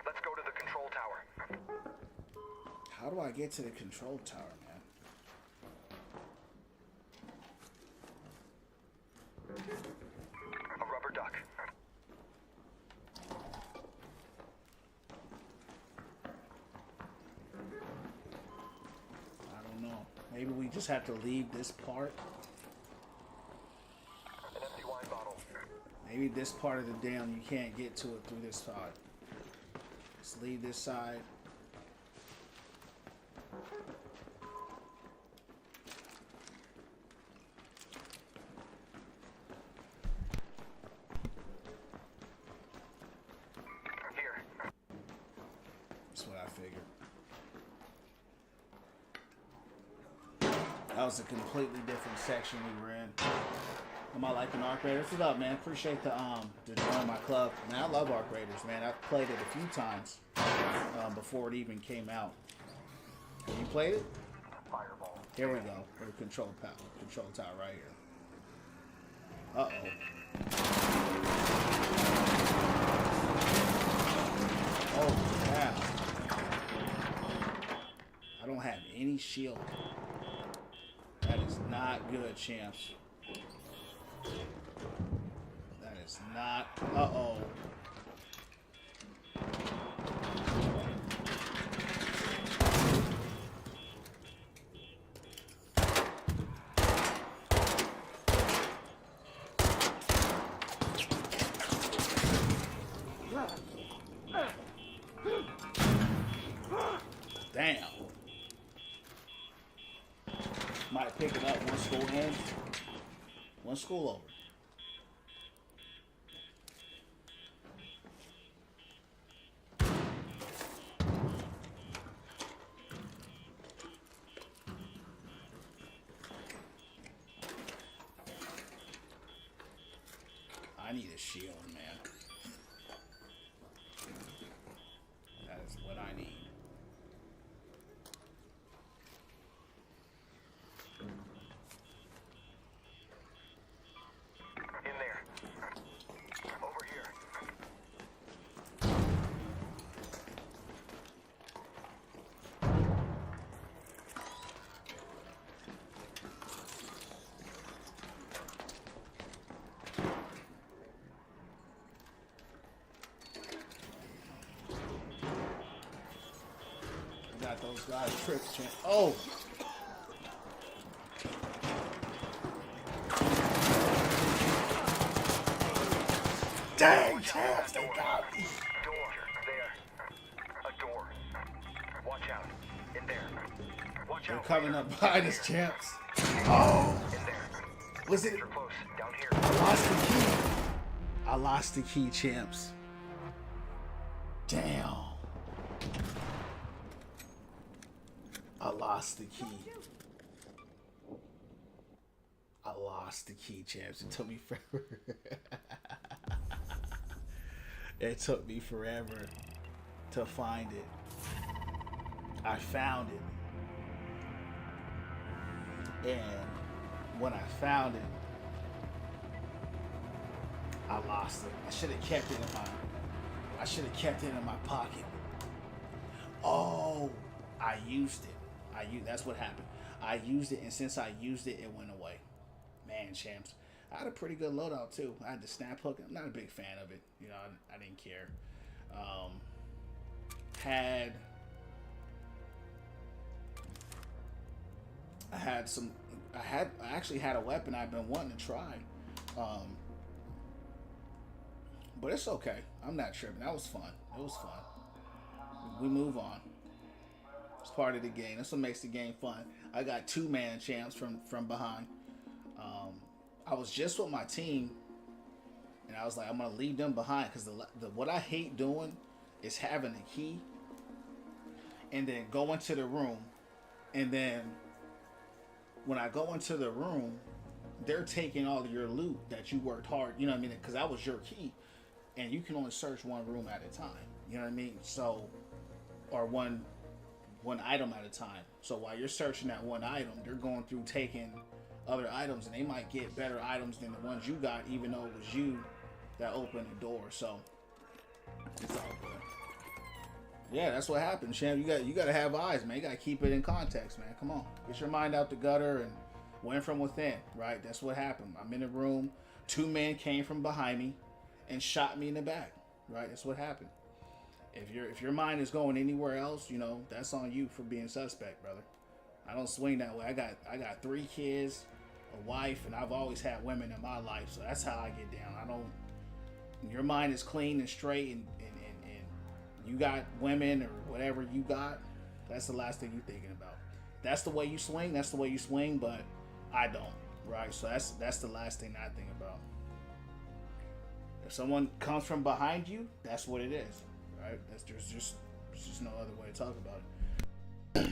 Let's go to the control tower. How do I get to the control tower, man? A rubber duck. I don't know. Maybe we just have to leave this part. An empty wine bottle. Maybe this part of the dam you can't get to it through this side. Let's leave this side. Here. That's what I figured. That was a completely different section we were in. Am I liking Arc Raiders? What's up, man? Appreciate the join my club. Man, I love Arc Raiders, man. I've played it a few times before it even came out. Have you played it? Fireball. Here we go. For the control tower right here. Uh-oh. Oh, yeah. I don't have any shield. That is not good, champs. That is not... Uh-oh. And one school over. I need a shield, man. That is what I need. In there. Over here. Got those guys tripped, champ. Oh! Dang, champs, they got me. Door. There. A door. Watch out. In there. Watch They're out. coming up behind us, champs. Oh! In there. Was it? You're close. Down here. I lost the key. I lost the key, champs. Damn. I lost the key. I lost the key, champs. It took me forever. It took me forever to find it. I found it. And when I found it, I lost it. I should have kept it in my pocket. Oh, I used it. That's what happened. I used it, and since I used it, it went away. Man, champs. I had a pretty good loadout too. I had the snap hook. I'm not a big fan of it. You know, I didn't care. I actually had a weapon I've been wanting to try. But it's okay. I'm not tripping. That was fun. It was fun. We move on. It's part of the game. That's what makes the game fun. I got 2-man champs from behind. I was just with my team, and I was like, I'm gonna leave them behind because what I hate doing is having a key and then go into the room, and then when I go into the room, they're taking all of your loot that you worked hard. You know what I mean? Because that was your key, and you can only search one room at a time. You know what I mean? So, or one item at a time. So while you're searching that one item, they're going through taking other items, and they might get better items than the ones you got, even though it was you that opened the door. So it's all good. Yeah, that's what happens, champ. You gotta have eyes, man. You gotta keep it in context, man. Come on, get your mind out the gutter and win from within. Right? That's what happened. I'm in a room. 2 men came from behind me and shot me in the back. Right? That's what happened. If your mind is going anywhere else, you know, that's on you for being suspect, brother. I don't swing that way. I got 3 kids, a wife, and I've always had women in my life, so that's how I get down. I don't. Your mind is clean and straight, and you got women or whatever you got. That's the last thing you're thinking about. That's the way you swing. That's the way you swing, but I don't. Right? So that's the last thing I think about. If someone comes from behind you, that's what it is. Right? There's just no other way to talk about it.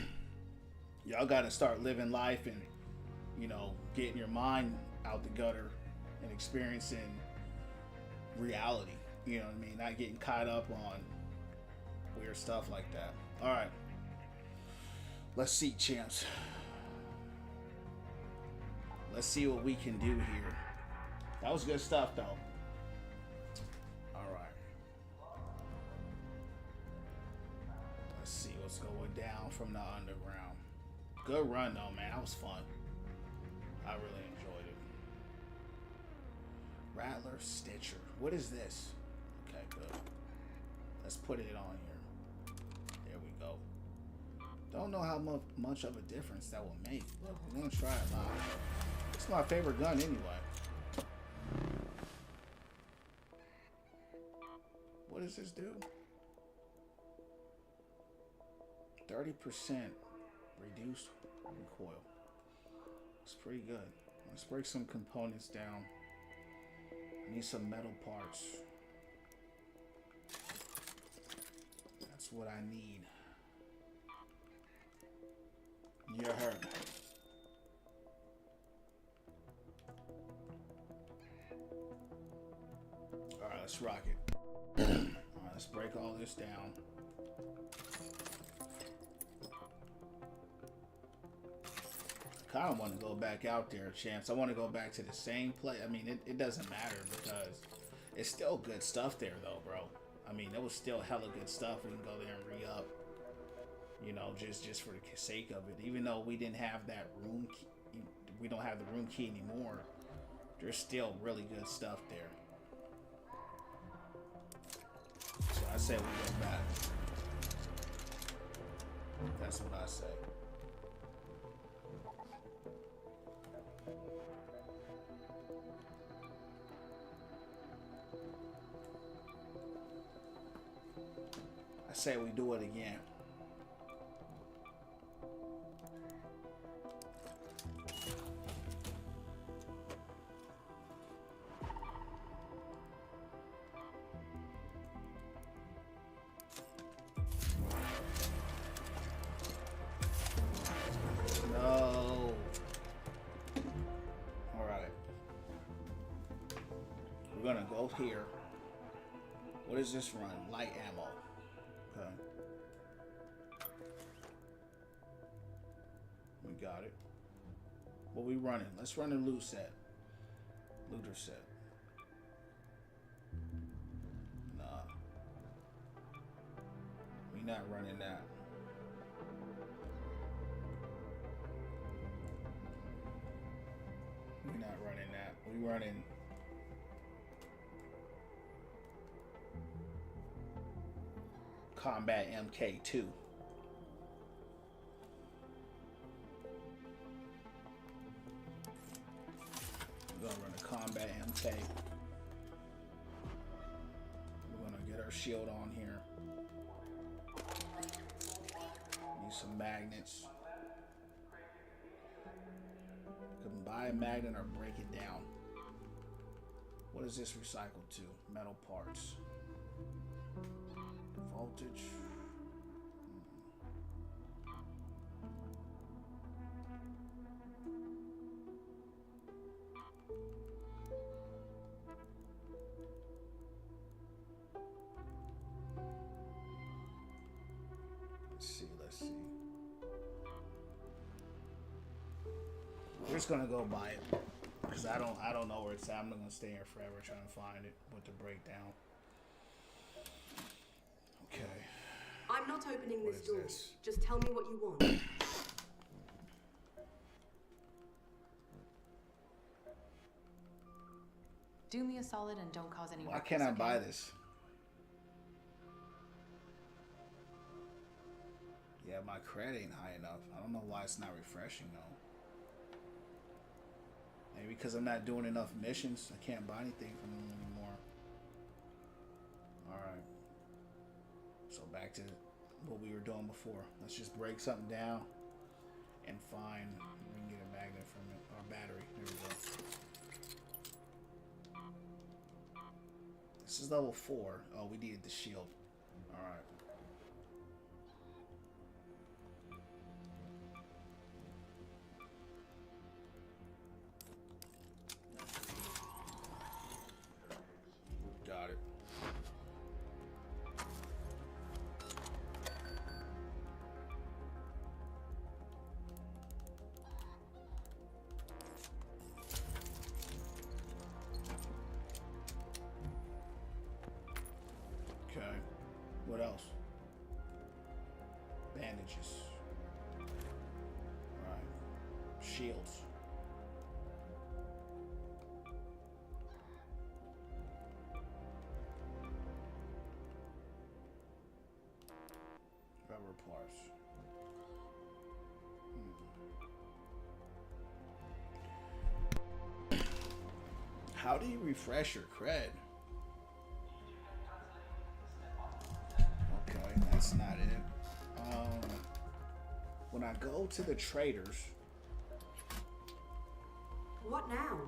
Y'all got to start living life and, you know, getting your mind out the gutter and experiencing reality. You know what I mean? Not getting caught up on weird stuff like that. All right. Let's see, champs. Let's see what we can do here. That was good stuff, though. All right. Let's see what's going down from the underground. Good run, though, man. That was fun. I really enjoyed it. Rattler Stitcher. What is this? Okay, good. Let's put it on here. There we go. Don't know how much of a difference that will make. We're gonna try it live. It's my favorite gun anyway. What does this do? 30% reduced recoil. It's pretty good. Let's break some components down. I need some metal parts. That's what I need. You're hurt. Alright, let's rock it. Alright, let's break all this down. I kind of want to go back out there, Champs. I want to go back to the same place. I mean, it doesn't matter because it's still good stuff there, though, bro. I mean, it was still hella good stuff. We can go there and re-up, you know, just for the sake of it. Even though we didn't have that room key, we don't have the room key anymore, there's still really good stuff there. So I say we go back. That's what I say. I say we do it again. No. All right. We're gonna go here. What does this run? Light ammo. Okay. We got it. What we running? Let's run a loot set. Looter set. Nah. We not running that. We not running that. We running Combat MK2. We're gonna run a Combat MK. We're gonna get our shield on here. Need some magnets. You can buy a magnet or break it down. What is this recycled to? Metal parts. Voltage. Let's see. We're just gonna go buy it because I don't know where it's at. I'm not gonna stay here forever trying to find it with the breakdown. Okay. I'm not opening What this is door. this? Just tell me what you want. Do me a solid and don't cause any Why ruckus, can't I okay? buy this? Yeah, my credit ain't high enough. I don't know why it's not refreshing though. Maybe because I'm not doing enough missions. I can't buy anything from them anymore. Alright. So back to what we were doing before. Let's just break something down and find, we can get a magnet from it, or battery. There we go. This is level 4. Oh, we needed the shield. Alright. Got it. Okay. What else? Bandages. Right. Shields. Rubber parts. How do you refresh your cred? Okay, that's not it. When I go to the traders, What now?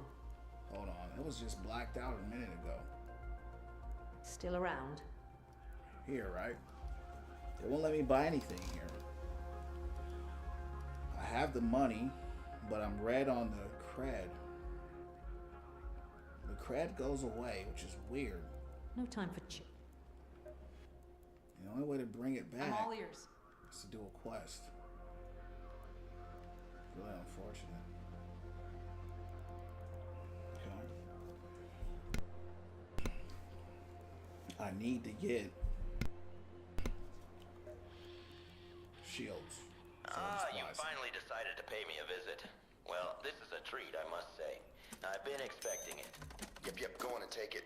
Hold on, it was just blacked out a minute ago. Still around? Here, right? They won't let me buy anything here. I have the money, but I'm red on the cred. The cred goes away, which is weird. No time for chit. The only way to bring it back I'm all ears. is to do a quest. Really unfortunate. Okay. I need to get shields. You finally decided to pay me a visit. Well, this is a treat, I must say. I've been expecting it. Yep, go on and take it.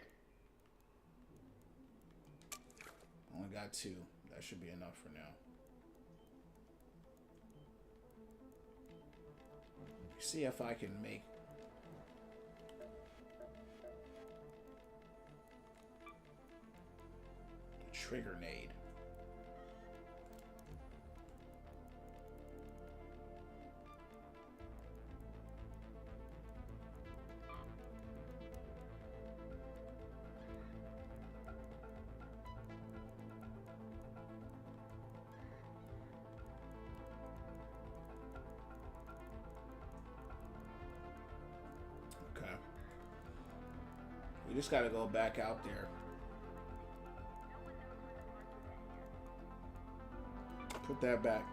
Only got 2. That should be enough for now. See if I can make a trigger nade. We just gotta go back out there. Put that back.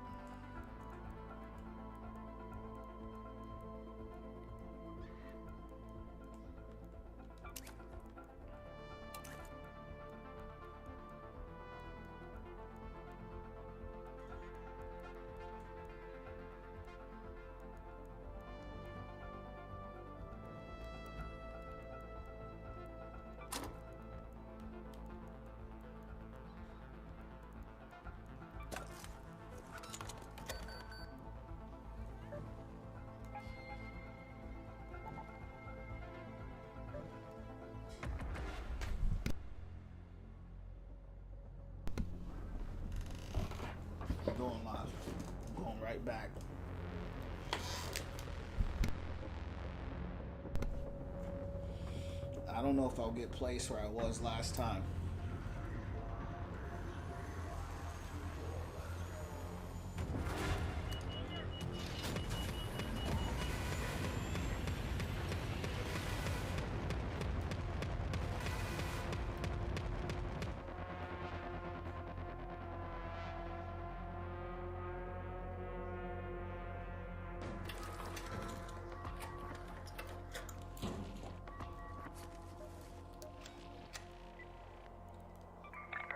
Going live. I'm going right back. I don't know if I'll get placed where I was last time.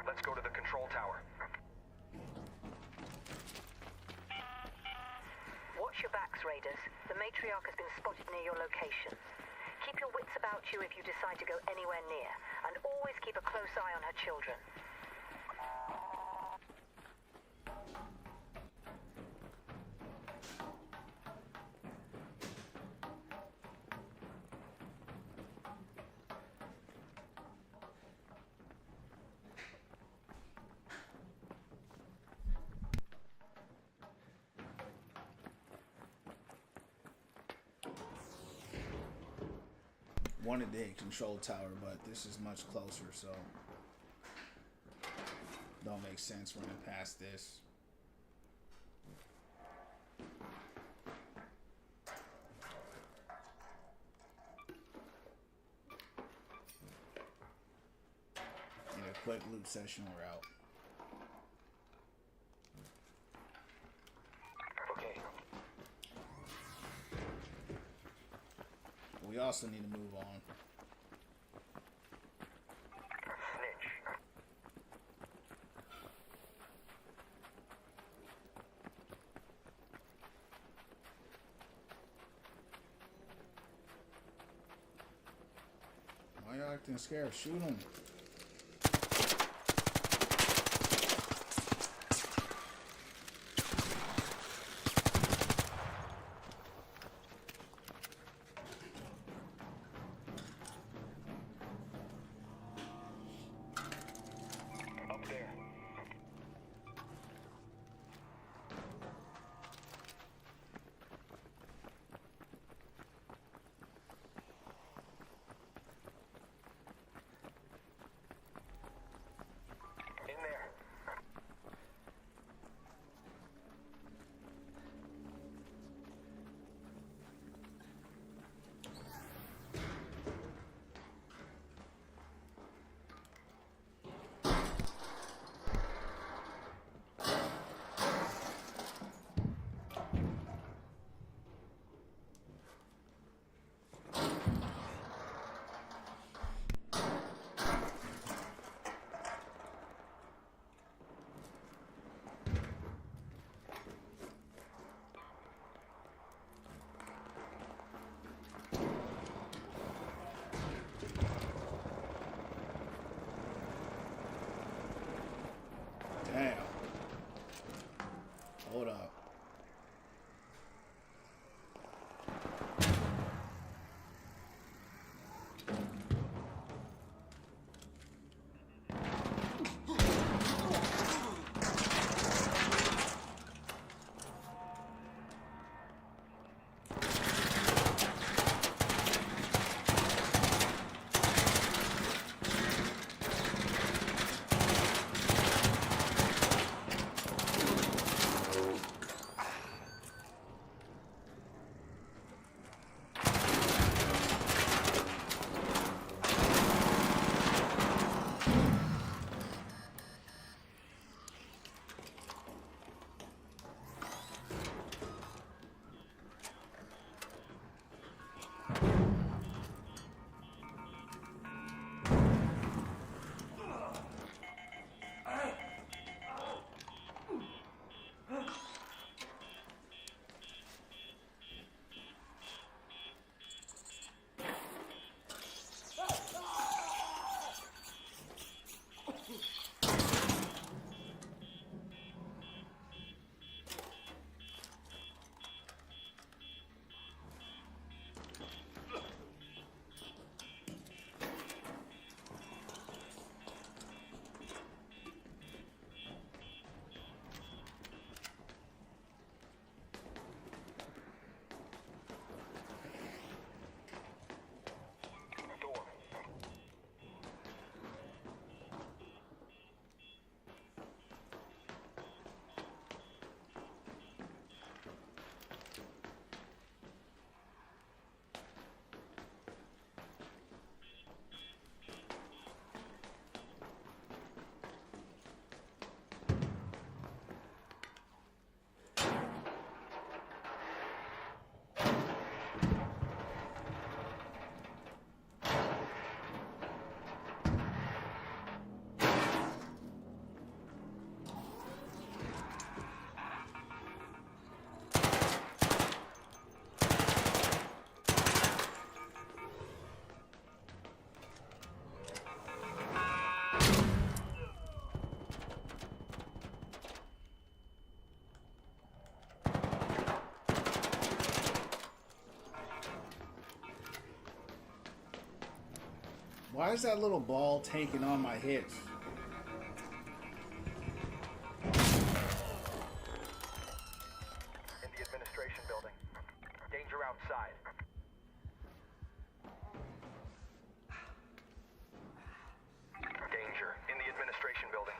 Let's go to the control tower. Watch your backs, Raiders. The Matriarch has been spotted near your locations. Keep your wits about you if you decide to go anywhere near, and always keep a close eye on her children. Wanted to hit control tower, but this is much closer, so don't make sense running past this. In a quick loot session, we're out. Okay. We also need to move on. Snitch. Why y'all acting scared? Shoot him. Up there. Why is that little ball taking on my hits? In the administration building. Danger outside. Danger in the administration building.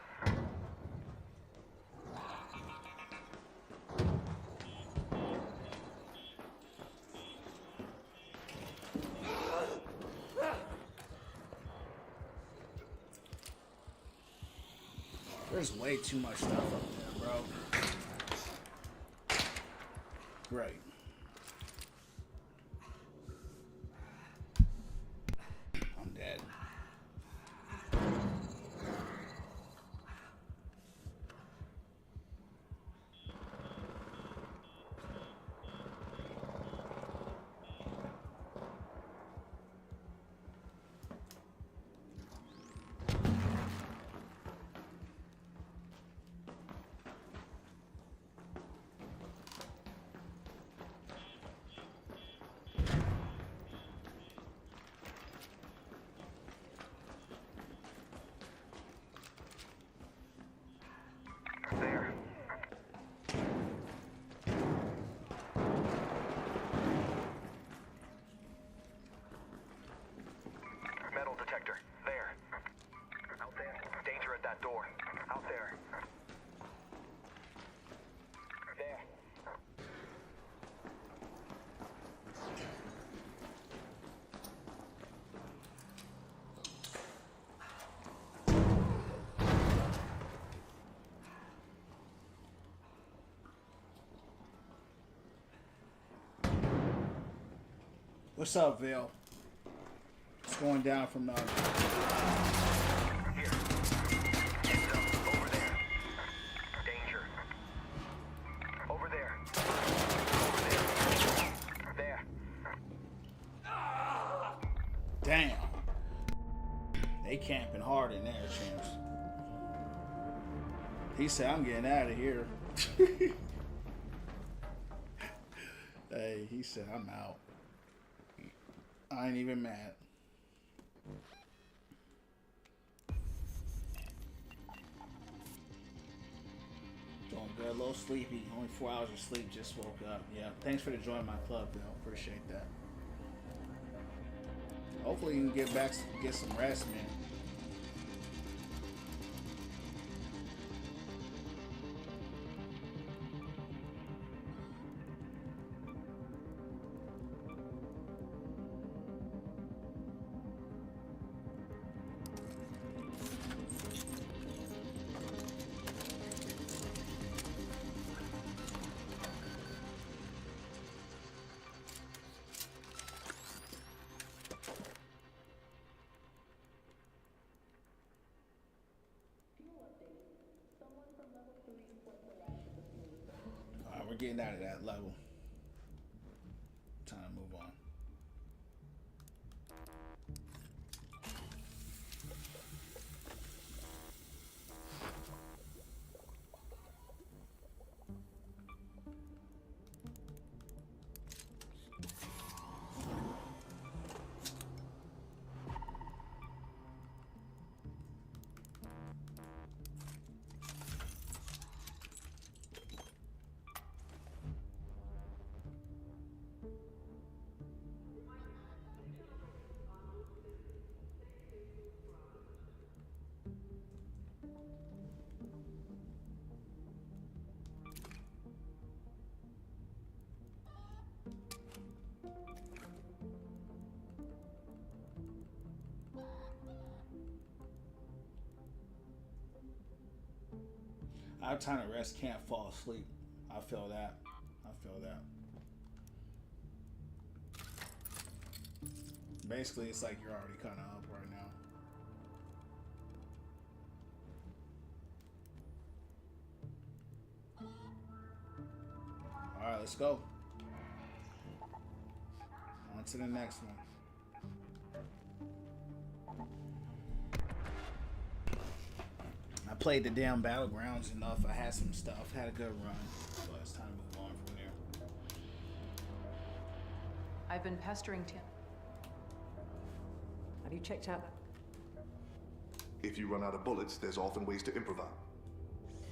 There's way too much stuff up there, bro. Great. I'm dead. There. Metal detector. There. Out there. Danger at that door. Out there. There. What's up, Vale? What's going down from the... Here. Hands up. Over there. Danger. Over there. Over there. There. Damn. They camping hard in there, champs. He said, I'm getting out of here. Hey, he said, I'm out. I ain't even mad. Doing good, a little sleepy. Only 4 hours of sleep, just woke up. Yeah, thanks for joining my club, Bill. Appreciate that. Hopefully you can get back, get some rest, man. Alright, we're getting out of that level. Time to move on. I have time to rest, can't fall asleep. I feel that. I feel that. Basically, it's like you're already kind of up right now. Alright, let's go. On to the next one. I played the damn Battlegrounds enough. I had some stuff. Had a good run. So it's time to move on from there. I've been pestering Tim. Have you checked out If you run out of bullets, there's often ways to improvise.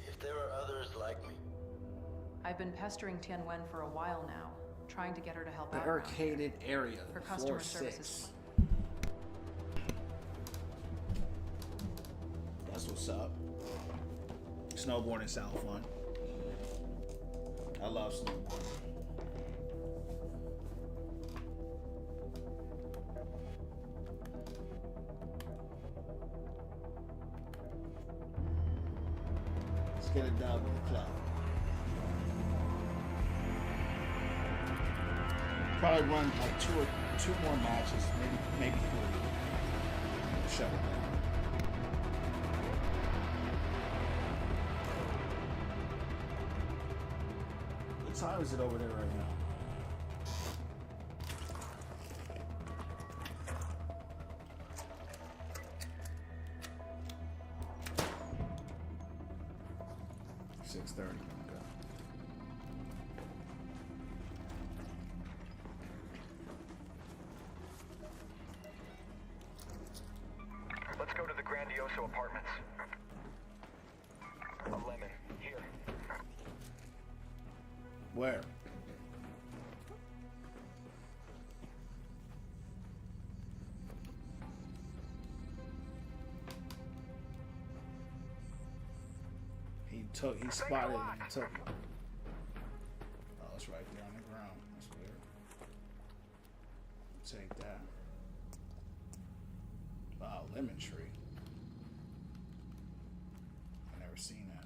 If there are others like me. I've been pestering Tianwen for a while now, trying to get her to help The out. around here. arcaded area. Her Floor customer 6. services. That's what's up. Snowboarding sounds fun. I love snowboarding. Let's get it done with the club. Probably run like two more matches, maybe 3. Shut it down. What time is it over there right now? $6:30. Okay. Let's go to the Grandioso apartments. A lemon. Here. Where? He spotted it and took it. Oh, it's right there on the ground. That's weird. Take that. Wow, lemon tree. I never seen that.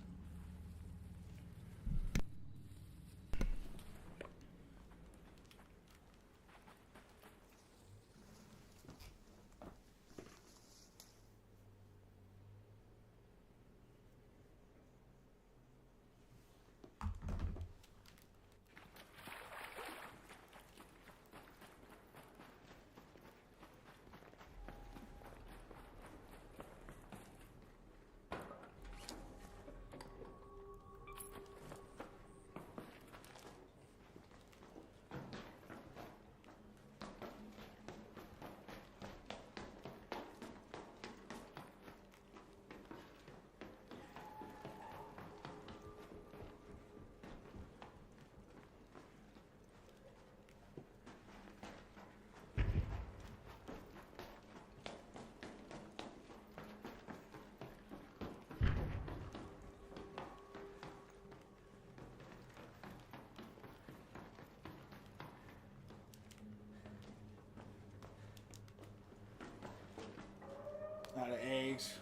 Out of eggs.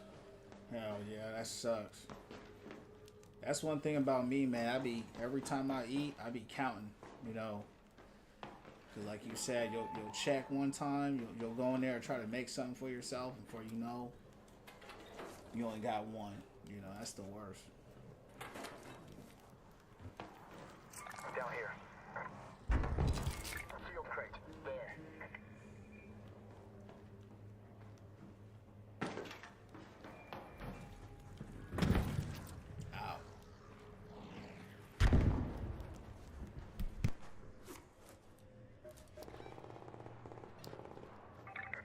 Hell yeah, that sucks. That's one thing about me, man. Every time I eat, I be counting, you know. Cause like you said, you'll check one time, you'll go in there and try to make something for yourself, and before you know, you only got one. You know, that's the worst. Down here. Sealed crate. There. Ow.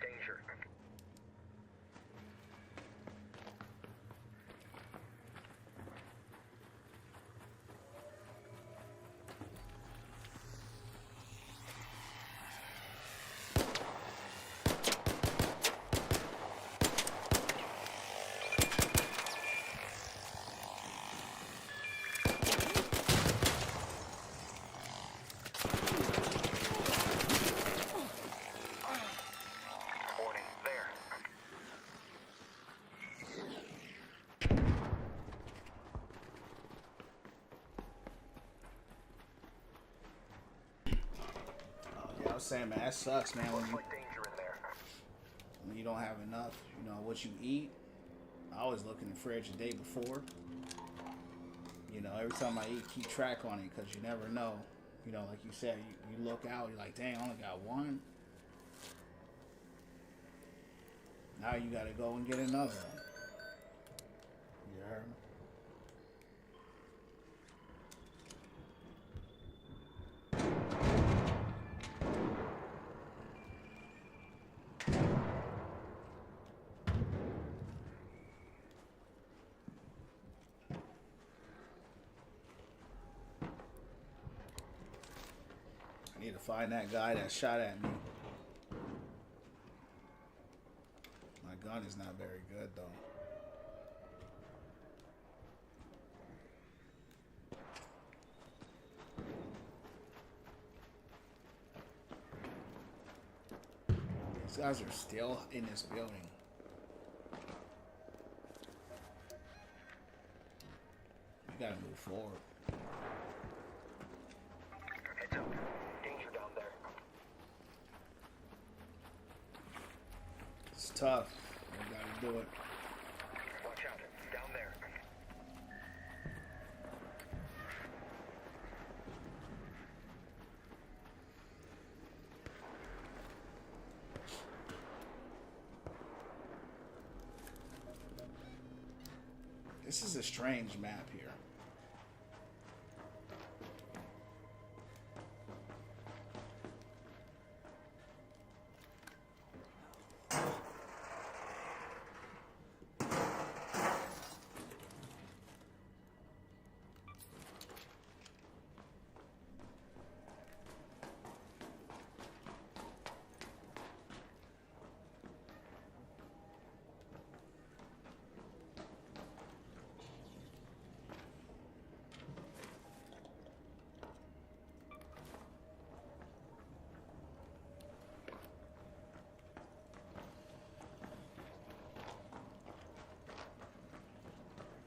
Danger. Warning. There. Oh, yeah, I was saying, man, that sucks, man. Looks like danger in there. When you don't have enough, you know, what you eat. I always look in the fridge the day before. You know, every time I eat, keep track on it, because you never know. You know, like you said, you look out, you're like, dang, I only got one. Now you gotta go and get another one. You heard me? find that guy that shot at me. My gun is not very good though. These guys are still in this building. We gotta move forward. Heads up. Danger down there. It's tough. We gotta do it. Watch out. Down there. This is a strange map here.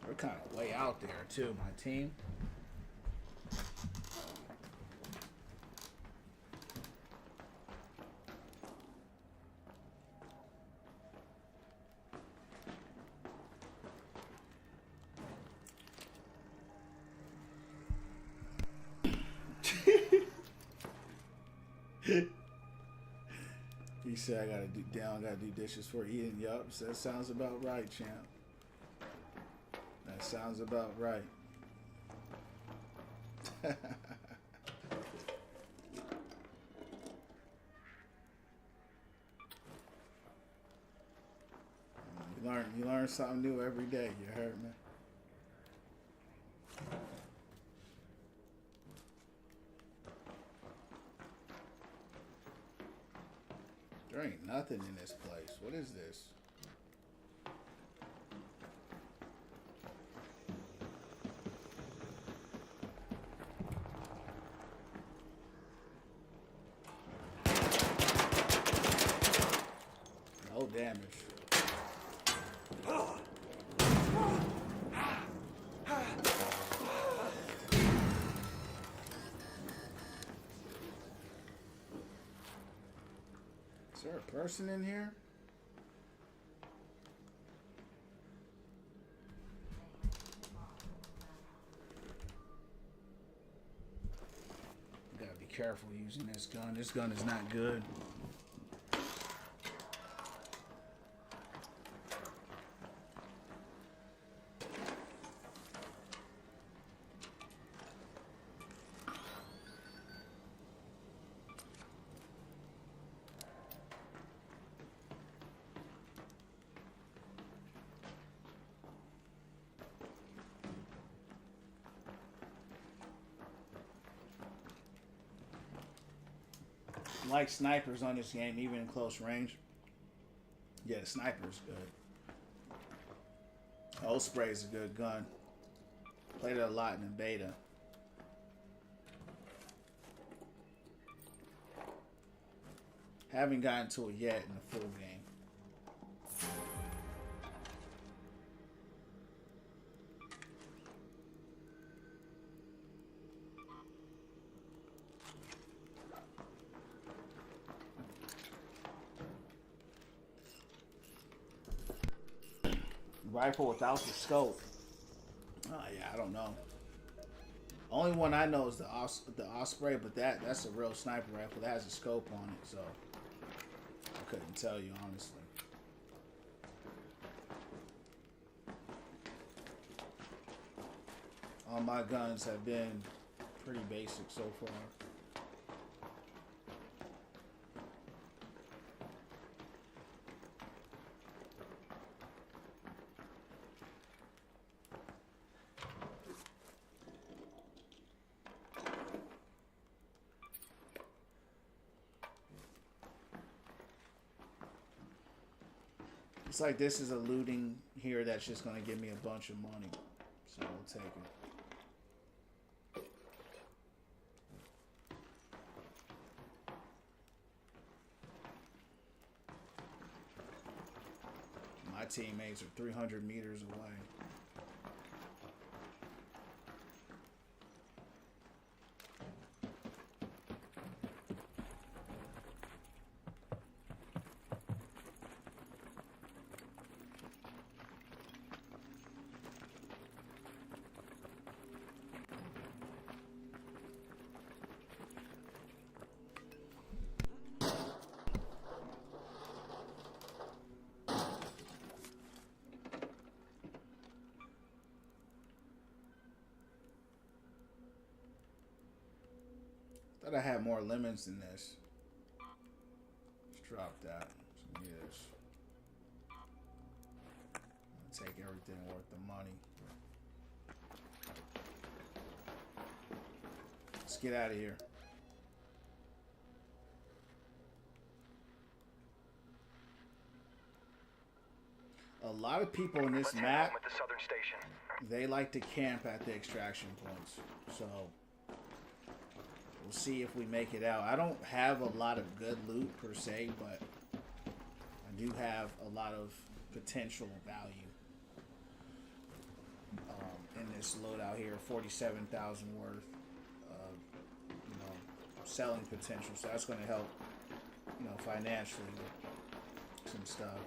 We're kind of way out there too, my team. He said I gotta do dishes for eating. Yup, that sounds about right, champ. That sounds about right. You learn something new every day. You heard me? There ain't nothing in this place. What is this? No damage. Is there a person in here? You gotta be careful using this gun. This gun is not good. Like snipers on this game, even in close range. Yeah, the sniper's good. Osprey is a good gun. Played it a lot in the beta. Haven't gotten to it yet in the full game. Rifle without the scope. Oh yeah, I don't know. Only one I know is the Osprey, but that's a real sniper rifle that has a scope on it, so I couldn't tell you honestly. All my guns have been pretty basic so far. It's like this is a looting here that's just gonna give me a bunch of money. So we'll take it. My teammates are 300 meters away. Thought I had more lemons than this. Let's drop that. Some of this. I'll take everything worth the money. Let's get out of here. A lot of people in this map, at the southern station. they like to camp at the extraction points. So we'll see if we make it out. I don't have a lot of good loot per se, but I do have a lot of potential value in this loadout here. 47,000 worth of, you know, selling potential. So that's going to help, you know, financially with some stuff.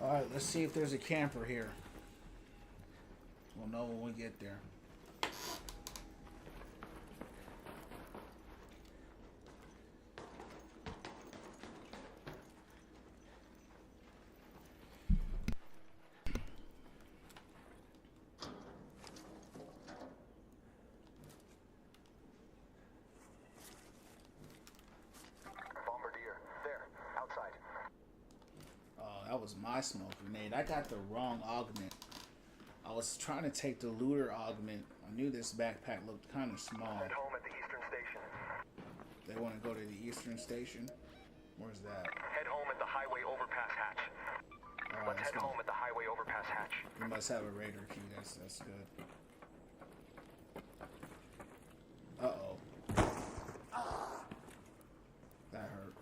Alright, let's see if there's a camper here. We'll know when we get there. Bombardier, there, outside. That was my smoke grenade. I got the wrong augment. I was trying to take the looter augment. I knew this backpack looked kind of small. Head home at the eastern station. They want to go to the eastern station? Where's that? Head home at the highway overpass hatch. Alright, Let's head home at the highway overpass hatch. You must have a raider key. That's good. Uh-oh. That hurt.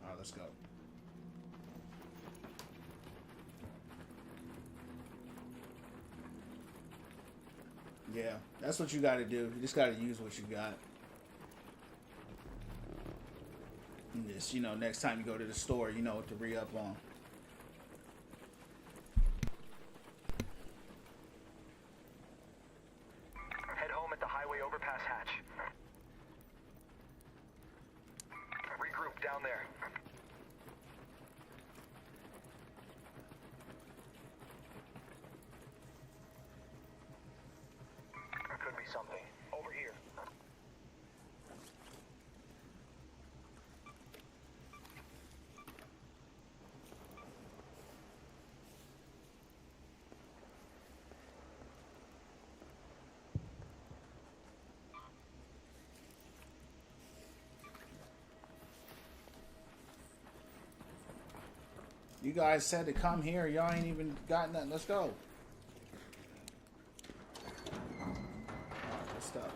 Alright, let's go. Yeah, that's what you gotta do. You just gotta use what you got. And just, you know, next time you go to the store, you know what to re-up on. Head home at the highway overpass hatch. Regroup down there. Could be something. Over here. You guys said to come here. Y'all ain't even got nothing. Let's go. Alright, let's stop.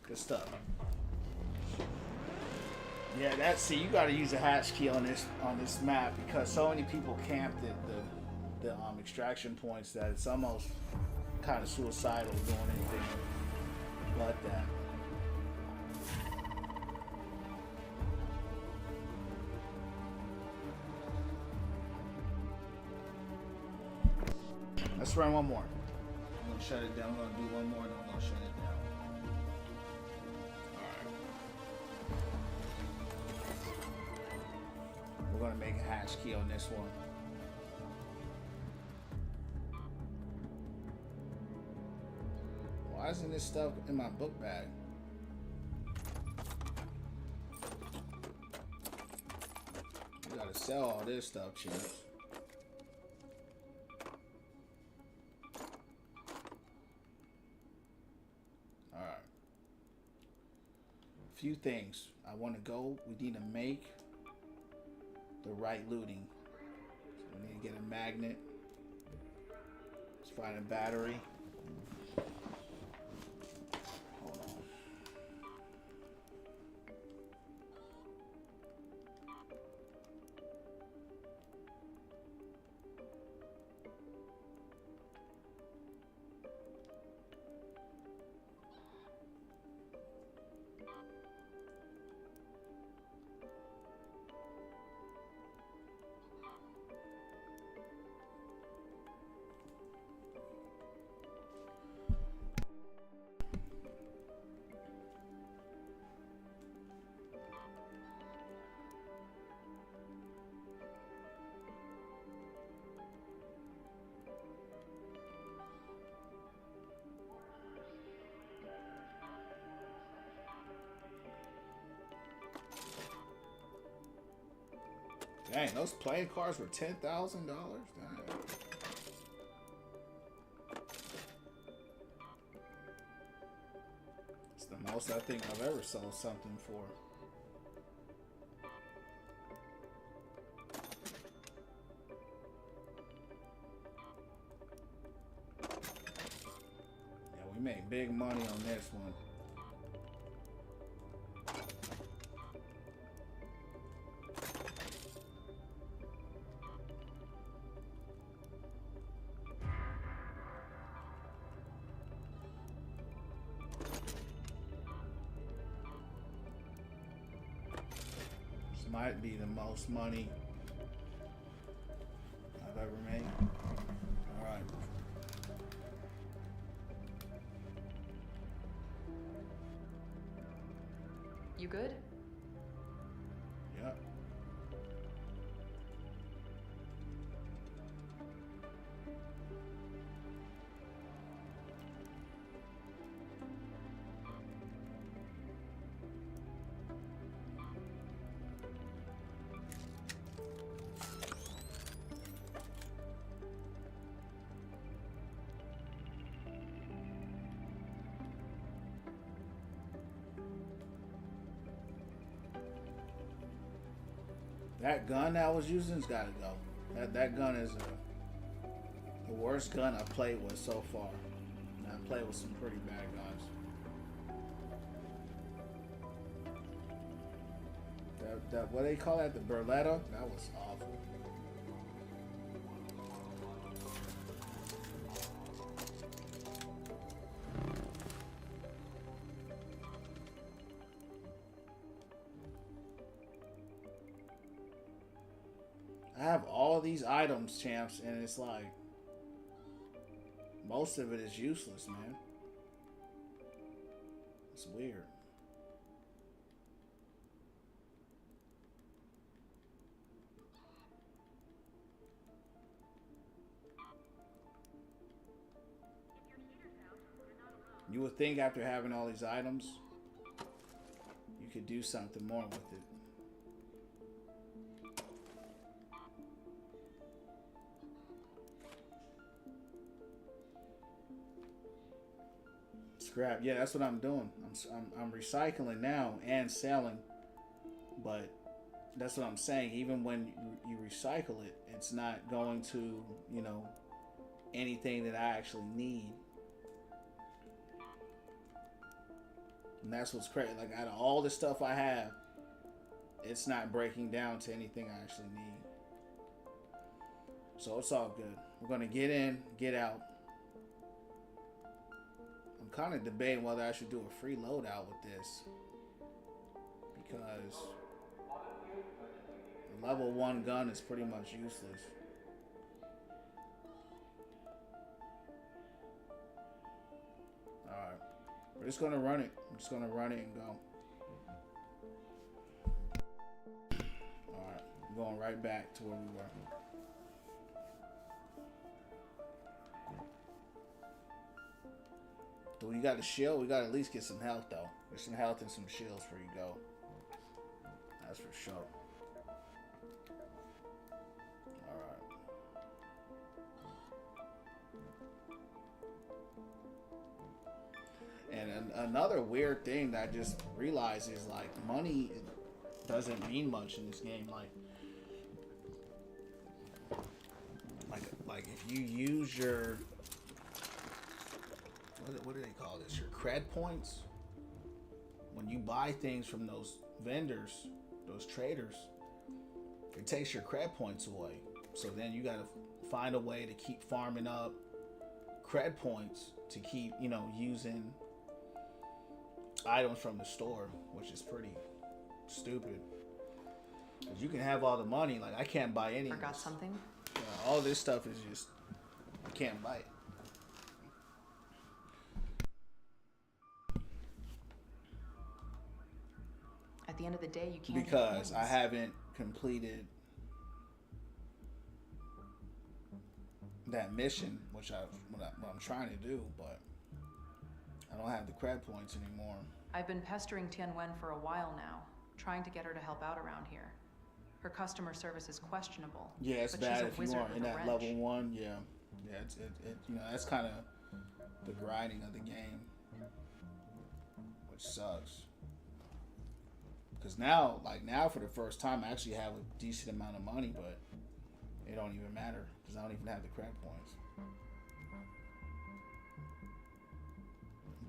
Good stuff. Yeah, that's see. You got to use a hatch key on this map because so many people camped at the extraction points that it's almost kind of suicidal doing anything but that. Let's run one more. I'm gonna shut it down. I'm gonna do one more, and then I'm gonna shut it down. Alright. We're gonna make a hash key on this one. Why isn't this stuff in my book bag? You gotta sell all this stuff, champs. Few things I want to go. We need to make the right looting. So we need to get a magnet. Let's find a battery. Hold on. Dang, those playing cards were $10,000. Dang. It's the most I think I've ever sold something for. Yeah, we made big money on this one. Might be the most money I've ever made. All right. You good? Yep. That gun I was using's gotta go. That gun is the worst gun I've played with so far. And I played with some pretty bad guns. That what they call that? The Beretta? That was awful. I have all these items, champs, and it's like most of it is useless, man. It's weird. You would think after having all these items, you could do something more with it. Scrap. Yeah, that's what I'm doing. I'm recycling now and selling, but that's what I'm saying. Even when you recycle it, it's not going to, you know, anything that I actually need. And that's what's crazy. Like, out of all the stuff I have, it's not breaking down to anything I actually need. So it's all good. We're going to get in, get out. I'm kind of debating whether I should do a free loadout with this. Because a level 1 gun is pretty much useless. Alright. We're just going to run it. I'm just going to run it and go. Alright. I'm going right back to where we were. Do we got a shield? We got to at least get some health, though. There's some health and some shields before you go. That's for sure. Alright. And another weird thing that I just realized is, like, money doesn't mean much in this game. Like if you use your... What do they call this? Your cred points? When you buy things from those vendors, those traders, it takes your cred points away. So then you gotta find a way to keep farming up cred points to keep, you know, using items from the store, which is pretty stupid. Because you can have all the money, like I can't buy any. Forgot something? All this stuff is just, I can't buy it. At the end of the day, you can't. Because I haven't completed that mission, which what I'm trying to do, but I don't have the cred points anymore. I've been pestering Tianwen for a while now, trying to get her to help out around here. Her customer service is questionable. Yeah, it's but bad she's a if you wizard aren't in with a that wrench. level 1. Yeah, it you know, that's kind of the grinding of the game, which sucks. Because now for the first time, I actually have a decent amount of money, but it don't even matter because I don't even have the cred points.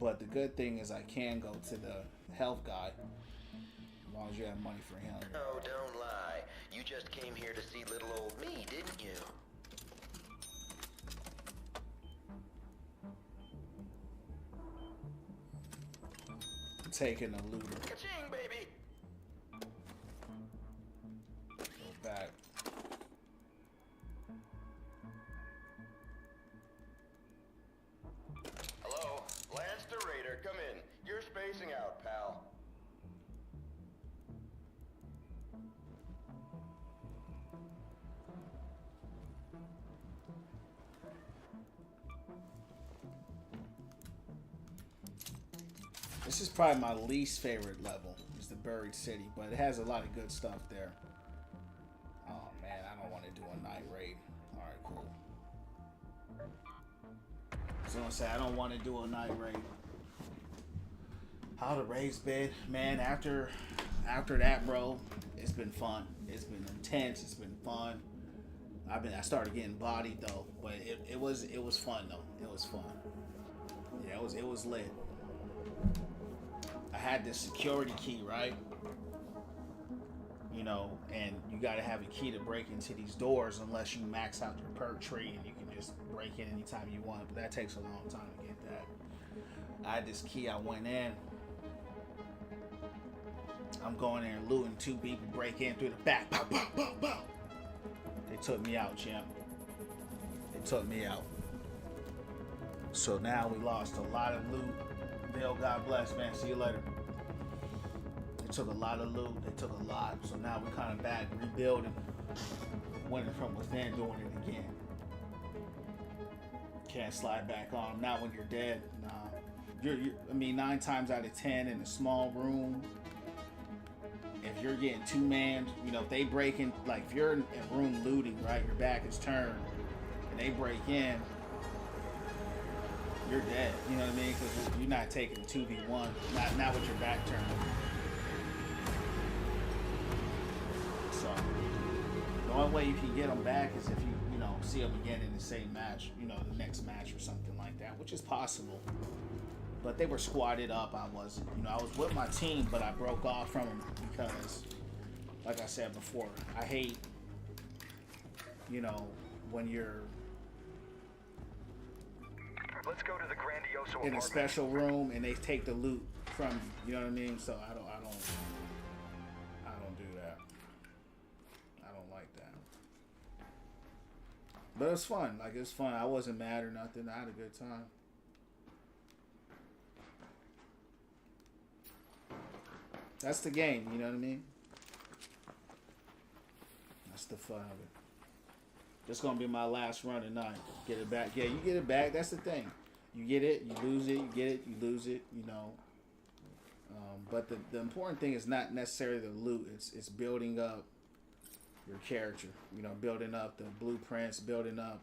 But the good thing is I can go to the health guy as long as you have money for him. Oh, don't lie. You just came here to see little old me, didn't you? Taking a looter. Ka-ching, baby! Go back. Hello? Lance the Raider, come in. You're spacing out, pal. This is probably my least favorite level, is the Buried City, but it has a lot of good stuff there. Oh man, I don't want to do a night raid. Alright, cool. So I say I don't want to do a night raid. How the raid's been, man, after that, bro, it's been fun. It's been intense, it's been fun. I started getting bodied though, but it was fun though. It was fun. Yeah, it was lit. I had this security key, right? You know, and you gotta have a key to break into these doors unless you max out your perk tree and you can just break in anytime you want, but that takes a long time to get that. I had this key, I went in. I'm going there and looting, 2 people break in through the back. Pow, pow, pow, pow. They took me out, champ. They took me out. So now we lost a lot of loot. Bill, God bless, man. See you later. They took a lot of loot. They took a lot. So now we're kind of back rebuilding. Winning from within, doing it again. Can't slide back on. Not when you're dead. Nah. I mean, 9 times out of 10 in a small room, if you're getting 2-manned, you know, if they break in, like if you're in a room looting, right, your back is turned, and they break in, you're dead. You know what I mean? Because you're not taking 2v1, not with your back turned. So the only way you can get them back is if you know, see them again in the same match, you know, the next match or something like that, which is possible. but they were squatted up. I wasn't. You know, I was with my team, but I broke off from them because, like I said before, I hate, you know, when you're Let's go to the Grandioso in a apartment. special room and they take the loot from you. You know what I mean? So I don't do that. I don't like that. But it was fun. Like, it was fun. I wasn't mad or nothing. I had a good time. That's the game, you know what I mean? That's the fun of it. This gonna be my last run tonight. Get it back. Yeah, you get it back. That's the thing. You get it, you lose it. You get it, you lose it. You know. But the important thing is not necessarily the loot. It's building up your character. You know, building up the blueprints, building up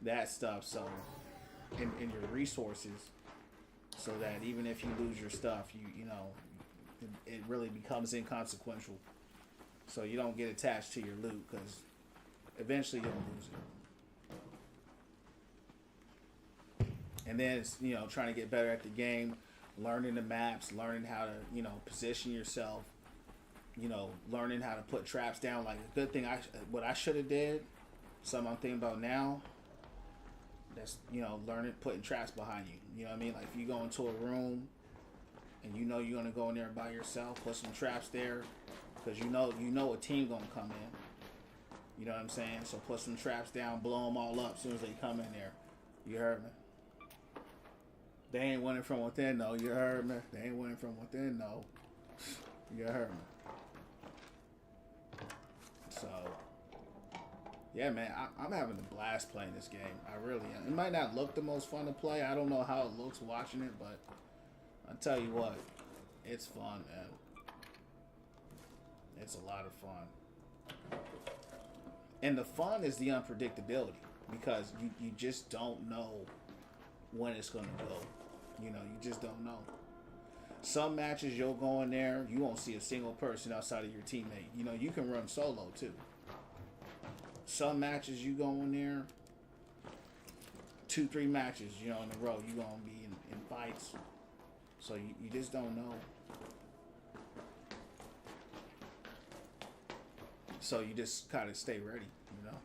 that stuff. So, in your resources, so that even if you lose your stuff, you know, it really becomes inconsequential. So you don't get attached to your loot because eventually you'll lose it. And then it's, you know, trying to get better at the game, learning the maps, learning how to, you know, position yourself, you know, learning how to put traps down. Like, a good thing, what I should have did, something I'm thinking about now, that's, you know, learning, putting traps behind you. You know what I mean? Like, if you go into a room and you know you're going to go in there by yourself, put some traps there, because you know a team going to come in. You know what I'm saying? So put some traps down, blow them all up as soon as they come in there. You heard me? They ain't winning from within, though. You heard me? They ain't winning from within, though. You heard me? So, yeah, man, I'm having a blast playing this game. I really am. It might not look the most fun to play. I don't know how it looks watching it, but I'll tell you what, it's fun, man. It's a lot of fun. And the fun is the unpredictability, because you just don't know when it's going to go. You know, you just don't know. Some matches you'll go in there, you won't see a single person outside of your teammate. You know, you can run solo too. Some matches you go in there, 2-3 matches, you know, in a row, you're going to be in fights. So you just don't know. So you just kind of stay ready, you know.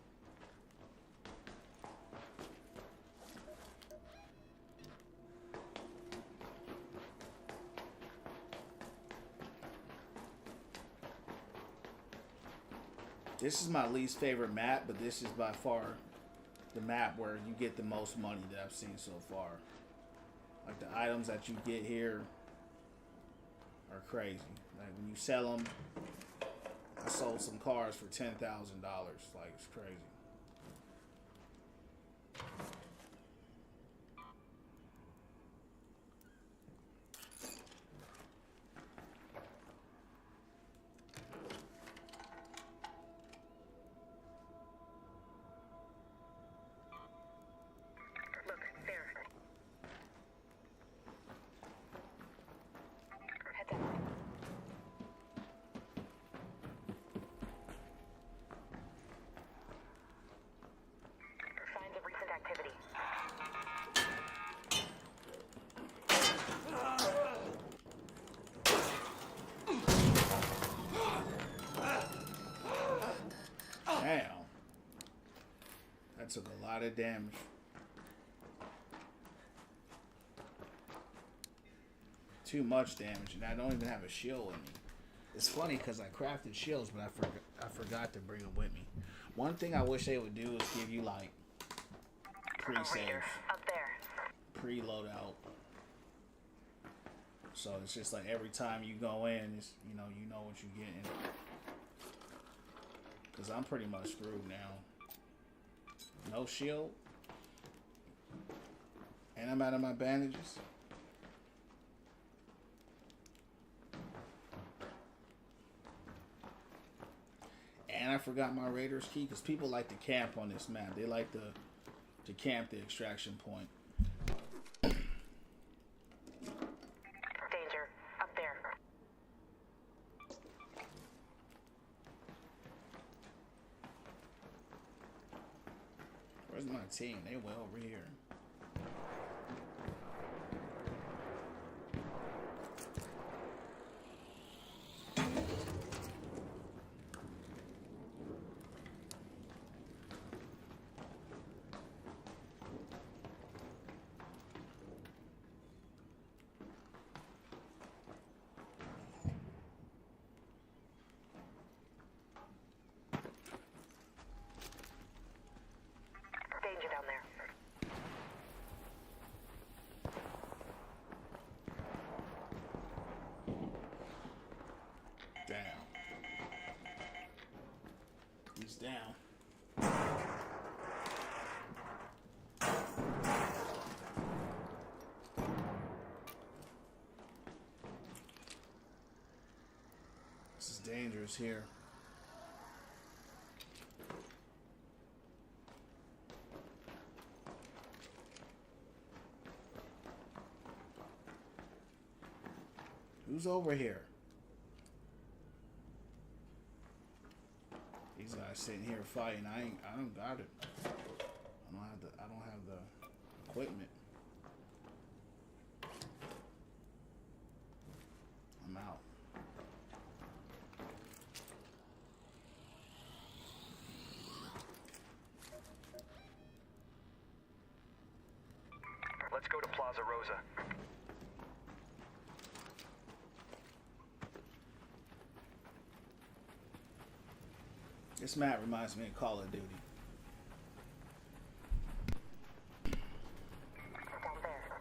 This is my least favorite map, but this is by far the map where you get the most money that I've seen so far. Like, the items that you get here are crazy. Like, when you sell them, I sold some cars for $10,000. Like, it's crazy. Look, there. Head that way. Signs of recent activity. Damn. That took a lot of damage. Too much damage, and I don't even have a shield with me. It's funny because I crafted shields, but I forgot to bring them with me. One thing I wish they would do is give you, like, pre-save, Up there. pre-loadout. So it's just like every time you go in, it's, you know what you're getting. Because I'm pretty much screwed now. No shield. And I'm out of my bandages. And I forgot my Raiders key, because people like to camp on this map. They like to camp the extraction point. Danger. Up there. Where's my team? They way over here. is here. Who's over here? These guys sitting here fighting. I don't got it. I don't have the equipment. I'm out. Let's go to Plaza Rosa. This map reminds me of Call of Duty. Down there.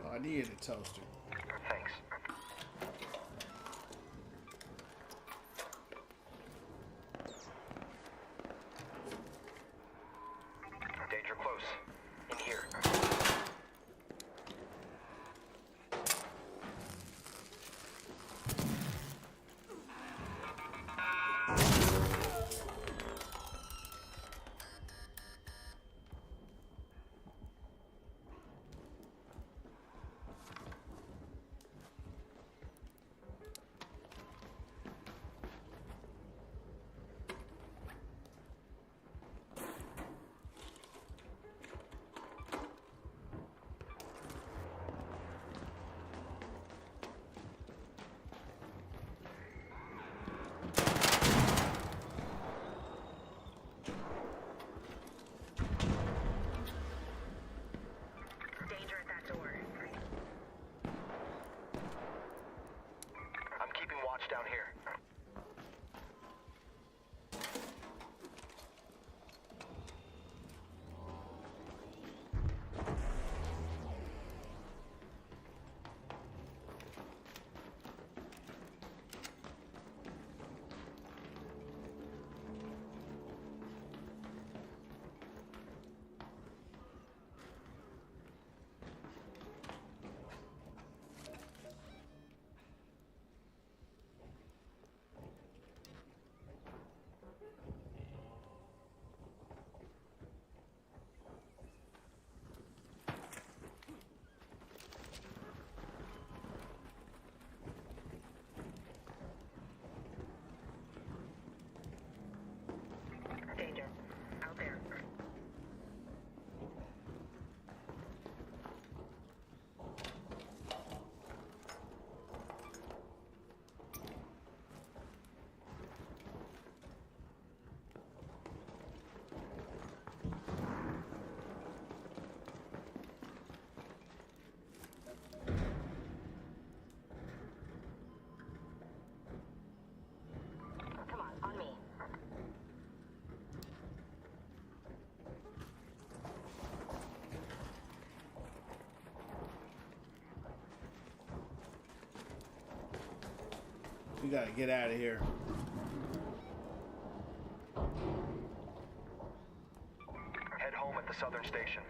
Oh, I needed a toaster. Thanks. Danger close. In here. We gotta get out of here. Head home at the southern station.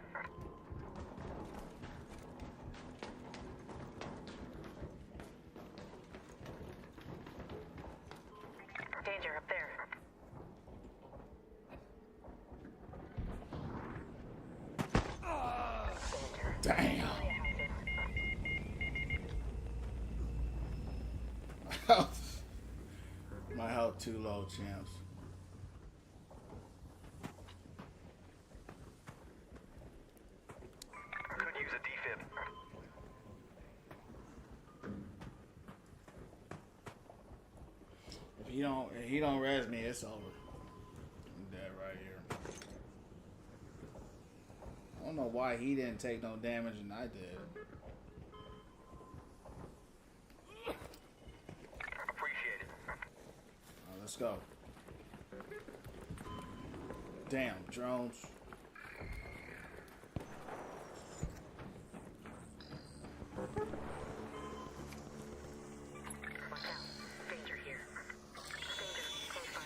Danger up there. Damn. My health too low, champs. Could use a defib. If he don't res me, it's over. I'm dead right here. I don't know why he didn't take no damage and I did. Appreciate it. Let's go. Damn, drones. Watch out. Danger here. Danger close by.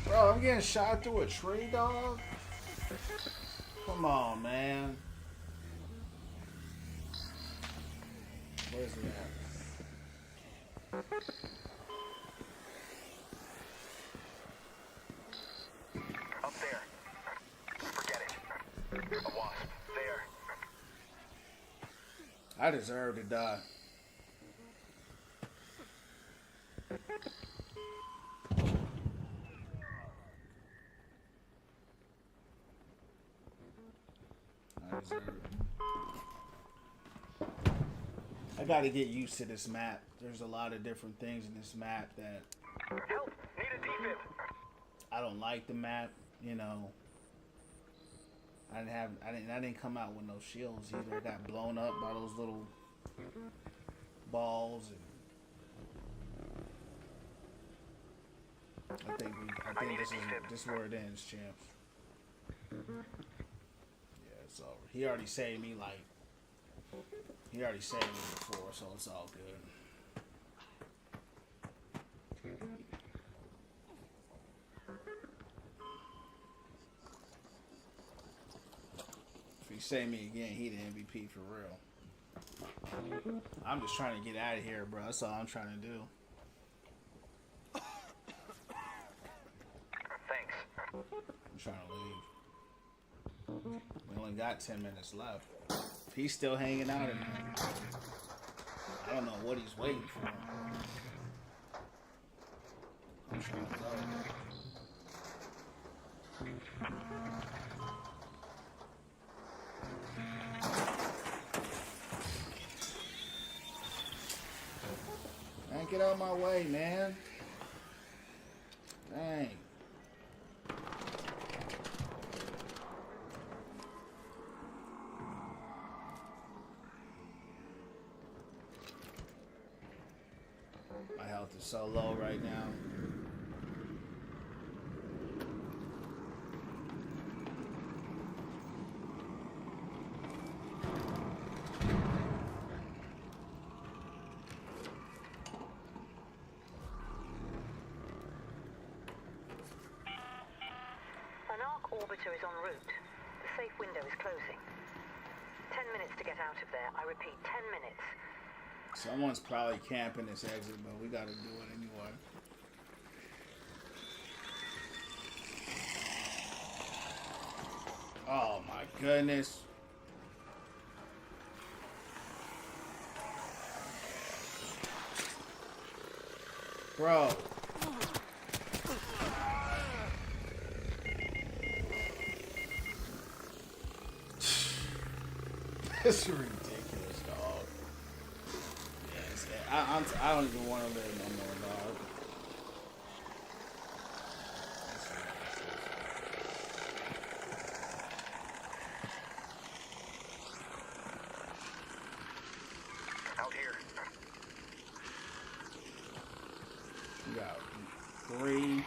Bro, I'm getting shot through a tree, dog. Come on, man. Where's he at? Up there. Forget it. A wasp. There. I deserve to die. I deserve it. I gotta get used to this map. There's a lot of different things in this map that Help! Need a defib. I don't like the map, you know. I didn't come out with no shields either. I got blown up by those little balls and I think this is where it ends, champs. Yeah, it's over. He already saved me before, so it's all good. If he saved me again, he the MVP for real. I'm just trying to get out of here, bro. That's all I'm trying to do. Thanks. I'm trying to leave. We only got 10 minutes left. If he's still hanging out in there, I don't know what he's waiting for. I'm trying to go. Man, get out of my way, man. Dang. My health is so low right now. An Ark orbiter is en route. The safe window is closing. 10 minutes to get out of there. I repeat, 10 minutes. Someone's probably camping this exit, but we gotta do it anyway. Oh my goodness. Bro. This is ridiculous, dog. Yes, I don't even want to live no more, dog. Out here. We got 3.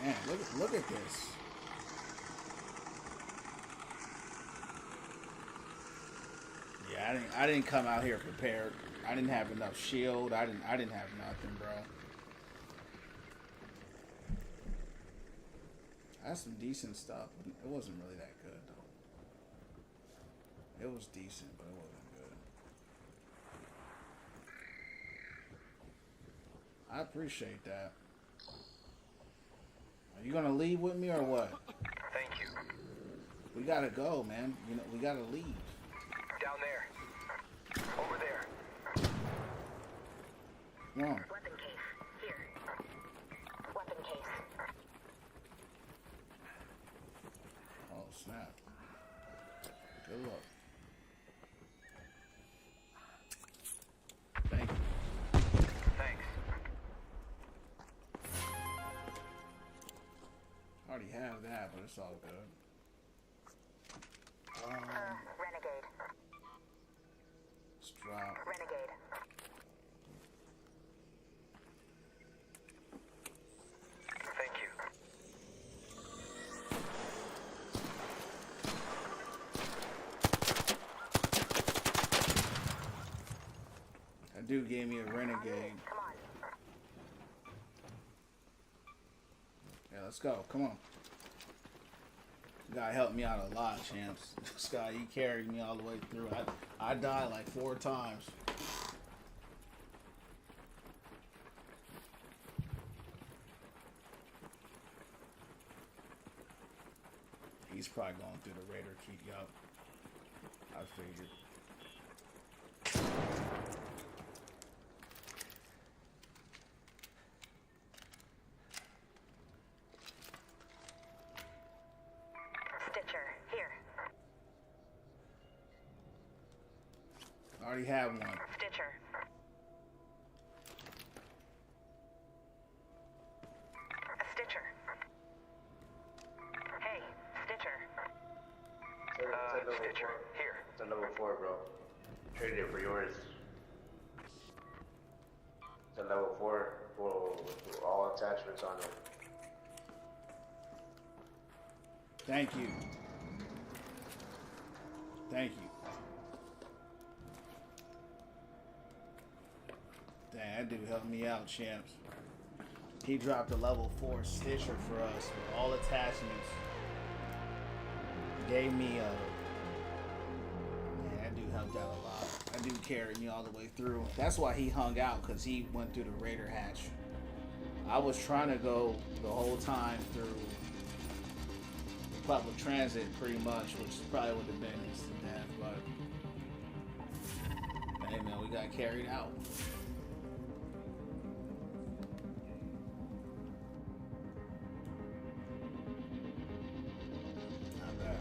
Man, look at this. I didn't come out here prepared. I didn't have enough shield. I didn't have nothing, bro. I had some decent stuff. It wasn't really that good though. It was decent, but it wasn't good. I appreciate that. Are you gonna leave with me or what? Thank you. We gotta go, man. You know, we gotta leave. Down there. Over there. Come on. Weapon case. Here. Weapon case. Oh, snap. Good luck. Thank you. Thanks. I already have that, but it's all good. Renegade. Let's drop. Renegade. Thank you. That dude gave me a renegade. Come on. Yeah, let's go. Come on. This guy helped me out a lot, champs. This guy, he carried me all the way through. I died like 4 times. He's probably going through the Raider keep. Yup. I figured. Stitcher. Here. I already have one. Stitcher. A Stitcher. Hey, Stitcher. Stitcher. Here. It's a level 4, bro. Traded it for yours. It's a level 4 with all attachments on it. Thank you. Thank you. Dang, that dude helped me out, champs. He dropped a level 4 Stitcher for us with all attachments. Gave me a... Man, that dude helped out a lot. That dude carried me all the way through. That's why he hung out, because he went through the Raider hatch. I was trying to go the whole time through public transit pretty much, which probably would have been instant death, but hey man, we got carried out. Not bad.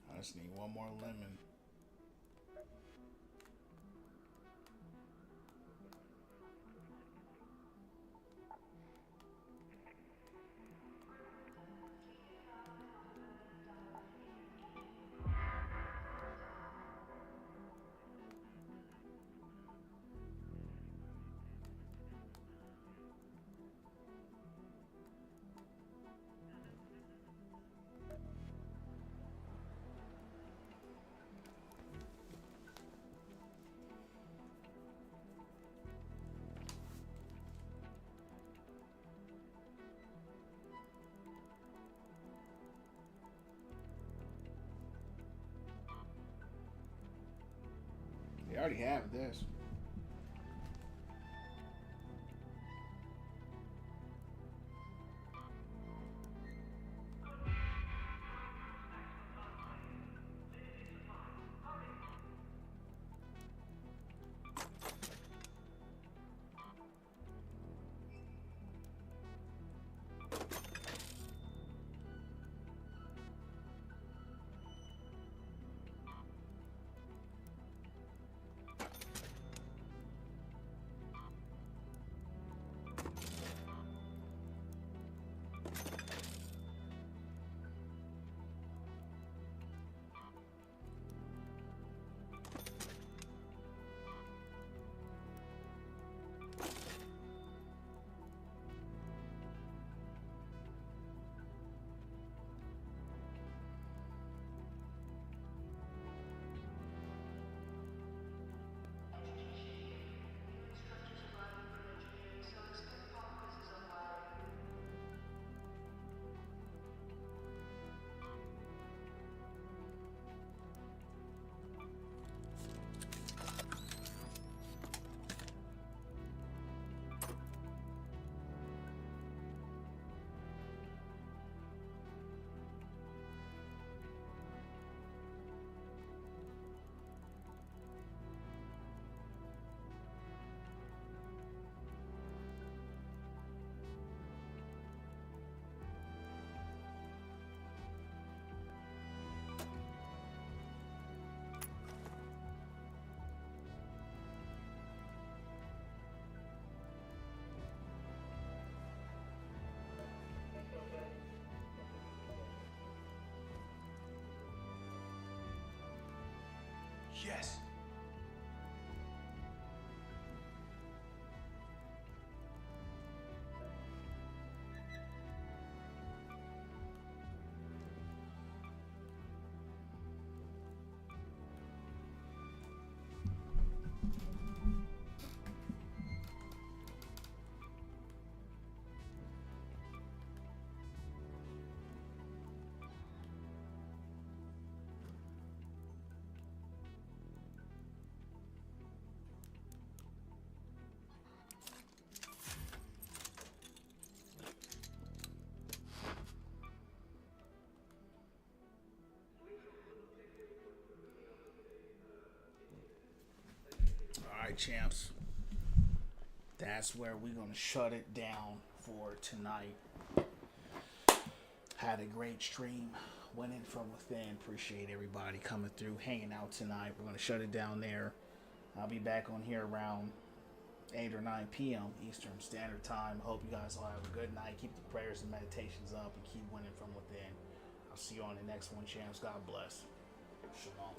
I just need one more lemon. They already have this. Yes. Alright, champs. That's where we're going to shut it down for tonight. Had a great stream. Went in from within. Appreciate everybody coming through, hanging out tonight. We're going to shut it down there. I'll be back on here around 8 or 9 p.m. Eastern Standard Time. Hope you guys all have a good night. Keep the prayers and meditations up and keep winning from within. I'll see you on the next one, champs. God bless. Shalom.